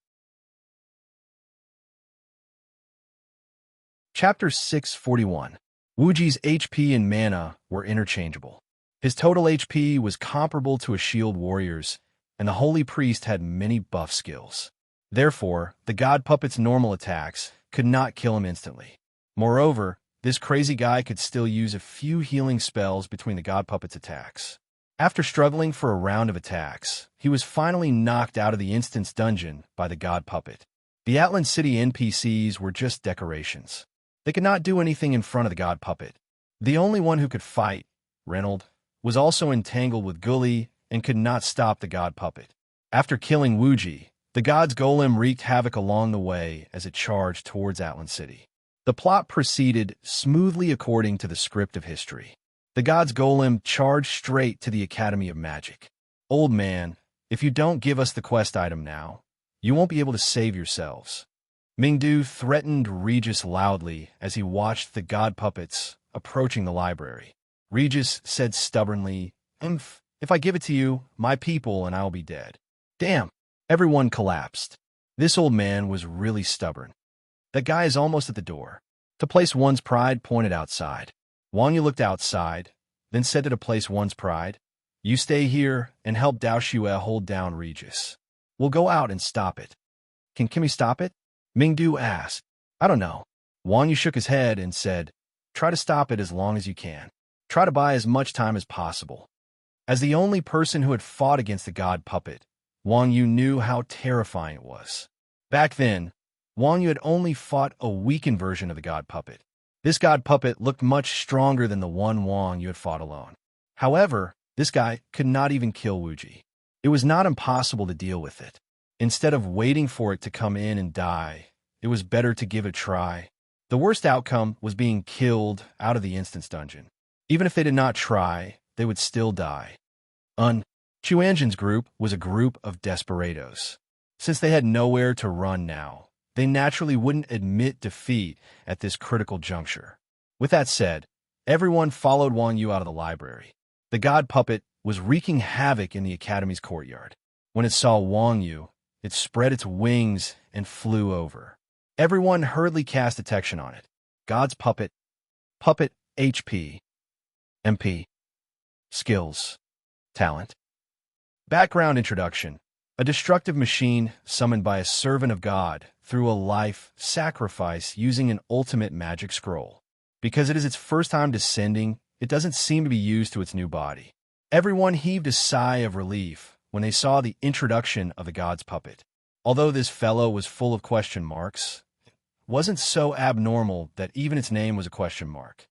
Chapter 641. Wuji's HP and mana were interchangeable. His total HP was comparable to a shield warrior's, and the holy priest had many buff skills. Therefore, the god puppet's normal attacks could not kill him instantly. Moreover, this crazy guy could still use a few healing spells between the god puppet's attacks. After struggling for a round of attacks, he was finally knocked out of the instance dungeon by the god puppet. The Atlan City NPCs were just decorations. They could not do anything in front of the god puppet. The only one who could fight, Reynold, was also entangled with Gully and could not stop the god puppet. After killing Wuji, the god's golem wreaked havoc along the way as it charged towards Atlan City. The plot proceeded smoothly according to the script of history. The god's golem charged straight to the Academy of Magic. Old man, if you don't give us the quest item now, you won't be able to save yourselves. Mingdu threatened Regis loudly as he watched the god puppets approaching the library. Regis said stubbornly, If I give it to you, my people and I'll be dead." Damn, everyone collapsed. This old man was really stubborn. That guy is almost at the door. To place one's pride pointed outside. Wang Yu looked outside, then said to place one's pride, "You stay here and help Dao Xue hold down Regis. We'll go out and stop it." Can we stop it?" Mingdu asked. "I don't know." Wang Yu shook his head and said, "Try to stop it as long as you can. Try to buy as much time as possible." As the only person who had fought against the god puppet, Wang Yu knew how terrifying it was. Back then, Wang Yu had only fought a weakened version of the god puppet. This god puppet looked much stronger than the one Wang Yu had fought alone. However, this guy could not even kill Wuji. It was not impossible to deal with it. Instead of waiting for it to come in and die, it was better to give it a try. The worst outcome was being killed out of the instance dungeon. Even if they did not try, they would still die. Xuanzhen's group was a group of desperados. Since they had nowhere to run now, they naturally wouldn't admit defeat at this critical juncture. With that said, everyone followed Wang Yu out of the library. The god puppet was wreaking havoc in the academy's courtyard. When it saw Wang Yu, it spread its wings and flew over. Everyone hurriedly cast detection on it. God's puppet, puppet HP, MP, skills, talent. Background introduction. A destructive machine summoned by a servant of God through a life sacrifice using an ultimate magic scroll. Because it is its first time descending, it doesn't seem to be used to its new body. Everyone heaved a sigh of relief when they saw the introduction of the god's puppet. Although this fellow was full of question marks, it wasn't so abnormal that even its name was a question mark.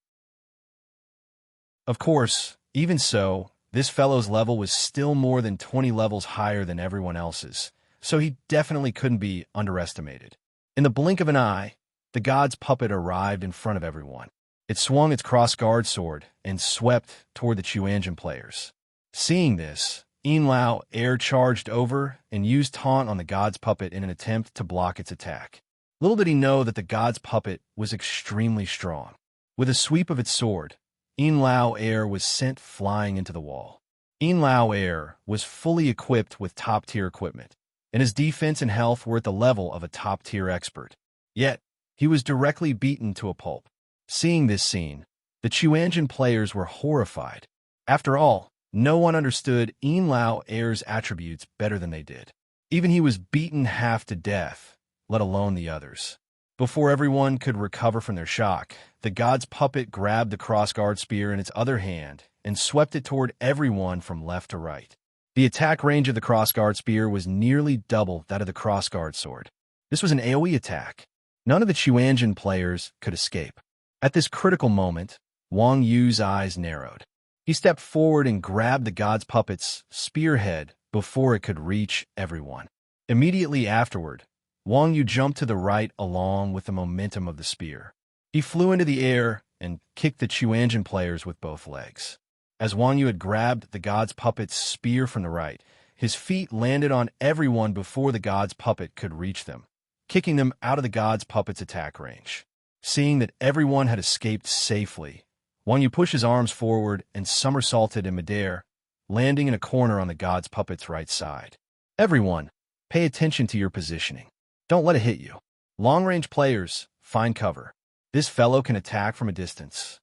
Of course, even so, this fellow's level was still more than 20 levels higher than everyone else's, so he definitely couldn't be underestimated. In the blink of an eye, the god's puppet arrived in front of everyone. It swung its cross-guard sword and swept toward the Xuanzhen players. Seeing this, Yin Lao air charged over and used taunt on the god's puppet in an attempt to block its attack. Little did he know that the god's puppet was extremely strong. With a sweep of its sword, Yin Lao air was sent flying into the wall. Yin Lao air was fully equipped with top-tier equipment, and his defense and health were at the level of a top-tier expert. Yet, he was directly beaten to a pulp. Seeing this scene, the Chuanjin players were horrified. After all, no one understood Yin Lao Heir's attributes better than they did. Even he was beaten half to death, let alone the others. Before everyone could recover from their shock, the god's puppet grabbed the crossguard spear in its other hand and swept it toward everyone from left to right. The attack range of the crossguard spear was nearly double that of the crossguard sword. This was an AoE attack. None of the Chuanjin players could escape. At this critical moment, Wang Yu's eyes narrowed. He stepped forward and grabbed the god's puppet's spearhead before it could reach everyone. Immediately afterward, Wang Yu jumped to the right along with the momentum of the spear. He flew into the air and kicked the Chuanjin players with both legs. As Wang Yu had grabbed the god's puppet's spear from the right, his feet landed on everyone before the god's puppet could reach them, kicking them out of the god's puppet's attack range. Seeing that everyone had escaped safely, Wang Yu pushed his arms forward and somersaulted in midair, landing in a corner on the god's puppet's right side. Everyone, pay attention to your positioning. Don't let it hit you. Long-range players, find cover. This fellow can attack from a distance.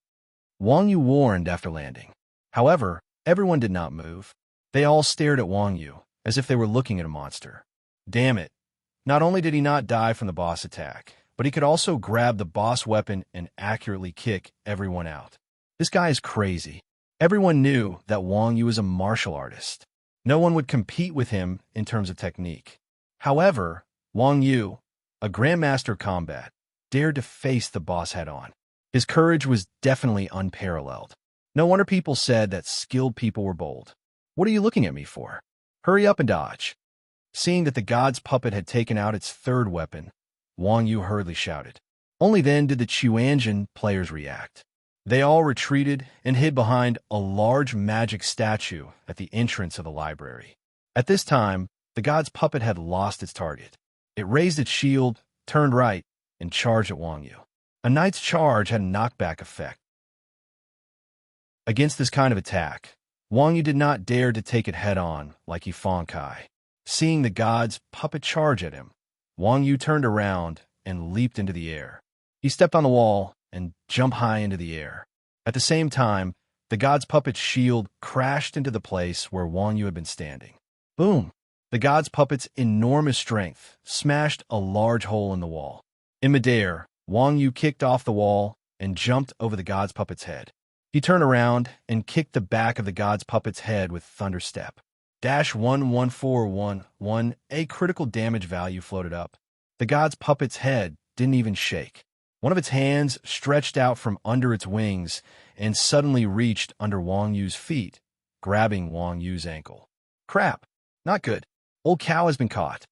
Wang Yu warned after landing. However, everyone did not move. They all stared at Wang Yu, as if they were looking at a monster. Damn it. Not only did he not die from the boss attack, but he could also grab the boss weapon and accurately kick everyone out. This guy is crazy. Everyone knew that Wang Yu was a martial artist. No one would compete with him in terms of technique. However, Wang Yu, a grandmaster of combat, dared to face the boss head-on. His courage was definitely unparalleled. No wonder people said that skilled people were bold. What are you looking at me for? Hurry up and dodge. Seeing that the god's puppet had taken out its third weapon, Wang Yu hurriedly shouted. Only then did the Chuanjin players react. They all retreated and hid behind a large magic statue at the entrance of the library. At this time, the god's puppet had lost its target. It raised its shield, turned right, and charged at Wang Yu. A knight's charge had a knockback effect. Against this kind of attack, Wang Yu did not dare to take it head-on like Yifeng Kai. Seeing the god's puppet charge at him, Wang Yu turned around and leaped into the air. He stepped on the wall and jumped high into the air. At the same time, the god's puppet's shield crashed into the place where Wang Yu had been standing. Boom! The god's puppet's enormous strength smashed a large hole in the wall. In midair, Wang Yu kicked off the wall and jumped over the god's puppet's head. He turned around and kicked the back of the god's puppet's head with thunder step. -11411, a critical damage value floated up. The god's puppet's head didn't even shake. One of its hands stretched out from under its wings and suddenly reached under Wang Yu's feet, grabbing Wang Yu's ankle. Crap! Not good. Old cow has been caught.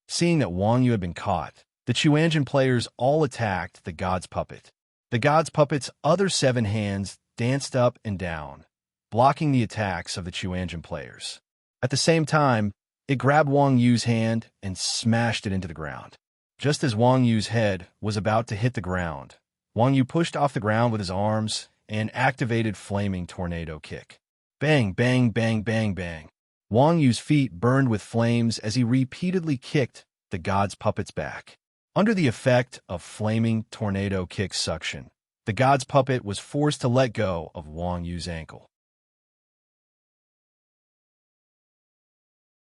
Seeing that Wang Yu had been caught, the Chuanjin players all attacked the god's puppet. The god's puppet's other 7 hands danced up and down, blocking the attacks of the Chuanjin players. At the same time, it grabbed Wang Yu's hand and smashed it into the ground. Just as Wang Yu's head was about to hit the ground, Wang Yu pushed off the ground with his arms and activated Flaming Tornado Kick. Bang, bang, bang, bang, bang. Wang Yu's feet burned with flames as he repeatedly kicked the god's puppet's back. Under the effect of Flaming Tornado Kick suction, the god's puppet was forced to let go of Wang Yu's ankle.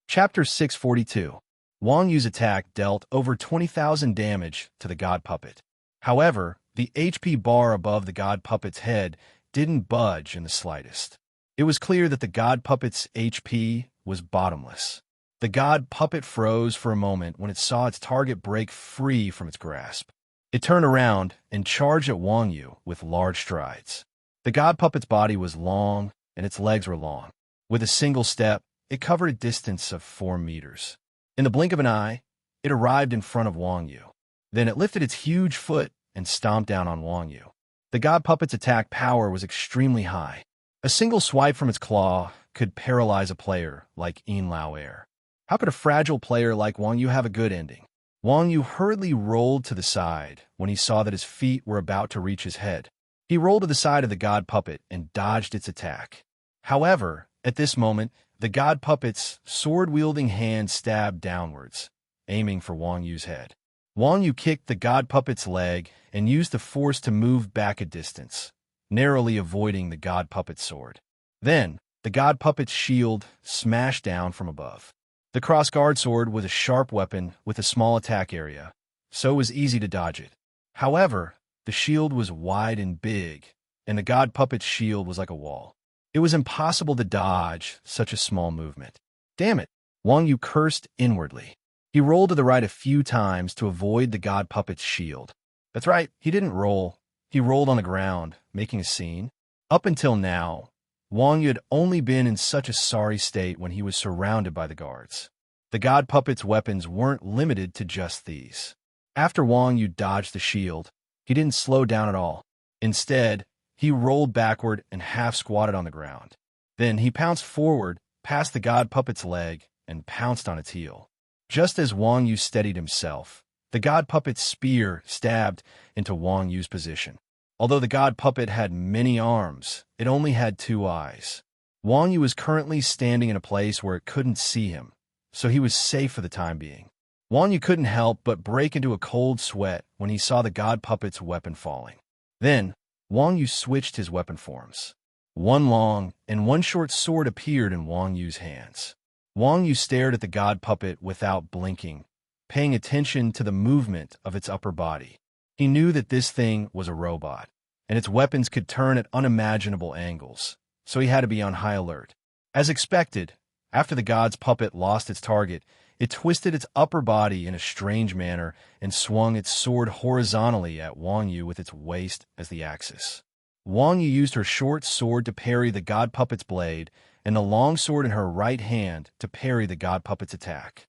Chapter 642. Wang Yu's attack dealt over 20,000 damage to the god puppet. However, the HP bar above the god puppet's head didn't budge in the slightest. It was clear that the god puppet's HP was bottomless. The god puppet froze for a moment when it saw its target break free from its grasp. It turned around and charged at Wang Yu with large strides. The god puppet's body was long and its legs were long. With a single step, it covered a distance of 4 meters. In the blink of an eye, it arrived in front of Wang Yu. Then it lifted its huge foot and stomped down on Wang Yu. The god puppet's attack power was extremely high. A single swipe from its claw could paralyze a player like Yin Lao Heir. How could a fragile player like Wang Yu have a good ending? Wang Yu hurriedly rolled to the side when he saw that his feet were about to reach his head. He rolled to the side of the god puppet and dodged its attack. However, at this moment, the god puppet's sword-wielding hand stabbed downwards, aiming for Wang Yu's head. Wang Yu kicked the god puppet's leg and used the force to move back a distance, narrowly avoiding the god puppet's sword. Then, the god puppet's shield smashed down from above. The cross-guard sword was a sharp weapon with a small attack area, so it was easy to dodge it. However, the shield was wide and big, and the god puppet's shield was like a wall. It was impossible to dodge such a small movement. Damn it! Wang Yu cursed inwardly. He rolled to the right a few times to avoid the god puppet's shield. That's right, he didn't roll. He rolled on the ground, making a scene. Up until now, Wang Yu had only been in such a sorry state when he was surrounded by the guards. The god puppet's weapons weren't limited to just these. After Wang Yu dodged the shield, he didn't slow down at all. Instead, he rolled backward and half-squatted on the ground. Then he pounced forward, past the god puppet's leg, and pounced on its heel. Just as Wang Yu steadied himself, the god puppet's spear stabbed into Wang Yu's position. Although the god puppet had many arms, it only had 2 eyes. Wang Yu was currently standing in a place where it couldn't see him, so he was safe for the time being. Wang Yu couldn't help but break into a cold sweat when he saw the god puppet's weapon falling. Then, Wang Yu switched his weapon forms. One long and one short sword appeared in Wang Yu's hands. Wang Yu stared at the god puppet without blinking, paying attention to the movement of its upper body. He knew that this thing was a robot, and its weapons could turn at unimaginable angles, so he had to be on high alert. As expected, after the god's puppet lost its target, it twisted its upper body in a strange manner and swung its sword horizontally at Wang Yu with its waist as the axis. Wang Yu used her short sword to parry the god puppet's blade, and the long sword in her right hand to parry the god puppet's attack.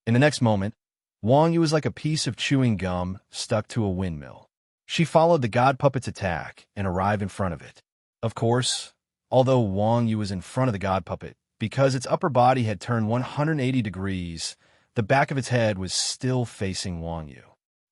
In the next moment, Wang Yu was like a piece of chewing gum stuck to a windmill. She followed the god puppet's attack and arrived in front of it. Of course, although Wang Yu was in front of the god puppet, because its upper body had turned 180 degrees, the back of its head was still facing Wang Yu.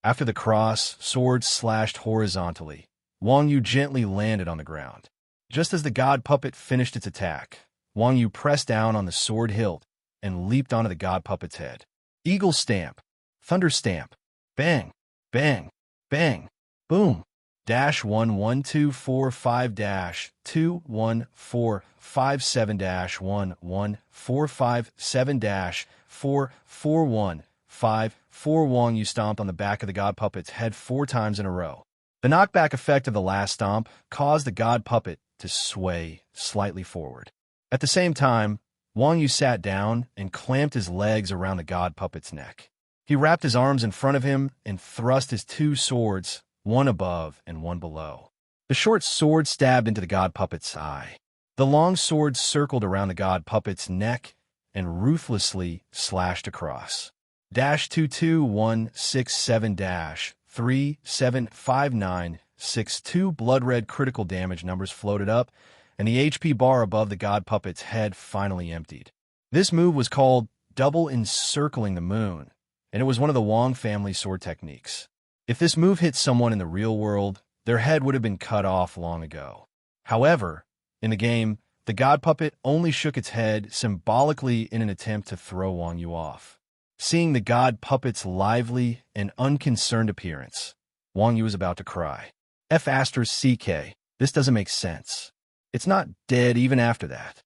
After the cross sword slashed horizontally, Wang Yu gently landed on the ground. Just as the god puppet finished its attack, Wang Yu pressed down on the sword hilt and leaped onto the god puppet's head. Eagle stamp, thunder stamp, bang, bang, bang, boom. Dash 11245 dash 21457 dash 11457 dash 4415 Wang Yu stomped on the back of the god puppet's head 4 times in a row. The knockback effect of the last stomp caused the god puppet to sway slightly forward. At the same time, Wang Yu sat down and clamped his legs around the god puppet's neck. He wrapped his arms in front of him and thrust his 2 swords, one above and one below. The short sword stabbed into the god puppet's eye. The long sword circled around the god puppet's neck and ruthlessly slashed across. Dash 22167 dash 375962 blood-red critical damage numbers floated up, and the HP bar above the god puppet's head finally emptied. This move was called double encircling the moon, and it was one of the Wang family sword techniques. If this move hit someone in the real world, their head would have been cut off long ago. However, in the game, the god puppet only shook its head symbolically in an attempt to throw Wang Yu off. Seeing the god puppet's lively and unconcerned appearance, Wang Yu was about to cry. F***, this doesn't make sense. It's not dead even after that.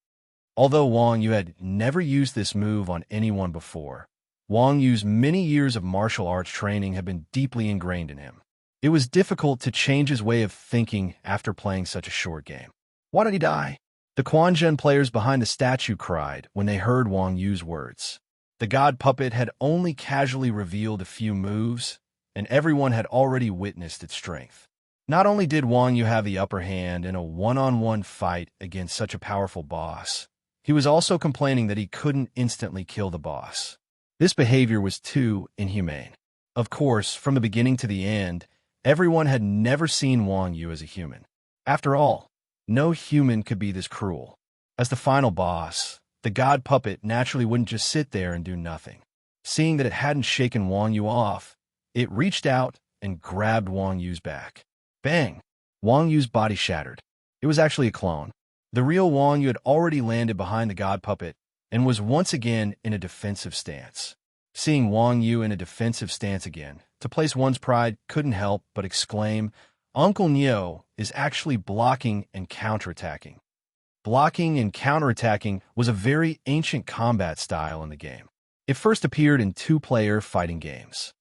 Although Wang Yu had never used this move on anyone before, Wang Yu's many years of martial arts training had been deeply ingrained in him. It was difficult to change his way of thinking after playing such a short game. Why did he die? The Quanzhen players behind the statue cried when they heard Wang Yu's words. The god puppet had only casually revealed a few moves, and everyone had already witnessed its strength. Not only did Wang Yu have the upper hand in a one-on-one fight against such a powerful boss, he was also complaining that he couldn't instantly kill the boss. This behavior was too inhumane. Of course, from the beginning to the end, everyone had never seen Wang Yu as a human. After all, no human could be this cruel. As the final boss, the god puppet naturally wouldn't just sit there and do nothing. Seeing that it hadn't shaken Wang Yu off, it reached out and grabbed Wang Yu's back. Bang! Wang Yu's body shattered. It was actually a clone. The real Wang Yu had already landed behind the god puppet and was once again in a defensive stance. Seeing Wang Yu in a defensive stance again, to place one's pride couldn't help but exclaim, Uncle Neo is actually blocking and counterattacking. Blocking and counterattacking was a very ancient combat style in the game. It first appeared in two-player fighting games.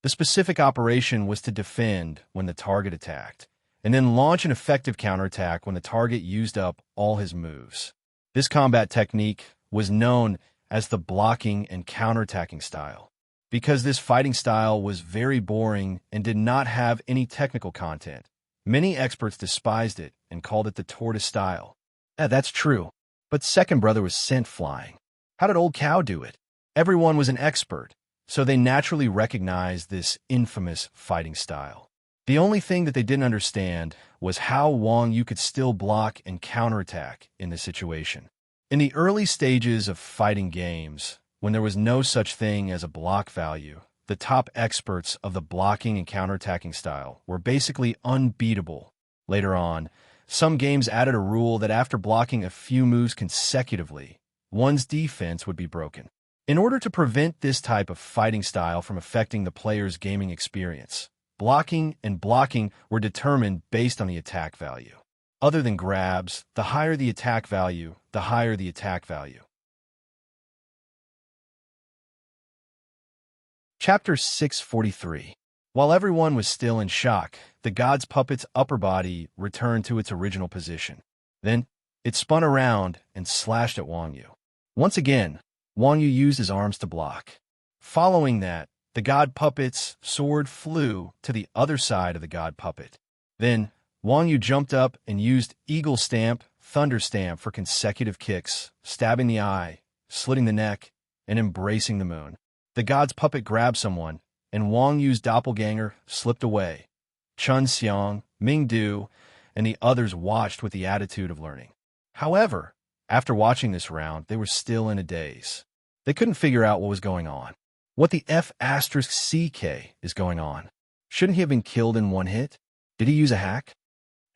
The specific operation was to defend when the target attacked, and then launch an effective counterattack when the target used up all his moves. This combat technique was known as the blocking and counterattacking style. Because this fighting style was very boring and did not have any technical content, many experts despised it and called it the tortoise style. Yeah, that's true. But second brother was sent flying. How did old cow do it? Everyone was an expert, so they naturally recognized this infamous fighting style. The only thing that they didn't understand was how Wang Yu could still block and counterattack in this situation. In the early stages of fighting games, when there was no such thing as a block value, the top experts of the blocking and counterattacking style were basically unbeatable. Later on, some games added a rule that after blocking a few moves consecutively, one's defense would be broken. In order to prevent this type of fighting style from affecting the player's gaming experience, blocking and blocking were determined based on the attack value. Other than grabs, the higher the attack value, the higher the attack value. Chapter 643. While everyone was still in shock, the god's puppet's upper body returned to its original position. Then, it spun around and slashed at Wang Yu. Once again, Wang Yu used his arms to block. Following that, the god puppet's sword flew to the other side of the god puppet. Then, Wang Yu jumped up and used Eagle Stamp, Thunder Stamp for consecutive kicks, stabbing the eye, slitting the neck, and embracing the moon. The god's puppet grabbed someone, and Wang Yu's doppelganger slipped away. Chun Xiang, Ming Du, and the others watched with the attitude of learning. However, after watching this round, they were still in a daze. They couldn't figure out what was going on. What the F***CK is going on? Shouldn't he have been killed in one hit? Did he use a hack?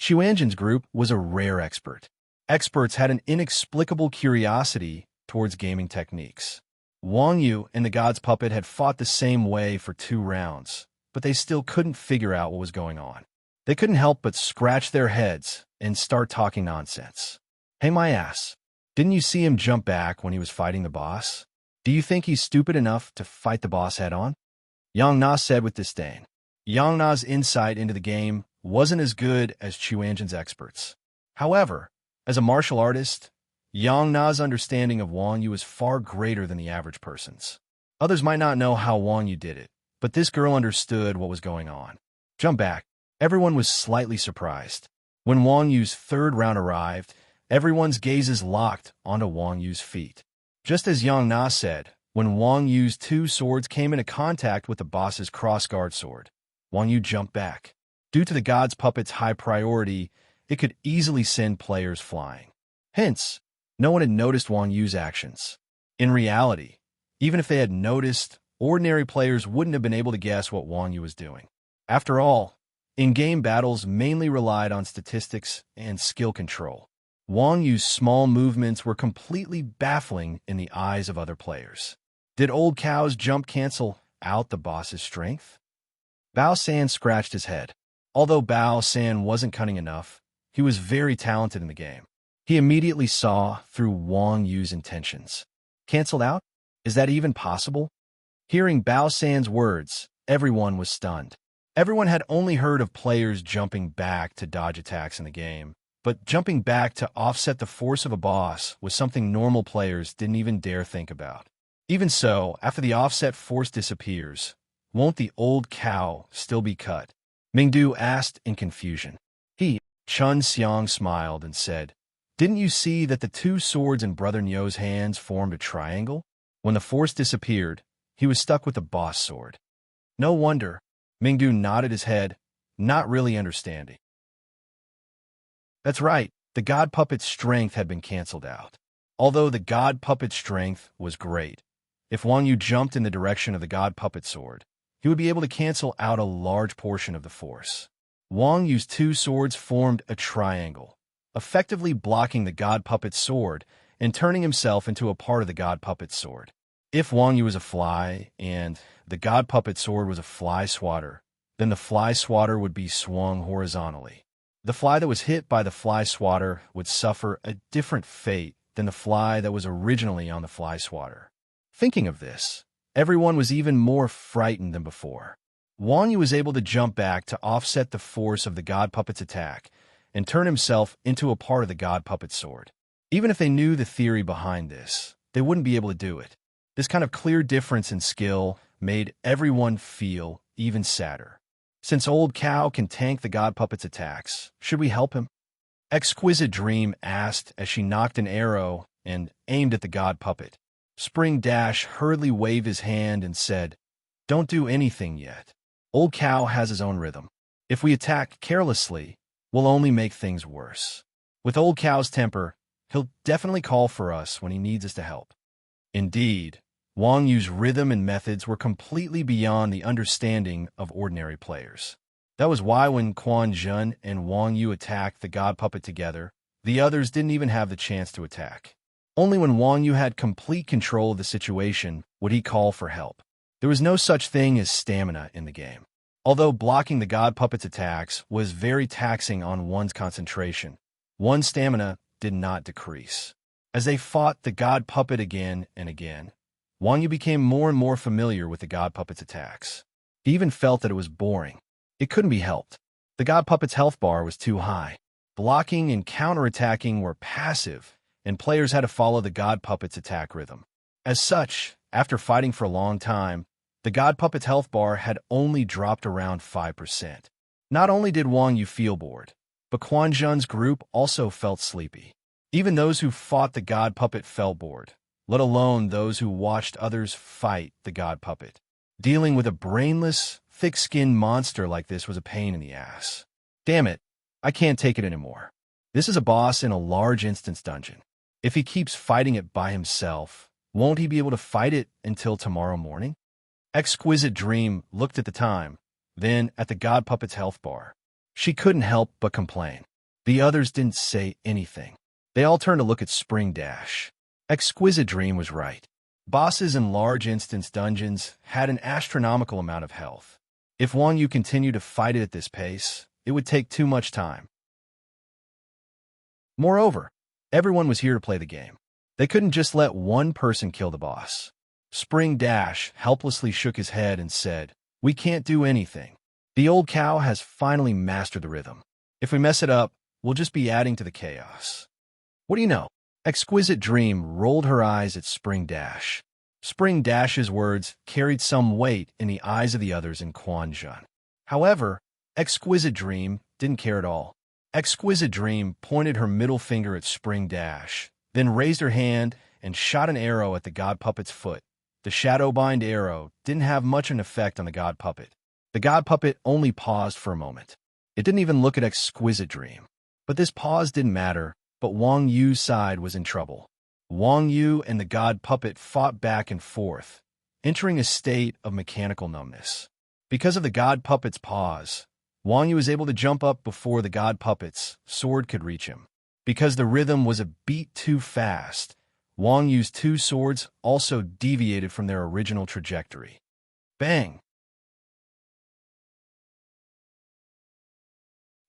Xuanzhen's group was a rare expert. Experts had an inexplicable curiosity towards gaming techniques. Wang Yu and the god's puppet had fought the same way for 2 rounds, but they still couldn't figure out what was going on. They couldn't help but scratch their heads and start talking nonsense. Hey, my ass, didn't you see him jump back when he was fighting the boss? Do you think he's stupid enough to fight the boss head-on? Yang Na said with disdain. Yang Na's insight into the game wasn't as good as Xuanzhen's experts. However, as a martial artist, Yang Na's understanding of Wang Yu is far greater than the average person's. Others might not know how Wang Yu did it, but this girl understood what was going on. Jump back. Everyone was slightly surprised. When Wang Yu's third round arrived, everyone's gazes locked onto Wang Yu's feet. Just as Yang Na said, when Wang Yu's 2 swords came into contact with the boss's cross-guard sword, Wang Yu jumped back. Due to the god's puppet's high priority, it could easily send players flying. Hence, no one had noticed Wang Yu's actions. In reality, even if they had noticed, ordinary players wouldn't have been able to guess what Wang Yu was doing. After all, in-game battles mainly relied on statistics and skill control. Wang Yu's small movements were completely baffling in the eyes of other players. Did old cow's jump cancel out the boss's strength? Bao San scratched his head. Although Bao San wasn't cunning enough, he was very talented in the game. He immediately saw through Wang Yu's intentions. Cancelled out? Is that even possible? Hearing Bao San's words, everyone was stunned. Everyone had only heard of players jumping back to dodge attacks in the game, but jumping back to offset the force of a boss was something normal players didn't even dare think about. Even so, after the offset force disappears, won't the old cow still be cut? Mingdu asked in confusion. Chun Xiang smiled and said, Didn't you see that the 2 swords in Brother Nyo's hands formed a triangle? When the force disappeared, he was stuck with the boss sword. No wonder. Mingdu nodded his head, not really understanding. That's right, the god puppet's strength had been cancelled out. Although the god puppet's strength was great, if Wang Yu jumped in the direction of the god puppet sword, he would be able to cancel out a large portion of the force. Wang Yu's 2 swords formed a triangle, effectively blocking the god puppet's sword and turning himself into a part of the god puppet's sword. If Wang Yu was a fly and the god puppet sword was a fly swatter, then the fly swatter would be swung horizontally. The fly that was hit by the fly swatter would suffer a different fate than the fly that was originally on the fly swatter. Thinking of this, everyone was even more frightened than before. Wang Yu was able to jump back to offset the force of the god puppet's attack and turn himself into a part of the god puppet's sword. Even if they knew the theory behind this, they wouldn't be able to do it. This kind of clear difference in skill made everyone feel even sadder. Since Old Cow can tank the god puppet's attacks, should we help him? Exquisite Dream asked as she knocked an arrow and aimed at the god puppet. Spring Dash hurriedly waved his hand and said, "Don't do anything yet. Old Cow has his own rhythm. If we attack carelessly, we'll only make things worse. With Old Cow's temper, he'll definitely call for us when he needs us to help." Indeed, Wang Yu's rhythm and methods were completely beyond the understanding of ordinary players. That was why when Quan Zhen and Wang Yu attacked the god puppet together, the others didn't even have the chance to attack. Only when Wang Yu had complete control of the situation would he call for help. There was no such thing as stamina in the game. Although blocking the god puppet's attacks was very taxing on one's concentration, one's stamina did not decrease. As they fought the god puppet again and again, Wang Yu became more and more familiar with the god puppet's attacks. He even felt that it was boring. It couldn't be helped. The god puppet's health bar was too high. Blocking and counterattacking were passive, and players had to follow the god puppet's attack rhythm. As such, after fighting for a long time, the god puppet's health bar had only dropped around 5%. Not only did Wang Yu feel bored, but Quan Zhen's group also felt sleepy. Even those who fought the god puppet felt bored, let alone those who watched others fight the god puppet. Dealing with a brainless, thick-skinned monster like this was a pain in the ass. Damn it, I can't take it anymore. This is a boss in a large instance dungeon. If he keeps fighting it by himself, won't he be able to fight it until tomorrow morning? Exquisite Dream looked at the time, then at the god puppet's health bar. She couldn't help but complain. The others didn't say anything. They all turned to look at Spring Dash. Exquisite Dream was right. Bosses in large instance dungeons had an astronomical amount of health. If Wang Yu continued to fight it at this pace, it would take too much time. Moreover, everyone was here to play the game. They couldn't just let one person kill the boss. Spring Dash helplessly shook his head and said, "We can't do anything. The Old Cow has finally mastered the rhythm. If we mess it up, we'll just be adding to the chaos." What do you know? Exquisite Dream rolled her eyes at Spring Dash. Spring Dash's words carried some weight in the eyes of the others in Quan Zhen. However, Exquisite Dream didn't care at all. Exquisite Dream pointed her middle finger at Spring Dash, then raised her hand and shot an arrow at the god puppet's foot. The shadowbind arrow didn't have much of an effect on the god puppet. The god puppet only paused for a moment. It didn't even look at Exquisite Dream. But this pause didn't matter. But Wang Yu's side was in trouble. Wang Yu and the god puppet fought back and forth, entering a state of mechanical numbness. Because of the god puppet's pause, Wang Yu was able to jump up before the god puppet's sword could reach him. Because the rhythm was a beat too fast, Wang Yu's two swords also deviated from their original trajectory. Bang!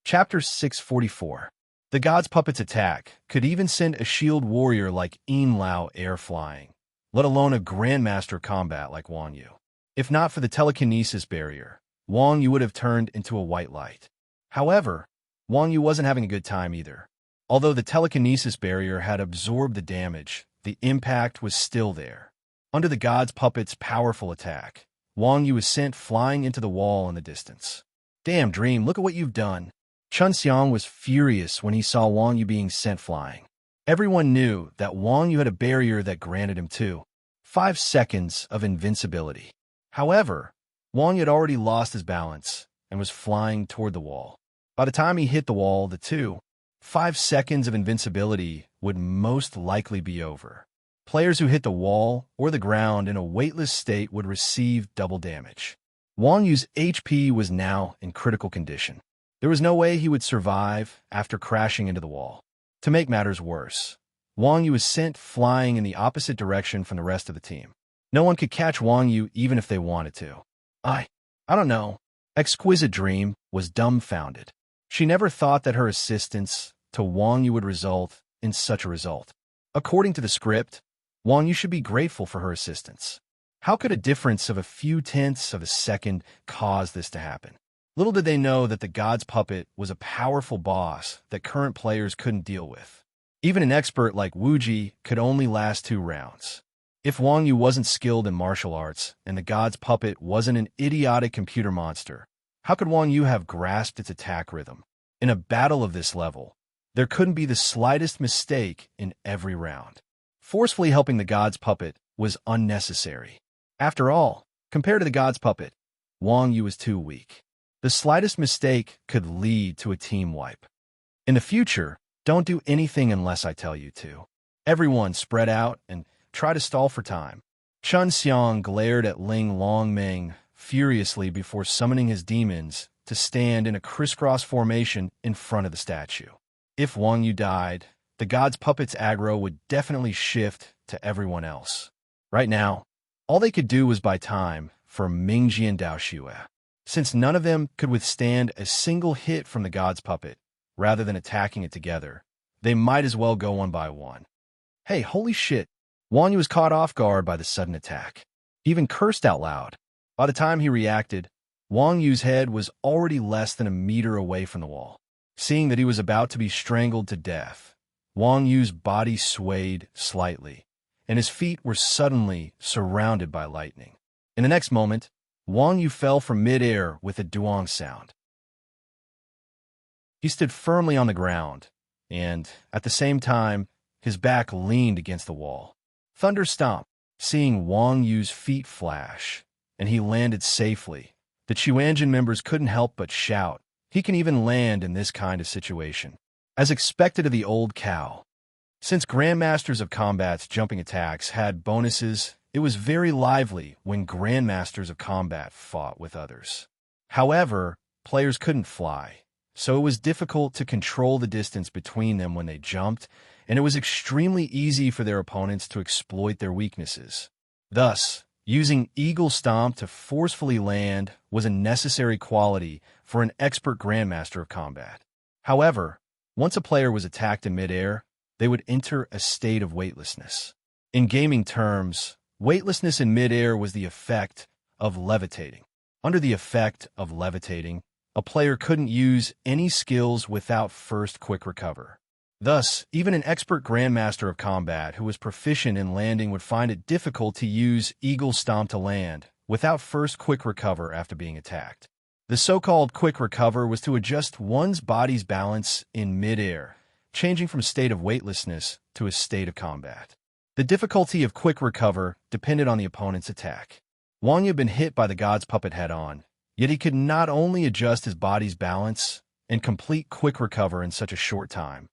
Chapter 644. The god's puppet's attack could even send a shield warrior like Yin Lao air flying, let alone a grandmaster combat like Wang Yu. If not for the telekinesis barrier, Wang Yu would have turned into a white light. However, Wang Yu wasn't having a good time either. Although the telekinesis barrier had absorbed the damage, the impact was still there. Under the god's puppet's powerful attack, Wang Yu was sent flying into the wall in the distance. "Damn, Dream, look at what you've done." Chun Xiang was furious when he saw Wang Yu being sent flying. Everyone knew that Wang Yu had a barrier that granted him 5 seconds of invincibility. However, Wang Yu had already lost his balance and was flying toward the wall. By the time he hit the wall, the 5 seconds of invincibility would most likely be over. Players who hit the wall or the ground in a weightless state would receive double damage. Wang Yu's HP was now in critical condition. There was no way he would survive after crashing into the wall. To make matters worse, Wang Yu was sent flying in the opposite direction from the rest of the team. No one could catch Wang Yu even if they wanted to. I, I don't know. Exquisite Dream was dumbfounded. She never thought that her assistance to Wang Yu would result in such a result. According to the script, Wang Yu should be grateful for her assistance. How could a difference of a few tenths of a second cause this to happen? Little did they know that the god's puppet was a powerful boss that current players couldn't deal with. Even an expert like Wu Ji could only last 2 rounds. If Wang Yu wasn't skilled in martial arts and the god's puppet wasn't an idiotic computer monster, how could Wang Yu have grasped its attack rhythm? In a battle of this level, there couldn't be the slightest mistake in every round. Forcefully helping the god's puppet was unnecessary. After all, compared to the god's puppet, Wang Yu was too weak. The slightest mistake could lead to a team wipe. In the future, don't do anything unless I tell you to. Everyone spread out and try to stall for time. Chun Xiang glared at Ling Longming furiously before summoning his demons to stand in a crisscross formation in front of the statue. If Wang Yu died, the god's puppet's aggro would definitely shift to everyone else. Right now, all they could do was buy time for Mingji and Dao Xue. Since none of them could withstand a single hit from the god's puppet, rather than attacking it together, they might as well go one by one. Hey, holy shit! Wang Yu was caught off guard by the sudden attack. He even cursed out loud. By the time he reacted, Wang Yu's head was already less than a meter away from the wall. Seeing that he was about to be strangled to death, Wang Yu's body swayed slightly, and his feet were suddenly surrounded by lightning. In the next moment, Wang Yu fell from mid-air with a duong sound. He stood firmly on the ground, and, at the same time, his back leaned against the wall. Thunder stomp, seeing Wang Yu's feet flash, and he landed safely. The Chuanjin members couldn't help but shout, "He can even land in this kind of situation." As expected of the old cow. Since Grandmasters of Combat's jumping attacks had bonuses, it was very lively when Grandmasters of Combat fought with others. However, players couldn't fly, so it was difficult to control the distance between them when they jumped, and it was extremely easy for their opponents to exploit their weaknesses. Thus, using Eagle Stomp to forcefully land was a necessary quality for an expert Grandmaster of Combat. However, once a player was attacked in midair, they would enter a state of weightlessness. In gaming terms, weightlessness in midair was the effect of levitating. Under the effect of levitating, a player couldn't use any skills without first quick recover. Thus, even an expert Grandmaster of Combat who was proficient in landing would find it difficult to use Eagle Stomp to land without first quick recover after being attacked. The so-called quick recover was to adjust one's body's balance in midair, changing from a state of weightlessness to a state of combat. The difficulty of quick recover depended on the opponent's attack. Wang Yu had been hit by the god's puppet head-on, yet he could not only adjust his body's balance and complete quick recover in such a short time,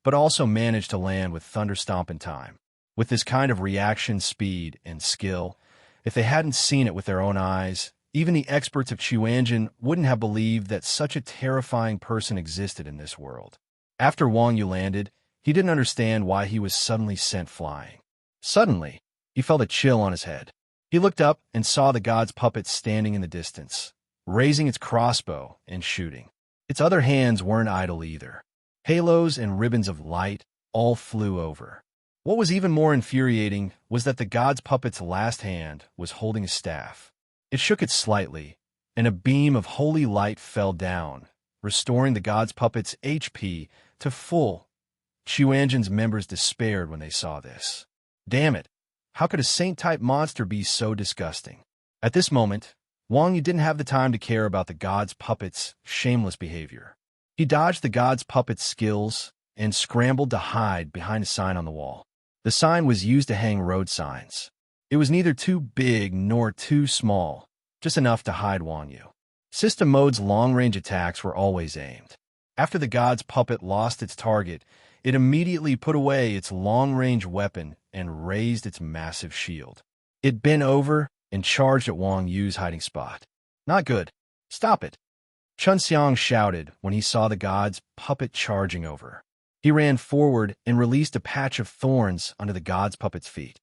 but also manage to land with Thunder Stomp in time. With this kind of reaction speed and skill, if they hadn't seen it with their own eyes, even the experts of Chuanjin wouldn't have believed that such a terrifying person existed in this world. After Wang Yu landed, he didn't understand why he was suddenly sent flying. Suddenly, he felt a chill on his head. He looked up and saw the god's puppet standing in the distance, raising its crossbow and shooting. Its other hands weren't idle either. Halos and ribbons of light all flew over. What was even more infuriating was that the god's puppet's last hand was holding a staff. It shook it slightly, and a beam of holy light fell down, restoring the god's puppet's HP to full. Chuanjin's members despaired when they saw this. Damn it! How could a saint-type monster be so disgusting? At this moment, Wang Yu didn't have the time to care about the god's puppet's shameless behavior. He dodged the god's puppet's skills and scrambled to hide behind a sign on the wall. The sign was used to hang road signs. It was neither too big nor too small, just enough to hide Wang Yu. System mode's long-range attacks were always aimed. After the god's puppet lost its target, it immediately put away its long-range weapon and raised its massive shield. It bent over and charged at Wang Yu's hiding spot. Not good. Stop it! Chun Xiang shouted when he saw the god's puppet charging over. He ran forward and released a patch of thorns under the god's puppet's feet.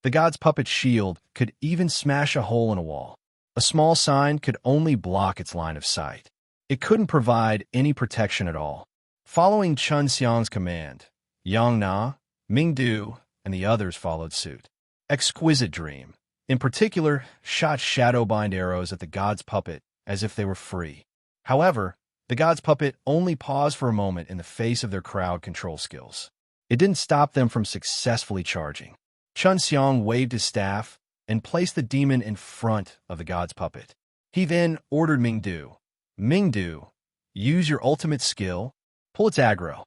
The god's puppet's shield could even smash a hole in a wall. A small sign could only block its line of sight. It couldn't provide any protection at all. Following Chun Xiang's command, Yang Na, Ming Du, and the others followed suit. Exquisite Dream, in particular, shot shadowbind arrows at the god's puppet as if they were free. However, the god's puppet only paused for a moment in the face of their crowd control skills. It didn't stop them from successfully charging. Chun Xiang waved his staff and placed the demon in front of the god's puppet. He then ordered Ming Du, use your ultimate skill, pull its aggro.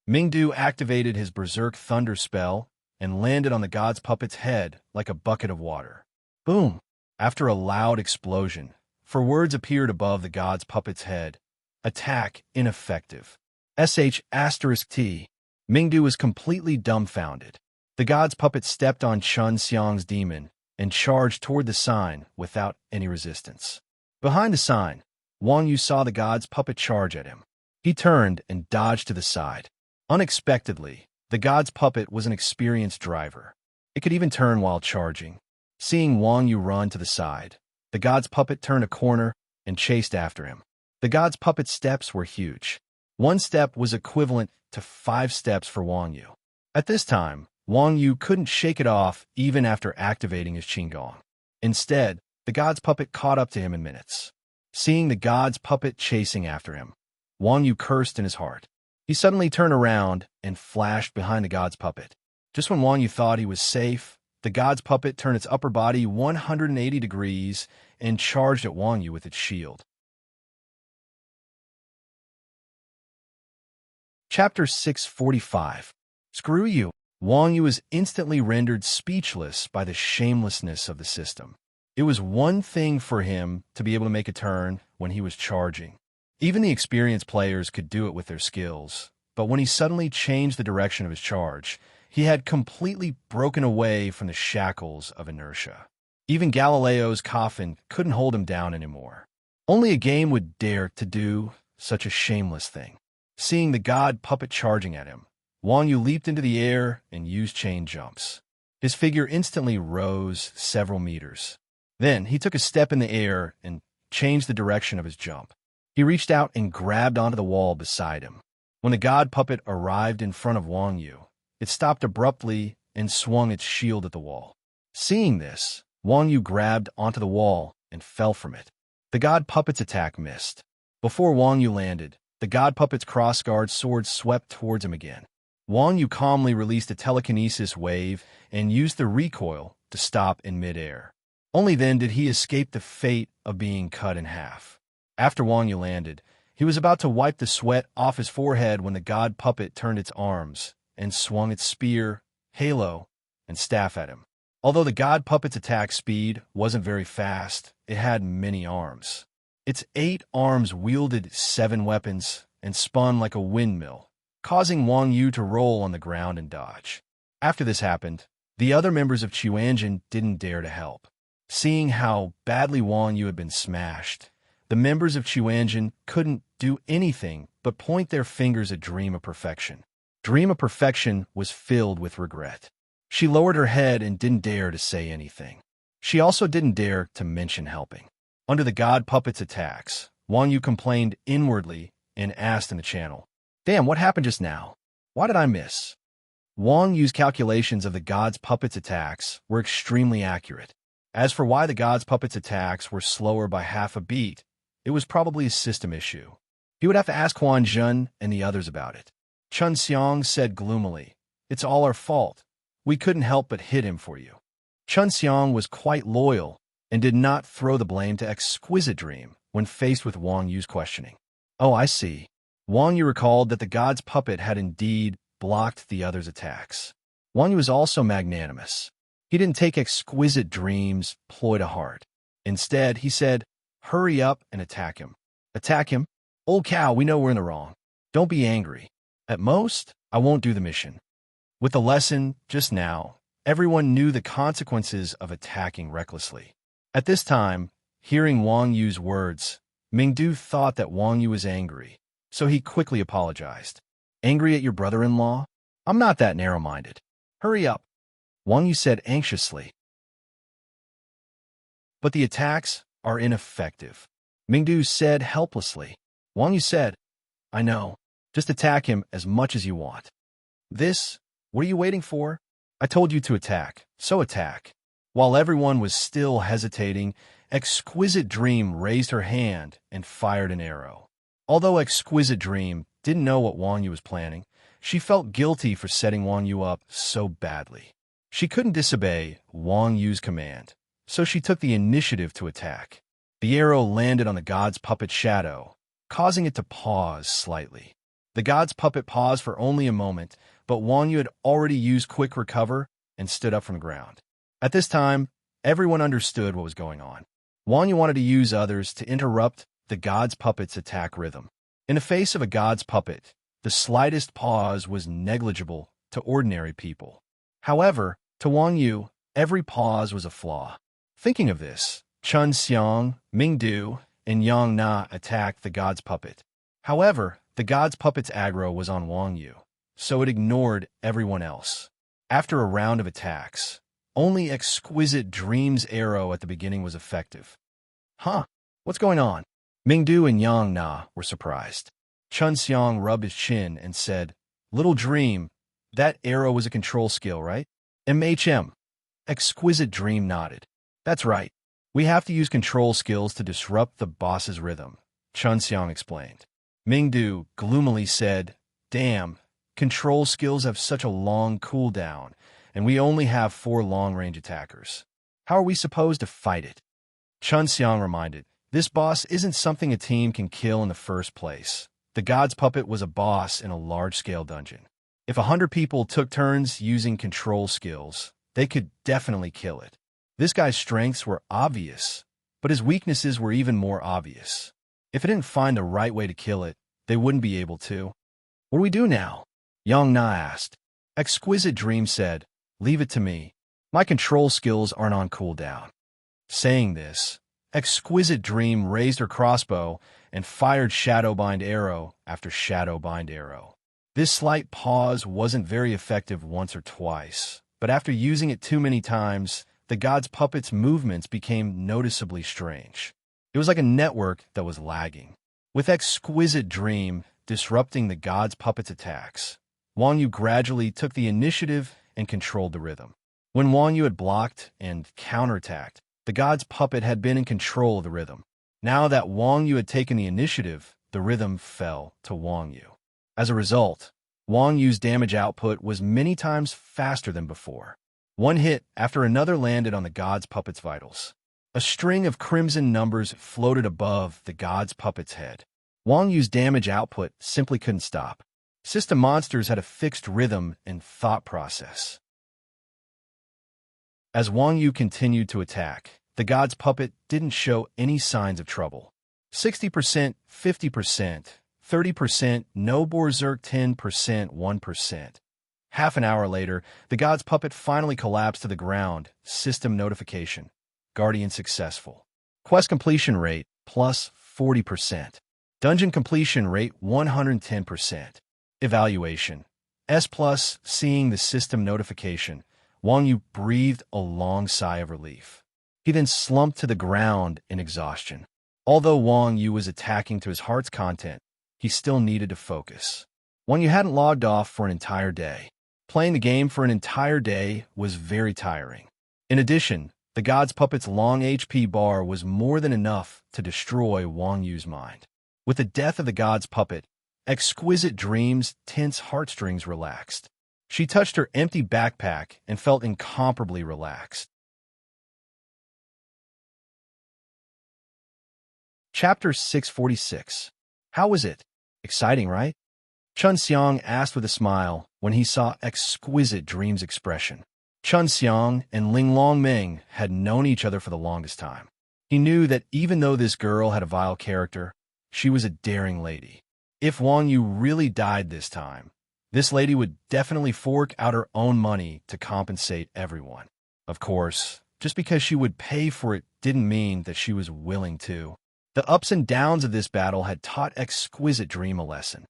Ming Du activated his Berserk Thunder spell and landed on the god's puppet's head like a bucket of water. Boom! After a loud explosion, words appeared above the god's puppet's head. Attack ineffective. **T. Ming Du was completely dumbfounded. The god's puppet stepped on Chun Xiang's demon and charged toward the sign without any resistance. Behind the sign, Wang Yu saw the god's puppet charge at him. He turned and dodged to the side. Unexpectedly, the god's puppet was an experienced driver. It could even turn while charging. Seeing Wang Yu run to the side, the god's puppet turned a corner and chased after him. The god's puppet's steps were huge. One step was equivalent to 5 steps for Wang Yu. At this time, Wang Yu couldn't shake it off even after activating his Qinggong. Instead, the god's puppet caught up to him in minutes. Seeing the god's puppet chasing after him, Wang Yu cursed in his heart. He suddenly turned around and flashed behind the god's puppet. Just when Wang Yu thought he was safe, the god's puppet turned its upper body 180 degrees and charged at Wang Yu with its shield. Chapter 645. Screw you. Wang Yu was instantly rendered speechless by the shamelessness of the system. It was one thing for him to be able to make a turn when he was charging. Even the experienced players could do it with their skills, but when he suddenly changed the direction of his charge, he had completely broken away from the shackles of inertia. Even Galileo's coffin couldn't hold him down anymore. Only a game would dare to do such a shameless thing. Seeing the god puppet charging at him, Wang Yu leaped into the air and used chain jumps. His figure instantly rose several meters. Then he took a step in the air and changed the direction of his jump. He reached out and grabbed onto the wall beside him. When the god puppet arrived in front of Wang Yu, it stopped abruptly and swung its shield at the wall. Seeing this, Wang Yu grabbed onto the wall and fell from it. The god puppet's attack missed. Before Wang Yu landed, the god puppet's crossguard sword swept towards him again. Wang Yu calmly released a telekinesis wave and used the recoil to stop in midair. Only then did he escape the fate of being cut in half. After Wang Yu landed, he was about to wipe the sweat off his forehead when the god puppet turned its arms and swung its spear, halo, and staff at him. Although the god puppet's attack speed wasn't very fast, it had many arms. Its 8 arms wielded 7 weapons and spun like a windmill, causing Wang Yu to roll on the ground and dodge. After this happened, the other members of Qiuanjin didn't dare to help. Seeing how badly Wang Yu had been smashed, the members of Qiuanjin couldn't do anything but point their fingers at Dream of Perfection. Dream of Perfection was filled with regret. She lowered her head and didn't dare to say anything. She also didn't dare to mention helping. Under the god puppet's attacks, Wang Yu complained inwardly and asked in the channel, "Damn, what happened just now? Why did I miss?" Wang Yu's calculations of the god's puppet's attacks were extremely accurate. As for why the god's puppet's attacks were slower by half a beat, it was probably a system issue. He would have to ask Huan Zhen and the others about it. Chun Xiang said gloomily, "It's all our fault. We couldn't help but hit him for you." Chun Xiang was quite loyal and did not throw the blame to Exquisite Dream when faced with Wang Yu's questioning. "Oh, I see." Wang Yu recalled that the god's puppet had indeed blocked the others' attacks. Wang Yu was also magnanimous. He didn't take Exquisite Dream's ploy to heart. Instead, he said, "Hurry up and attack him." "Attack him? Old cow, we know we're in the wrong. Don't be angry. At most, I won't do the mission." With the lesson just now, everyone knew the consequences of attacking recklessly. At this time, hearing Wang Yu's words, Ming Du thought that Wang Yu was angry, so he quickly apologized. "Angry at your brother-in-law? I'm not that narrow-minded. Hurry up." Wang Yu said anxiously. But the attacks are ineffective, Mingdu said helplessly. Wang Yu said, I know. Just attack him as much as you want. What are you waiting for? I told you to attack, so attack. While everyone was still hesitating, Exquisite Dream raised her hand and fired an arrow. Although Exquisite Dream didn't know what Wang Yu was planning, she felt guilty for setting Wang Yu up so badly. She couldn't disobey Wang Yu's command, so she took the initiative to attack. The arrow landed on the god's puppet shadow, causing it to pause slightly. The god's puppet paused for only a moment, but Wang Yu had already used Quick Recover and stood up from the ground. At this time, everyone understood what was going on. Wang Yu wanted to use others to interrupt the god's puppet's attack rhythm. In the face of a god's puppet, the slightest pause was negligible to ordinary people. However, to Wang Yu, every pause was a flaw. Thinking of this, Chun Xiang, Mingdu, and Yang Na attacked the god's puppet. However, the god's puppet's aggro was on Wang Yu, so it ignored everyone else. After a round of attacks, only Exquisite Dream's arrow at the beginning was effective. Huh? What's going on? Mingdu and Yang Na were surprised. Chun Xiang rubbed his chin and said, Little Dream, that arrow was a control skill, right? MHM. Exquisite Dream nodded. That's right. We have to use control skills to disrupt the boss's rhythm, Chun Xiang explained. Mingdu gloomily said, Damn, control skills have such a long cooldown, and we only have 4 long-range attackers. How are we supposed to fight it? Chun Xiang reminded, This boss isn't something a team can kill in the first place. The god's puppet was a boss in a large-scale dungeon. If 100 people took turns using control skills, they could definitely kill it. This guy's strengths were obvious, but his weaknesses were even more obvious. If it didn't find the right way to kill it, they wouldn't be able to. What do we do now? Yang Na asked. Exquisite Dream said, Leave it to me. My control skills aren't on cooldown. Saying this, Exquisite Dream raised her crossbow and fired Shadowbind arrow after Shadowbind arrow. This slight pause wasn't very effective once or twice, but after using it too many times, the god's puppet's movements became noticeably strange. It was like a network that was lagging. With Exquisite Dream disrupting the god's puppet's attacks, Wang Yu gradually took the initiative and controlled the rhythm. When Wang Yu had blocked and counterattacked, the god's puppet had been in control of the rhythm. Now that Wang Yu had taken the initiative, the rhythm fell to Wang Yu. As a result, Wang Yu's damage output was many times faster than before. One hit after another landed on the god's puppet's vitals. A string of crimson numbers floated above the god's puppet's head. Wang Yu's damage output simply couldn't stop. System monsters had a fixed rhythm and thought process. As Wang Yu continued to attack, the god's puppet didn't show any signs of trouble. 60%, 50%, 30%, no Berserk 10%, 1%. Half an hour later, the god's puppet finally collapsed to the ground. System notification. Guardian successful. Quest completion rate, plus 40%. Dungeon completion rate, 110%. Evaluation. S+, seeing the system notification, Wang Yu breathed a long sigh of relief. He then slumped to the ground in exhaustion. Although Wang Yu was attacking to his heart's content, he still needed to focus. Wang Yu hadn't logged off for an entire day. Playing the game for an entire day was very tiring. In addition, the god's puppet's long HP bar was more than enough to destroy Wang Yu's mind. With the death of the god's puppet, Exquisite Dream's tense heartstrings relaxed. She touched her empty backpack and felt incomparably relaxed. Chapter 646. How was it? Exciting, right? Chun Xiang asked with a smile when he saw Exquisite Dream's expression. Chun Xiang and Ling Longming had known each other for the longest time. He knew that even though this girl had a vile character, she was a daring lady. If Wang Yu really died this time, this lady would definitely fork out her own money to compensate everyone. Of course, just because she would pay for it didn't mean that she was willing to. The ups and downs of this battle had taught Exquisite Dream a lesson.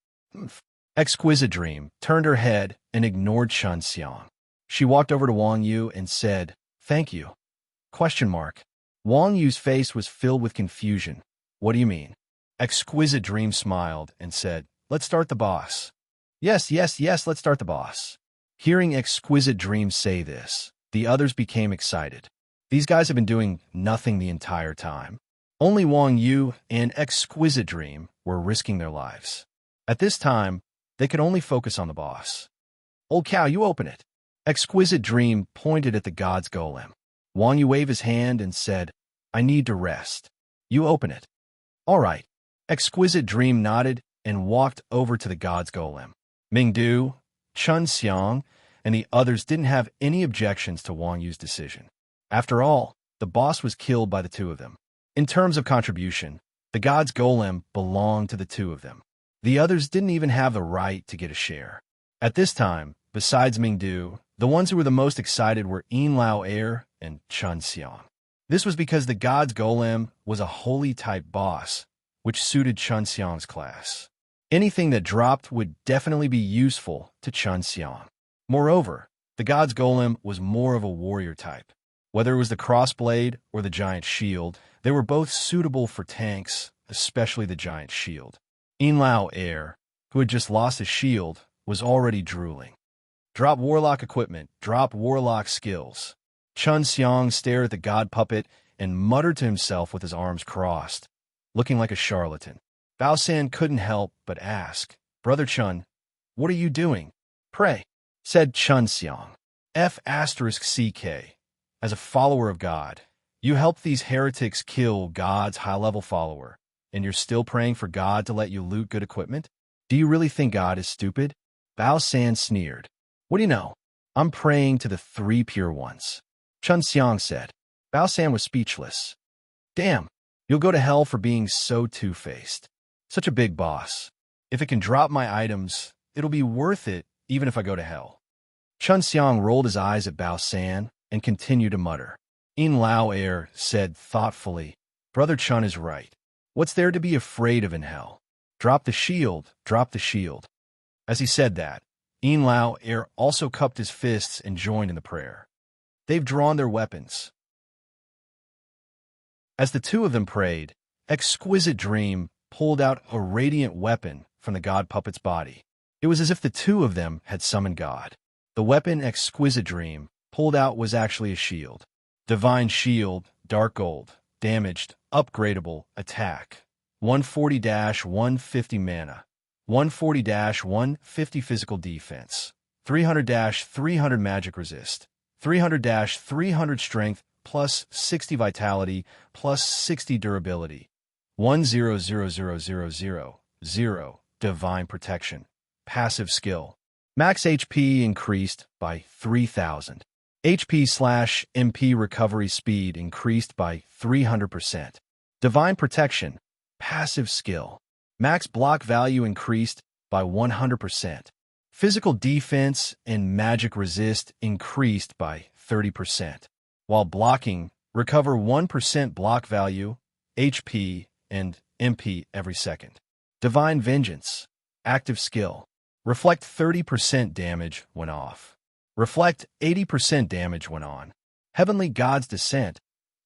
Exquisite Dream turned her head and ignored Chun Xiang. She walked over to Wang Yu and said, "Thank you." Question mark. Wang Yu's face was filled with confusion. "What do you mean?" Exquisite Dream smiled and said, "Let's start the boss." Yes, yes, yes, let's start the boss. Hearing Exquisite Dream say this, the others became excited. These guys have been doing nothing the entire time. Only Wang Yu and Exquisite Dream were risking their lives. At this time, they could only focus on the boss. "Old cow, you open it." Exquisite Dream pointed at the god's golem. Wang Yu waved his hand and said, "I need to rest. You open it." "All right." Exquisite Dream nodded and walked over to the god's golem. Mingdu, Chun Xiang, and the others didn't have any objections to Wang Yu's decision. After all, the boss was killed by the two of them. In terms of contribution, the god's golem belonged to the two of them. The others didn't even have the right to get a share. At this time, besides Mingdu, the ones who were the most excited were Yin Lao Air and Chun Xiang. This was because the god's golem was a holy-type boss, which suited Chun Xiang's class. Anything that dropped would definitely be useful to Chun Xiang. Moreover, the god's golem was more of a warrior type. Whether it was the crossblade or the giant shield, they were both suitable for tanks, especially the giant shield. Yin Lao Air, who had just lost his shield, was already drooling. Drop warlock equipment, drop warlock skills. Chun Xiang stared at the god puppet and muttered to himself with his arms crossed, looking like a charlatan. Bao San couldn't help but ask, "Brother Chun, what are you doing?" "Pray," said Chun Xiang. F***CK. As a follower of God, you helped these heretics kill God's high-level follower, and you're still praying for God to let you loot good equipment? Do you really think God is stupid? Bao San sneered. "What do you know? I'm praying to the three pure ones," Chun Xiang said. Bao San was speechless. "Damn, you'll go to hell for being so two-faced. Such a big boss. If it can drop my items, it'll be worth it even if I go to hell." Chun Xiang rolled his eyes at Bao San and continued to mutter. Yin Lao Air said thoughtfully, "Brother Chun is right. What's there to be afraid of in hell? Drop the shield, drop the shield." As he said that, Yin Lao Air also cupped his fists and joined in the prayer. They've drawn their weapons. As the two of them prayed, Exquisite Dream pulled out a radiant weapon from the god puppet's body. It was as if the two of them had summoned God. The weapon Exquisite Dream pulled out was actually a shield. Divine Shield, Dark Gold, Damaged, Upgradable, Attack. 140-150 mana. 140-150 Physical Defense. 300-300 Magic Resist. 300-300 Strength, plus 60 Vitality, plus 60 Durability. 100000 Divine Protection. Passive Skill. Max HP increased by 3,000. HP/MP recovery speed increased by 300%. Divine Protection. Passive Skill. Max block value increased by 100%. Physical defense and magic resist increased by 30%. While blocking, recover 1% block value, HP, and MP every second. Divine Vengeance. Active Skill. Reflect 30% damage when off. Reflect 80% damage when on. Heavenly God's Descent.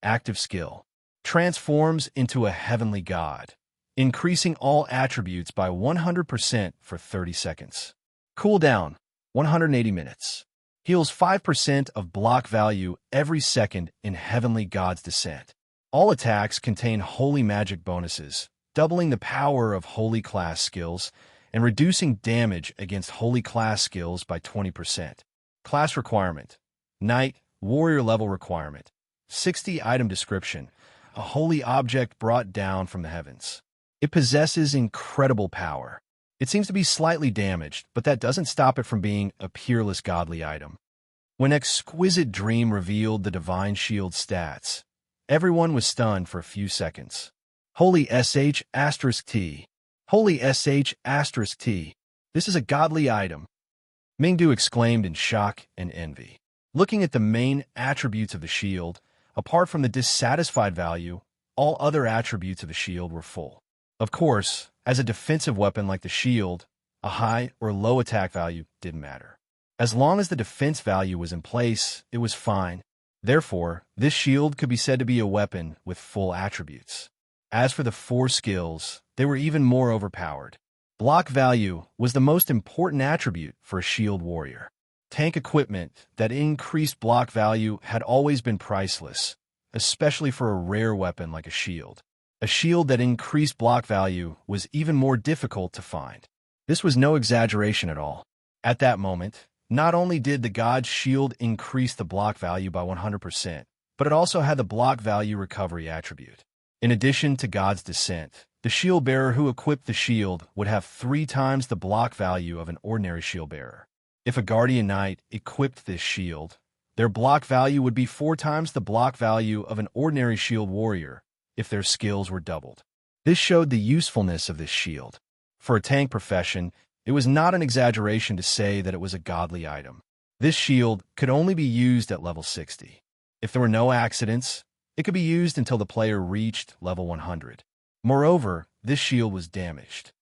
Active Skill. Transforms into a heavenly god, increasing all attributes by 100% for 30 seconds. Cooldown, 180 minutes. Heals 5% of block value every second in Heavenly God's Descent. All attacks contain holy magic bonuses, doubling the power of holy class skills and reducing damage against holy class skills by 20%. Class requirement. Knight, warrior level requirement. 60 item description. A holy object brought down from the heavens. It possesses incredible power. It seems to be slightly damaged, but that doesn't stop it from being a peerless godly item. When Exquisite Dream revealed the Divine Shield stats, everyone was stunned for a few seconds. Holy *T. Holy *T. This is a godly item. Mingdu exclaimed in shock and envy. Looking at the main attributes of the shield, apart from the dissatisfied value, all other attributes of the shield were full. Of course, as a defensive weapon like the shield, a high or low attack value didn't matter. As long as the defense value was in place, it was fine. Therefore, this shield could be said to be a weapon with full attributes. As for the 4 skills, they were even more overpowered. Block value was the most important attribute for a shield warrior. Tank equipment that increased block value had always been priceless, especially for a rare weapon like a shield. A shield that increased block value was even more difficult to find. This was no exaggeration at all. At that moment, not only did the God's shield increase the block value by 100%, but it also had the block value recovery attribute. In addition to God's descent, the shield bearer who equipped the shield would have 3 times the block value of an ordinary shield bearer. If a guardian knight equipped this shield, their block value would be 4 times the block value of an ordinary shield warrior if their skills were doubled. This showed the usefulness of this shield. For a tank profession, it was not an exaggeration to say that it was a godly item. This shield could only be used at level 60. If there were no accidents, it could be used until the player reached level 100. Moreover, this shield was damaged.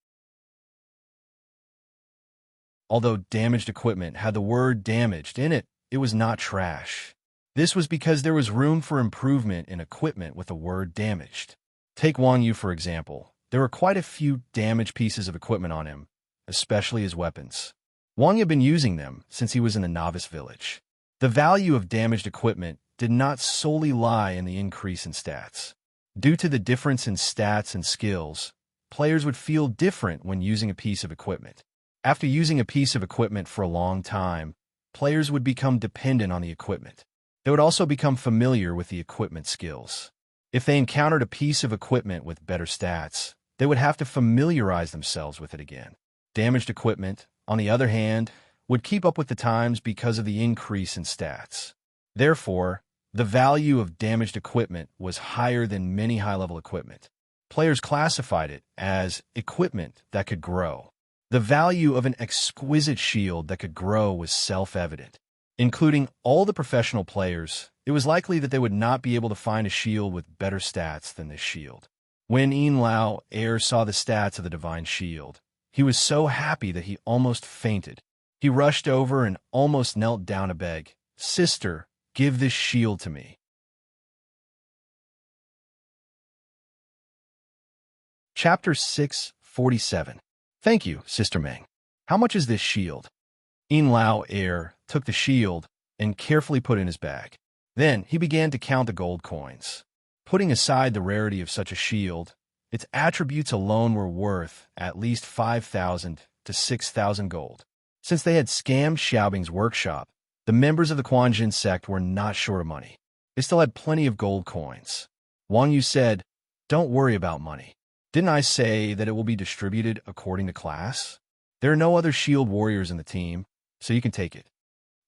Although damaged equipment had the word damaged in it, it was not trash. This was because there was room for improvement in equipment with the word damaged. Take Wang Yu for example. There were quite a few damaged pieces of equipment on him, especially his weapons. Wang had been using them since he was in the novice village. The value of damaged equipment did not solely lie in the increase in stats. Due to the difference in stats and skills, players would feel different when using a piece of equipment. After using a piece of equipment for a long time, players would become dependent on the equipment. They would also become familiar with the equipment skills. If they encountered a piece of equipment with better stats, they would have to familiarize themselves with it again. Damaged equipment, on the other hand, would keep up with the times because of the increase in stats. Therefore, the value of damaged equipment was higher than many high-level equipment. Players classified it as equipment that could grow. The value of an exquisite shield that could grow was self-evident. Including all the professional players, it was likely that they would not be able to find a shield with better stats than this shield. When Lao Air saw the stats of the divine shield, he was so happy that he almost fainted. He rushed over and almost knelt down to beg, "Sister, give this shield to me." Chapter 647. Thank you, Sister Meng. How much is this shield? Lao Air took the shield and carefully put it in his bag. Then he began to count the gold coins. Putting aside the rarity of such a shield, its attributes alone were worth at least 5,000 to 6,000 gold. Since they had scammed Xiaobing's workshop, the members of the Quanjin sect were not short of money. They still had plenty of gold coins. Wang Yu said, "Don't worry about money. Didn't I say that it will be distributed according to class? There are no other shield warriors in the team, so you can take it."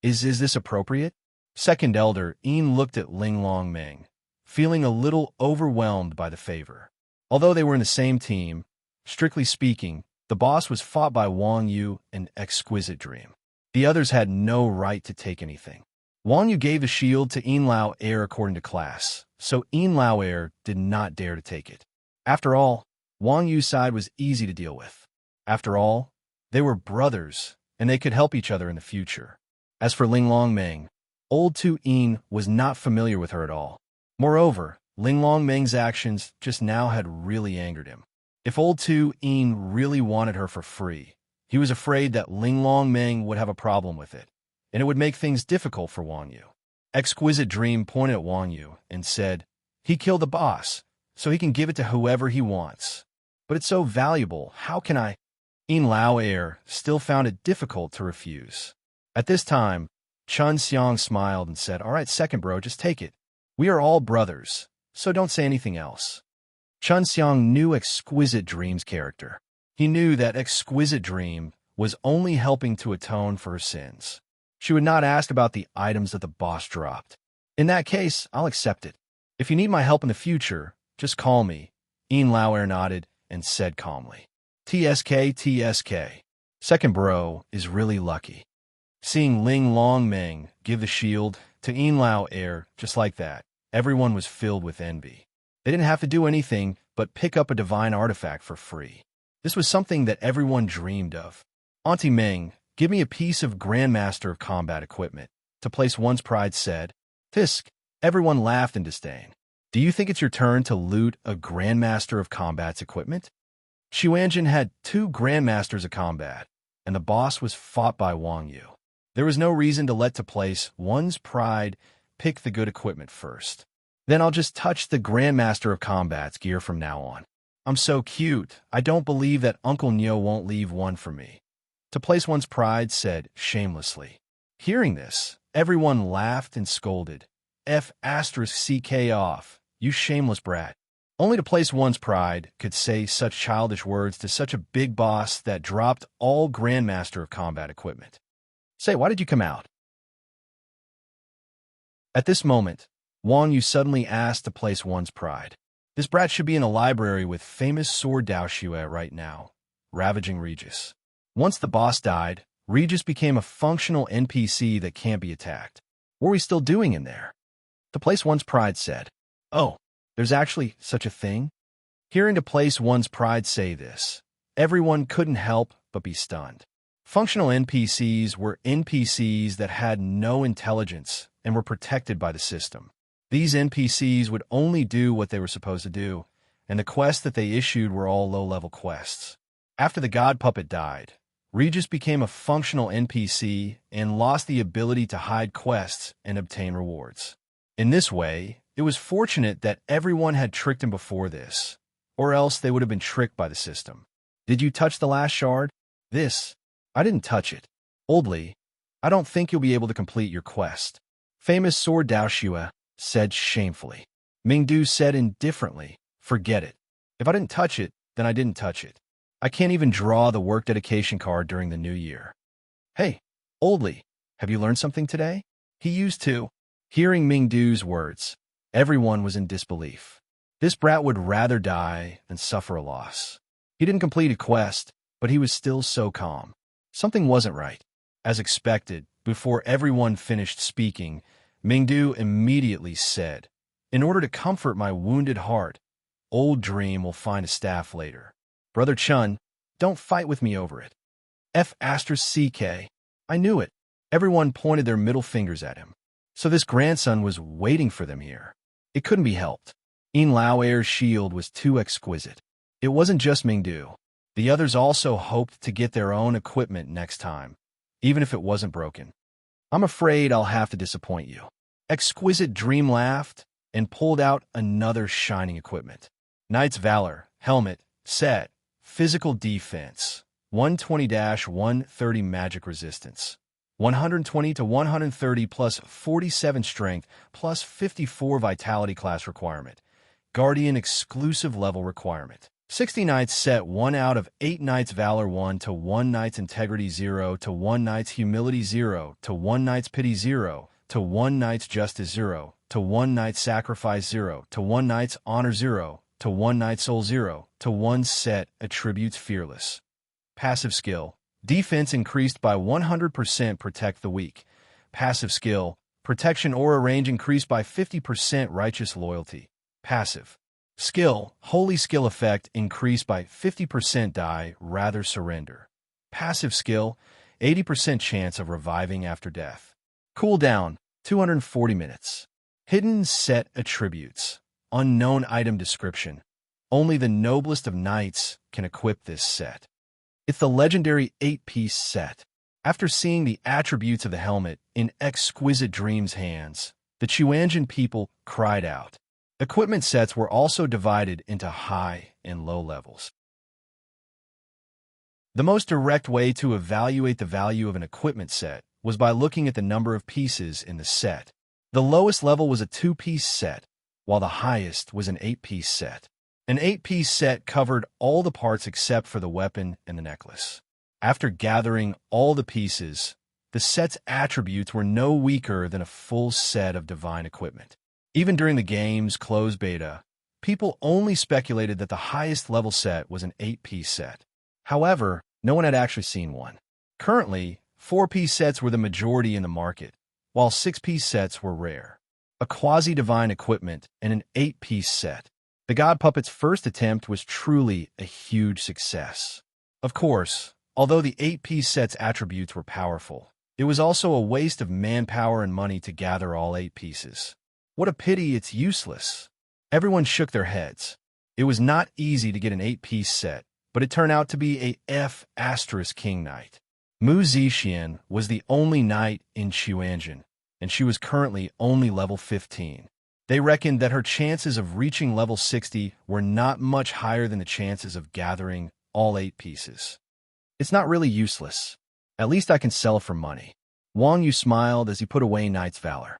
Is this appropriate? Second Elder looked at Ling Long Meng, feeling a little overwhelmed by the favor. Although they were in the same team, strictly speaking, the boss was fought by Wang Yu and Exquisite Dream. The others had no right to take anything. Wang Yu gave the shield to Lao Air according to class, so Lao Air did not dare to take it. After all, Wang Yu's side was easy to deal with. After all, they were brothers, and they could help each other in the future. As for Ling Long Meng, old Tu was not familiar with her at all. Moreover, Ling Long Meng's actions just now had really angered him. If old Tu really wanted her for free, he was afraid that Ling Long Meng would have a problem with it, and it would make things difficult for Wang Yu. Exquisite Dream pointed at Wang Yu and said, "He killed the boss, so he can give it to whoever he wants. But it's so valuable, how can I?" Lao Air still found it difficult to refuse. At this time, Chun Xiang smiled and said, "All right, second bro, just take it. We are all brothers, so don't say anything else." Chun Xiang knew Exquisite Dream's character. He knew that Exquisite Dream was only helping to atone for her sins. She would not ask about the items that the boss dropped. "In that case, I'll accept it. If you need my help in the future, just call me." Lao Air nodded and said calmly, "TSK, TSK. Second bro is really lucky." Seeing Ling Long Meng give the shield to Lao Air just like that, everyone was filled with envy. They didn't have to do anything but pick up a divine artifact for free. This was something that everyone dreamed of. Auntie Meng Give me a piece of Grandmaster of Combat equipment, to place one's pride said. Fisk. Everyone laughed in disdain. Do you think it's your turn to loot a Grandmaster of Combat's equipment? Xuanjin had 2 Grandmasters of Combat, and the boss was fought by Wang Yu. There was no reason to let to place one's pride pick the good equipment first. Then I'll just touch the Grandmaster of Combat's gear from now on. I'm so cute. I don't believe that Uncle Nyo won't leave one for me. To place one's pride said shamelessly. Hearing this, everyone laughed and scolded. F***ck off, you shameless brat. Only to place one's pride could say such childish words to such a big boss that dropped all Grandmaster of Combat equipment. Say, why did you come out? At this moment, Wang Yu suddenly asked to place one's pride. This brat should be in a library with famous sword Daoxue right now, ravaging Regis. Once the boss died, Regis became a functional NPC that can't be attacked. What are we still doing in there? To place one's pride said. Oh, there's actually such a thing? Hearing to place one's pride say this, everyone couldn't help but be stunned. Functional NPCs were NPCs that had no intelligence and were protected by the system. These NPCs would only do what they were supposed to do, and the quests that they issued were all low-level quests. After the god puppet died, Regis became a functional NPC and lost the ability to hide quests and obtain rewards. In this way, it was fortunate that everyone had tricked him before this, or else they would have been tricked by the system. Did you touch the last shard? This. I didn't touch it. Oldly, I don't think you'll be able to complete your quest. Famous sword Daoxue said shamefully. Mingdu said indifferently, forget it. If I didn't touch it, then I didn't touch it. I can't even draw the work dedication card during the new year. Hey, Oldly, have you learned something today? He used to. Hearing Mingdu's words, everyone was in disbelief. This brat would rather die than suffer a loss. He didn't complete a quest, but he was still so calm. Something wasn't right. As expected, before everyone finished speaking, Mingdu immediately said, in order to comfort my wounded heart, Old Dream will find a staff later. Brother Chun, don't fight with me over it. F***ck. I knew it. Everyone pointed their middle fingers at him. So this grandson was waiting for them here. It couldn't be helped. Yin Lao Air's shield was too exquisite. It wasn't just Mingdu. The others also hoped to get their own equipment next time, even if it wasn't broken. I'm afraid I'll have to disappoint you. Exquisite Dream laughed and pulled out another shining equipment. Knight's Valor, helmet, set, physical defense, 120-130 magic resistance, 120 to 130 plus 47 strength plus 54 vitality class requirement, Guardian exclusive level requirement. 60 Knights set 1 out of 8 Knights Valor 1 to 1 Knight's Integrity 0 to 1 Knight's Humility 0 to 1 Knight's Pity 0 to 1 Knight's Justice 0 to 1 Knight's Sacrifice 0 to 1 Knight's Honor 0 to 1 Knight's Soul 0 to 1 set Attributes Fearless. Passive skill. Defense increased by 100%. Protect the weak. Passive skill. Protection aura range increased by 50%. Righteous Loyalty. Passive skill. Holy skill effect increased by 50%. Die rather surrender. Passive skill. 80% chance of reviving after death. Cooldown. 240 minutes. Hidden set attributes. Unknown item description. Only the noblest of knights can equip this set. It's the legendary 8-piece set. After seeing the attributes of the helmet in Exquisite Dream's hands, the Xuanjin people cried out. Equipment sets were also divided into high and low levels. The most direct way to evaluate the value of an equipment set was by looking at the number of pieces in the set. The lowest level was a 2-piece set, while the highest was an 8-piece set. An 8-piece set covered all the parts except for the weapon and the necklace. After gathering all the pieces, the set's attributes were no weaker than a full set of divine equipment. Even during the game's closed beta, people only speculated that the highest level set was an 8-piece set. However, no one had actually seen one. Currently, 4-piece sets were the majority in the market, while 6-piece sets were rare. A quasi-divine equipment and an 8-piece set. The God Puppet's first attempt was truly a huge success. Of course, Although the 8-piece set's attributes were powerful, it was also a waste of manpower and money to gather all 8 pieces. What a pity it's useless. Everyone shook their heads. It was not easy to get an 8-piece set, but it turned out to be a F** King Knight. Mu Zixian was the only knight in Xuanzhen, and she was currently only level 15. They reckoned that her chances of reaching level 60 were not much higher than the chances of gathering all 8 pieces. It's not really useless. At least I can sell it for money. Wang Yu smiled as he put away Knight's Valor.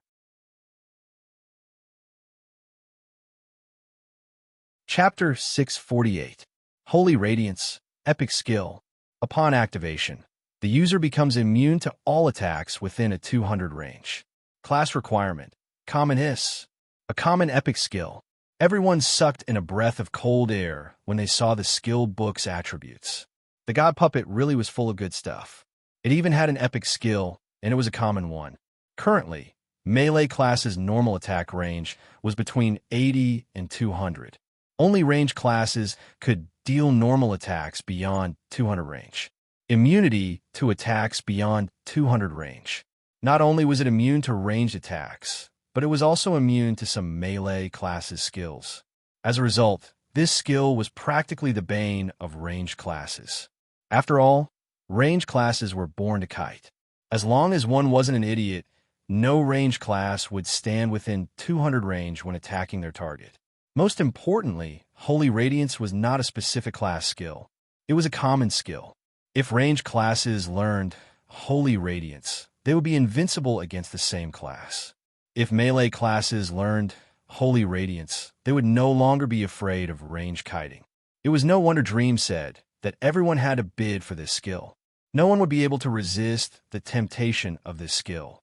Chapter 648. Holy Radiance, Epic Skill. Upon activation, the user becomes immune to all attacks within a 200 range. Class requirement: Common Hiss. A common epic skill. Everyone sucked in a breath of cold air when they saw the skill book's attributes. The God Puppet really was full of good stuff. It even had an epic skill, and it was a common one. Currently, melee class's normal attack range was between 80 and 200. Only range classes could deal normal attacks beyond 200 range. Immunity to attacks beyond 200 range. Not only was it immune to ranged attacks, but it was also immune to some melee classes' skills. As a result, this skill was practically the bane of ranged classes. After all, ranged classes were born to kite. As long as one wasn't an idiot, no ranged class would stand within 200 range when attacking their target. Most importantly, Holy Radiance was not a specific class skill. It was a common skill. If ranged classes learned Holy Radiance, they would be invincible against the same class. If melee classes learned Holy Radiance, they would no longer be afraid of range kiting. It was no wonder Dream said that everyone had to bid for this skill. No one would be able to resist the temptation of this skill.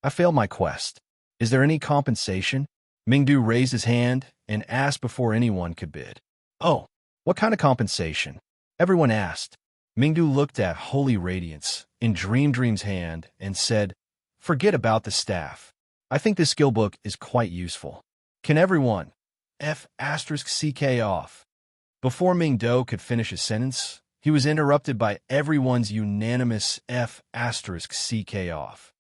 I failed my quest. Is there any compensation? Mingdu raised his hand and asked before anyone could bid. Oh, what kind of compensation? Everyone asked. Mingdu looked at Holy Radiance in Dream's hand and said, forget about the staff. I think this skill book is quite useful. Can everyone F***ck off? Before Mingdu could finish his sentence, he was interrupted by everyone's unanimous F***ck off.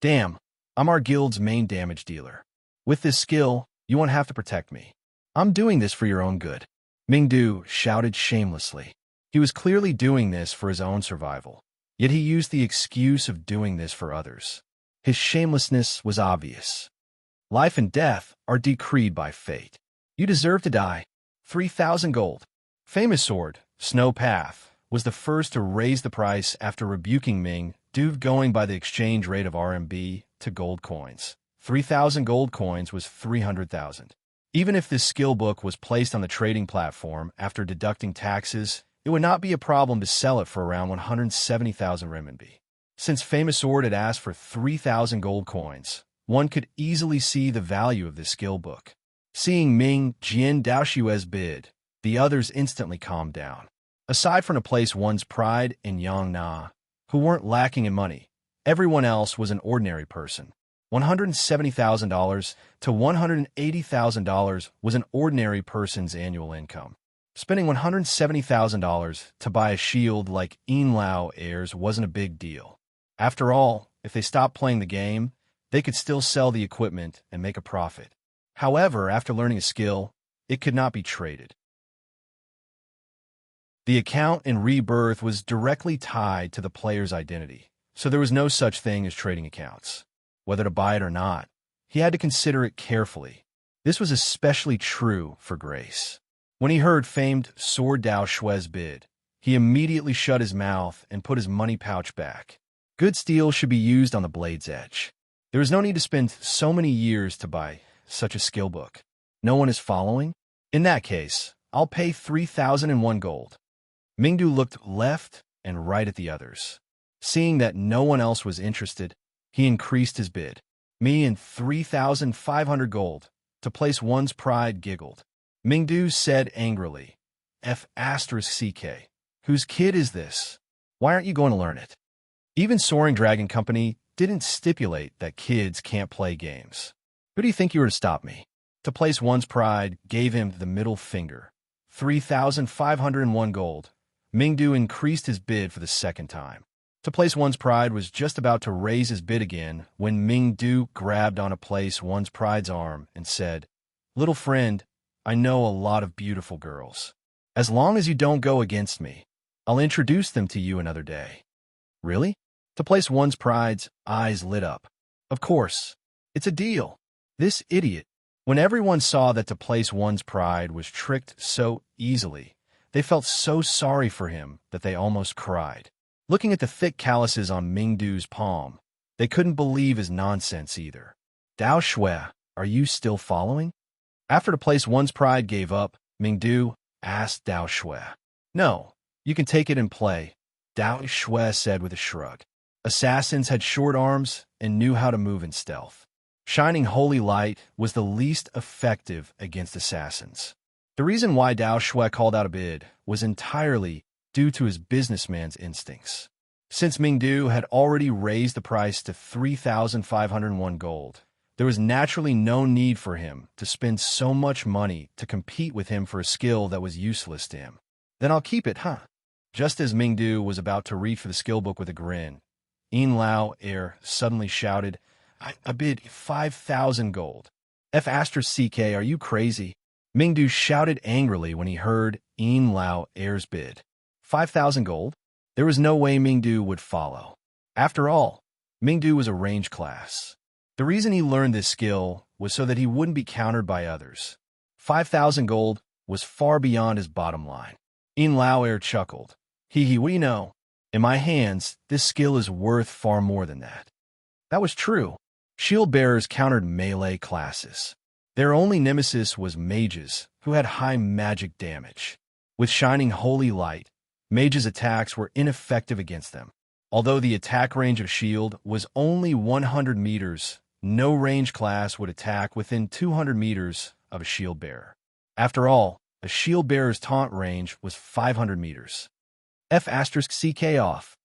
Damn, I'm our guild's main damage dealer. With this skill, you won't have to protect me. I'm doing this for your own good. Mingdu shouted shamelessly. He was clearly doing this for his own survival, yet he used the excuse of doing this for others. His shamelessness was obvious. Life and death are decreed by fate. You deserve to die. 3,000 gold. Famous Sword, Snow Path, was the first to raise the price after rebuking Mingdu going by the exchange rate of RMB to gold coins. 3,000 gold coins was 300,000. Even if this skill book was placed on the trading platform after deducting taxes, it would not be a problem to sell it for around 170,000 renminbi. Since Famous Sword had asked for 3,000 gold coins, one could easily see the value of this skill book. Seeing Ming Jian Daoshue's bid, the others instantly calmed down. Aside from to place one's pride in Yang Na, who weren't lacking in money, everyone else was an ordinary person. $170,000 to $180,000 was an ordinary person's annual income. Spending $170,000 to buy a shield like Yinlao heirs wasn't a big deal. After all, if they stopped playing the game, they could still sell the equipment and make a profit. However, after learning a skill, it could not be traded. The account in Rebirth was directly tied to the player's identity, so there was no such thing as trading accounts. Whether to buy it or not, he had to consider it carefully. This was especially true for Grace. When he heard famed Sword Dao Shue's bid, he immediately shut his mouth and put his money pouch back. Good steel should be used on the blade's edge. There is no need to spend so many years to buy such a skill book. No one is following? In that case, I'll pay 3,001 gold. Mingdu looked left and right at the others. Seeing that no one else was interested, he increased his bid. Me and 3,500 gold. To place one's pride giggled. Mingdu said angrily, F***ck. Whose kid is this? Why aren't you going to learn it? Even Soaring Dragon Company didn't stipulate that kids can't play games. Who do you think you were to stop me? To place one's pride gave him the middle finger. 3,501 gold. Mingdu increased his bid for the second time. To place one's pride was just about to raise his bid again when Mingdu grabbed on a place one's pride's arm and said, "Little friend, I know a lot of beautiful girls. As long as you don't go against me, I'll introduce them to you another day." Really? To place one's pride's eyes lit up. Of course. It's a deal. This idiot. When everyone saw that to place one's pride was tricked so easily, they felt so sorry for him that they almost cried. Looking at the thick calluses on Mingdu's palm, they couldn't believe his nonsense either. Dao Shui, are you still following? After to place one's pride gave up, Mingdu asked Dao Shui. No, you can take it and play, Dao Shui said with a shrug. Assassins had short arms and knew how to move in stealth. Shining holy light was the least effective against assassins. The reason why Dao Shui called out a bid was entirely due to his businessman's instincts. Since Mingdu had already raised the price to 3,501 gold, there was naturally no need for him to spend so much money to compete with him for a skill that was useless to him. Then I'll keep it, huh? Just as Mingdu was about to reach for the skill book with a grin, Lao suddenly shouted, I bid 5,000 gold. F***, are you crazy? Mingdu shouted angrily when he heard Lao's bid. 5,000 gold? There was no way Mingdu would follow. After all, Mingdu was a range class. The reason he learned this skill was so that he wouldn't be countered by others. 5,000 gold was far beyond his bottom line. Lao chuckled. What do you know? In my hands, this skill is worth far more than that. That was true. Shield bearers countered melee classes. Their only nemesis was mages, who had high magic damage. With shining holy light, mages' attacks were ineffective against them. Although the attack range of shield was only 100 meters, no range class would attack within 200 meters of a shield bearer. After all, a shield bearer's taunt range was 500 meters. F***ck off.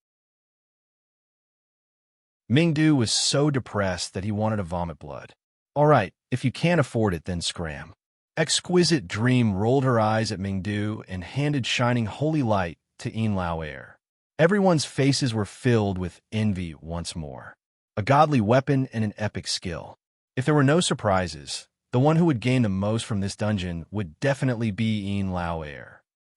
Mingdu was so depressed that he wanted to vomit blood. All right, if you can't afford it, then scram. Exquisite Dream rolled her eyes at Mingdu and handed shining holy light to Lao. Everyone's faces were filled with envy once more. A godly weapon and an epic skill. If there were no surprises, the one who would gain the most from this dungeon would definitely be Lao.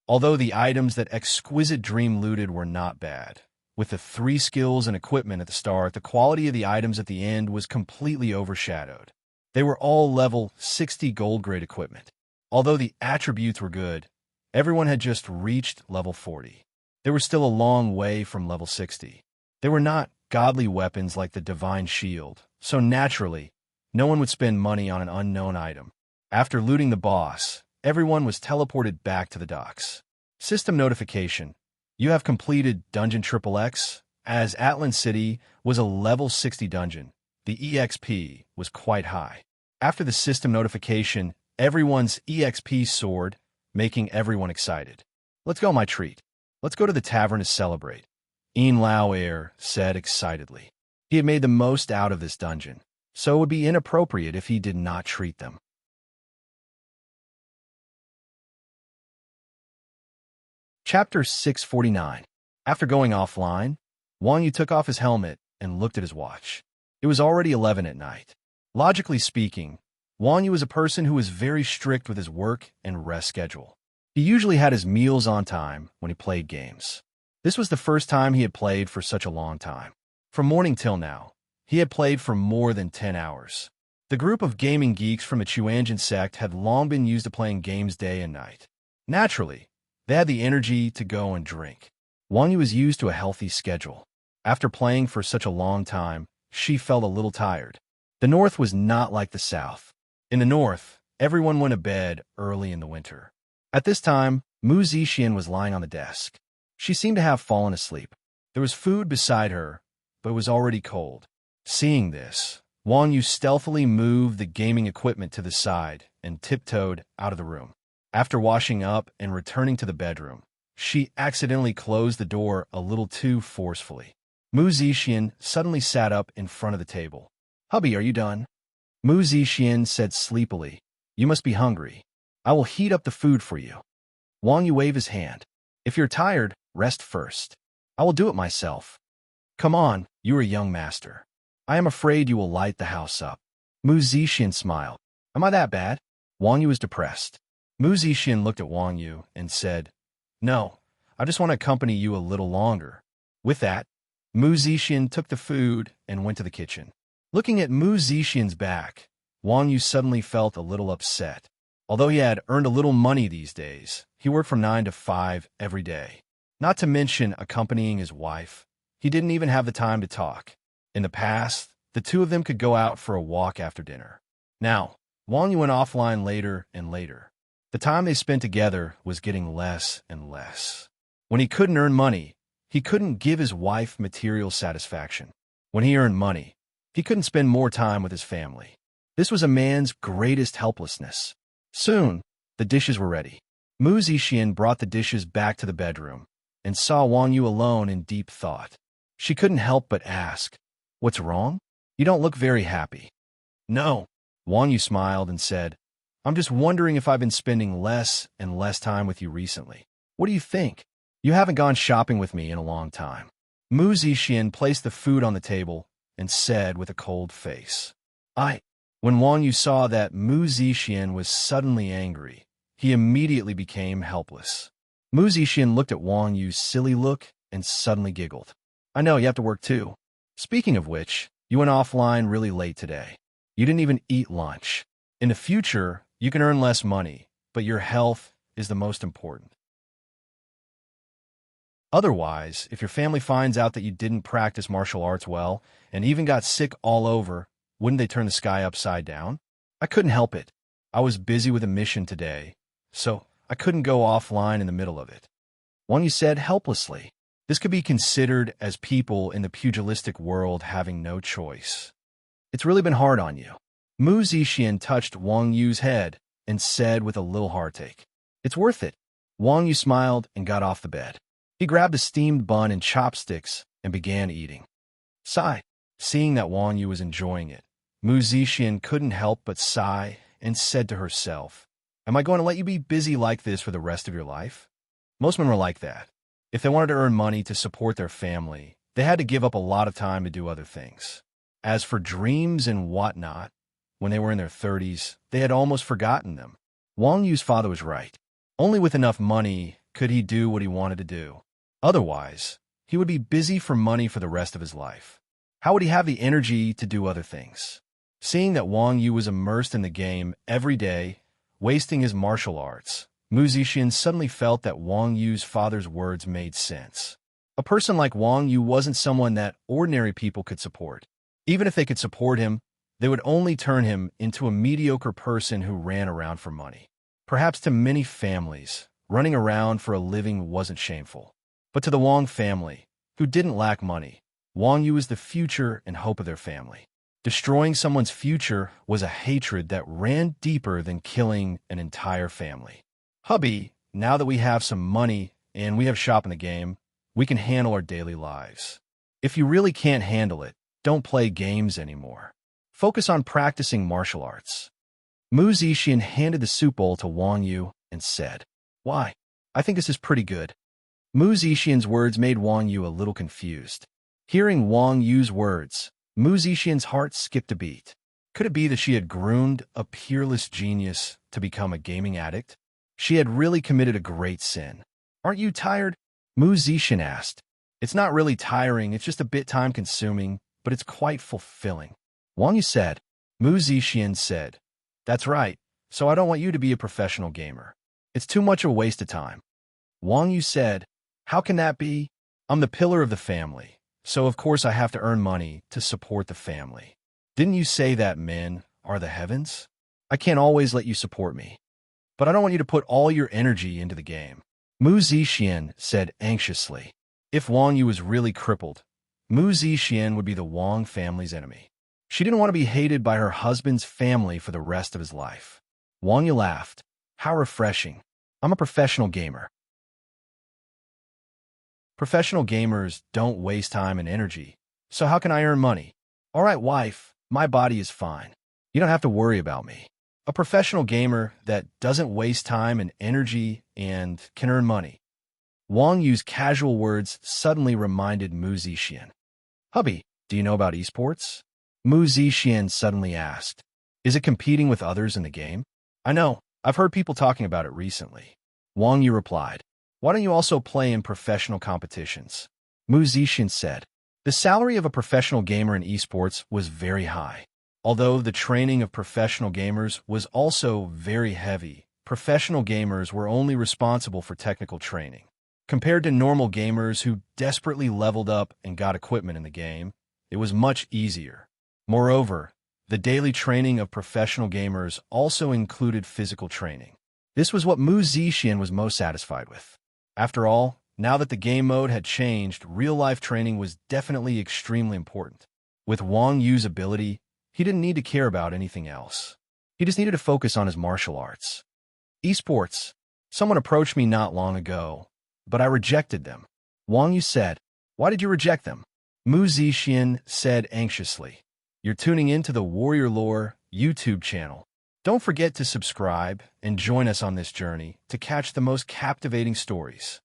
Although the items that Exquisite Dream looted were not bad. With the 3 skills and equipment at the start, the quality of the items at the end was completely overshadowed. They were all level 60 gold-grade equipment. Although the attributes were good, everyone had just reached level 40. They were still a long way from level 60. They were not godly weapons like the Divine Shield, so naturally, no one would spend money on an unknown item. After looting the boss, everyone was teleported back to the docks. System notification. You have completed Dungeon XXX. As Atlan City was a level 60 dungeon, the EXP was quite high. After the system notification, everyone's EXP soared, making everyone excited. Let's go, my treat. Let's go to the tavern to celebrate, Lao said excitedly. He had made the most out of this dungeon, so it would be inappropriate if he did not treat them. Chapter 649. After going offline, Wang Yu took off his helmet and looked at his watch. It was already 11 at night. Logically speaking, Wang Yu was a person who was very strict with his work and rest schedule. He usually had his meals on time when he played games. This was the first time he had played for such a long time. From morning till now, he had played for more than 10 hours. The group of gaming geeks from the Chuanjin sect had long been used to playing games day and night. Naturally, they had the energy to go and drink. Wang Yu was used to a healthy schedule. After playing for such a long time, she felt a little tired. The north was not like the south. In the north, everyone went to bed early in the winter. At this time, Mu Zixian was lying on the desk. She seemed to have fallen asleep. There was food beside her, but it was already cold. Seeing this, Wang Yu stealthily moved the gaming equipment to the side and tiptoed out of the room. After washing up and returning to the bedroom, she accidentally closed the door a little too forcefully. Mu Zixian suddenly sat up in front of the table. "Hubby, are you done?" Mu Zixian said sleepily. "You must be hungry. I will heat up the food for you." Wang Yu waved his hand. "If you're tired, Rest first. I will do it myself. Come on, you are a young master. I am afraid you will light the house up. Mu Zixin smiled. Am I that bad? Wang Yu was depressed. Mu Zixin looked at Wang Yu and said, No, I just want to accompany you a little longer. With that, Mu Zixin took the food and went to the kitchen. Looking at Mu Zixin's back, Wang Yu suddenly felt a little upset. Although he had earned a little money these days, he worked from 9 to 5 every day. Not to mention accompanying his wife, he didn't even have the time to talk. In the past, the two of them could go out for a walk after dinner. Now, Wang Yu went offline later and later. The time they spent together was getting less and less. When he couldn't earn money, he couldn't give his wife material satisfaction. When he earned money, he couldn't spend more time with his family. This was a man's greatest helplessness. Soon, the dishes were ready. Mu Zixin brought the dishes back to the bedroom and saw Wang Yu alone in deep thought. She couldn't help but ask, What's wrong? You don't look very happy. No. Wang Yu smiled and said, I'm just wondering if I've been spending less and less time with you recently. What do you think? You haven't gone shopping with me in a long time. Mu Zixin placed the food on the table and said with a cold face, When Wang Yu saw that Mu Zixin was suddenly angry, he immediately became helpless. Mu Zixin looked at Wang Yu's silly look and suddenly giggled. I know, you have to work too. Speaking of which, you went offline really late today. You didn't even eat lunch. In the future, you can earn less money, but your health is the most important. Otherwise, if your family finds out that you didn't practice martial arts well and even got sick all over, wouldn't they turn the sky upside down? I couldn't help it. I was busy with a mission today, so I couldn't go offline in the middle of it. Wang Yu said helplessly. This could be considered as people in the pugilistic world having no choice. It's really been hard on you. Mu Zixin touched Wang Yu's head and said with a little heartache, It's worth it. Wang Yu smiled and got off the bed. He grabbed a steamed bun and chopsticks and began eating. Sigh. Seeing that Wang Yu was enjoying it, Mu Zixin couldn't help but sigh and said to herself, Am I going to let you be busy like this for the rest of your life? Most men were like that. If they wanted to earn money to support their family, they had to give up a lot of time to do other things. As for dreams and whatnot, when they were in their 30s, they had almost forgotten them. Wang Yu's father was right. Only with enough money could he do what he wanted to do. Otherwise, he would be busy for money for the rest of his life. How would he have the energy to do other things? Seeing that Wang Yu was immersed in the game every day, wasting his martial arts, Mu Zixin suddenly felt that Wang Yu's father's words made sense. A person like Wang Yu wasn't someone that ordinary people could support. Even if they could support him, they would only turn him into a mediocre person who ran around for money. Perhaps to many families, running around for a living wasn't shameful. But to the Wang family, who didn't lack money, Wang Yu was the future and hope of their family. Destroying someone's future was a hatred that ran deeper than killing an entire family. Hubby, now that we have some money and we have shop in the game, we can handle our daily lives. If you really can't handle it, don't play games anymore. Focus on practicing martial arts. Mu Zixin handed the soup bowl to Wang Yu and said, Why? I think this is pretty good. Mu Zixin's words made Wang Yu a little confused. Hearing Wang Yu's words, Mu Zixin's heart skipped a beat. Could it be that she had groomed a peerless genius to become a gaming addict? She had really committed a great sin. Aren't you tired? Mu Zixin asked. It's not really tiring, it's just a bit time-consuming, but it's quite fulfilling. Wang Yu said. Mu Zixin said, That's right, so I don't want you to be a professional gamer. It's too much of a waste of time. Wang Yu said, How can that be? I'm the pillar of the family, so of course I have to earn money to support the family. Didn't you say that men are the heavens? I can't always let you support me. But I don't want you to put all your energy into the game. Mu Zixin said anxiously. If Wang Yu was really crippled, Mu Zixin would be the Wang family's enemy. She didn't want to be hated by her husband's family for the rest of his life. Wang Yu laughed. How refreshing. I'm a professional gamer. Professional gamers don't waste time and energy, so how can I earn money? All right, wife, my body is fine. You don't have to worry about me. A professional gamer that doesn't waste time and energy and can earn money. Wang Yu's casual words suddenly reminded Mu Zixian. Hubby, do you know about esports? Mu Zixian suddenly asked. Is it competing with others in the game? I know. I've heard people talking about it recently. Wang Yu replied. Why don't you also play in professional competitions? Mu Zixian said. The salary of a professional gamer in esports was very high. Although the training of professional gamers was also very heavy, professional gamers were only responsible for technical training. Compared to normal gamers who desperately leveled up and got equipment in the game, it was much easier. Moreover, the daily training of professional gamers also included physical training. This was what Mu Zixian was most satisfied with. After all, now that the game mode had changed, real-life training was definitely extremely important. With Wang Yu's ability, he didn't need to care about anything else. He just needed to focus on his martial arts. Esports. Someone approached me not long ago, but I rejected them. Wang Yu said, Why did you reject them? Mu Zixian said anxiously. You're tuning into the Warrior Lore YouTube channel. Don't forget to subscribe and join us on this journey to catch the most captivating stories.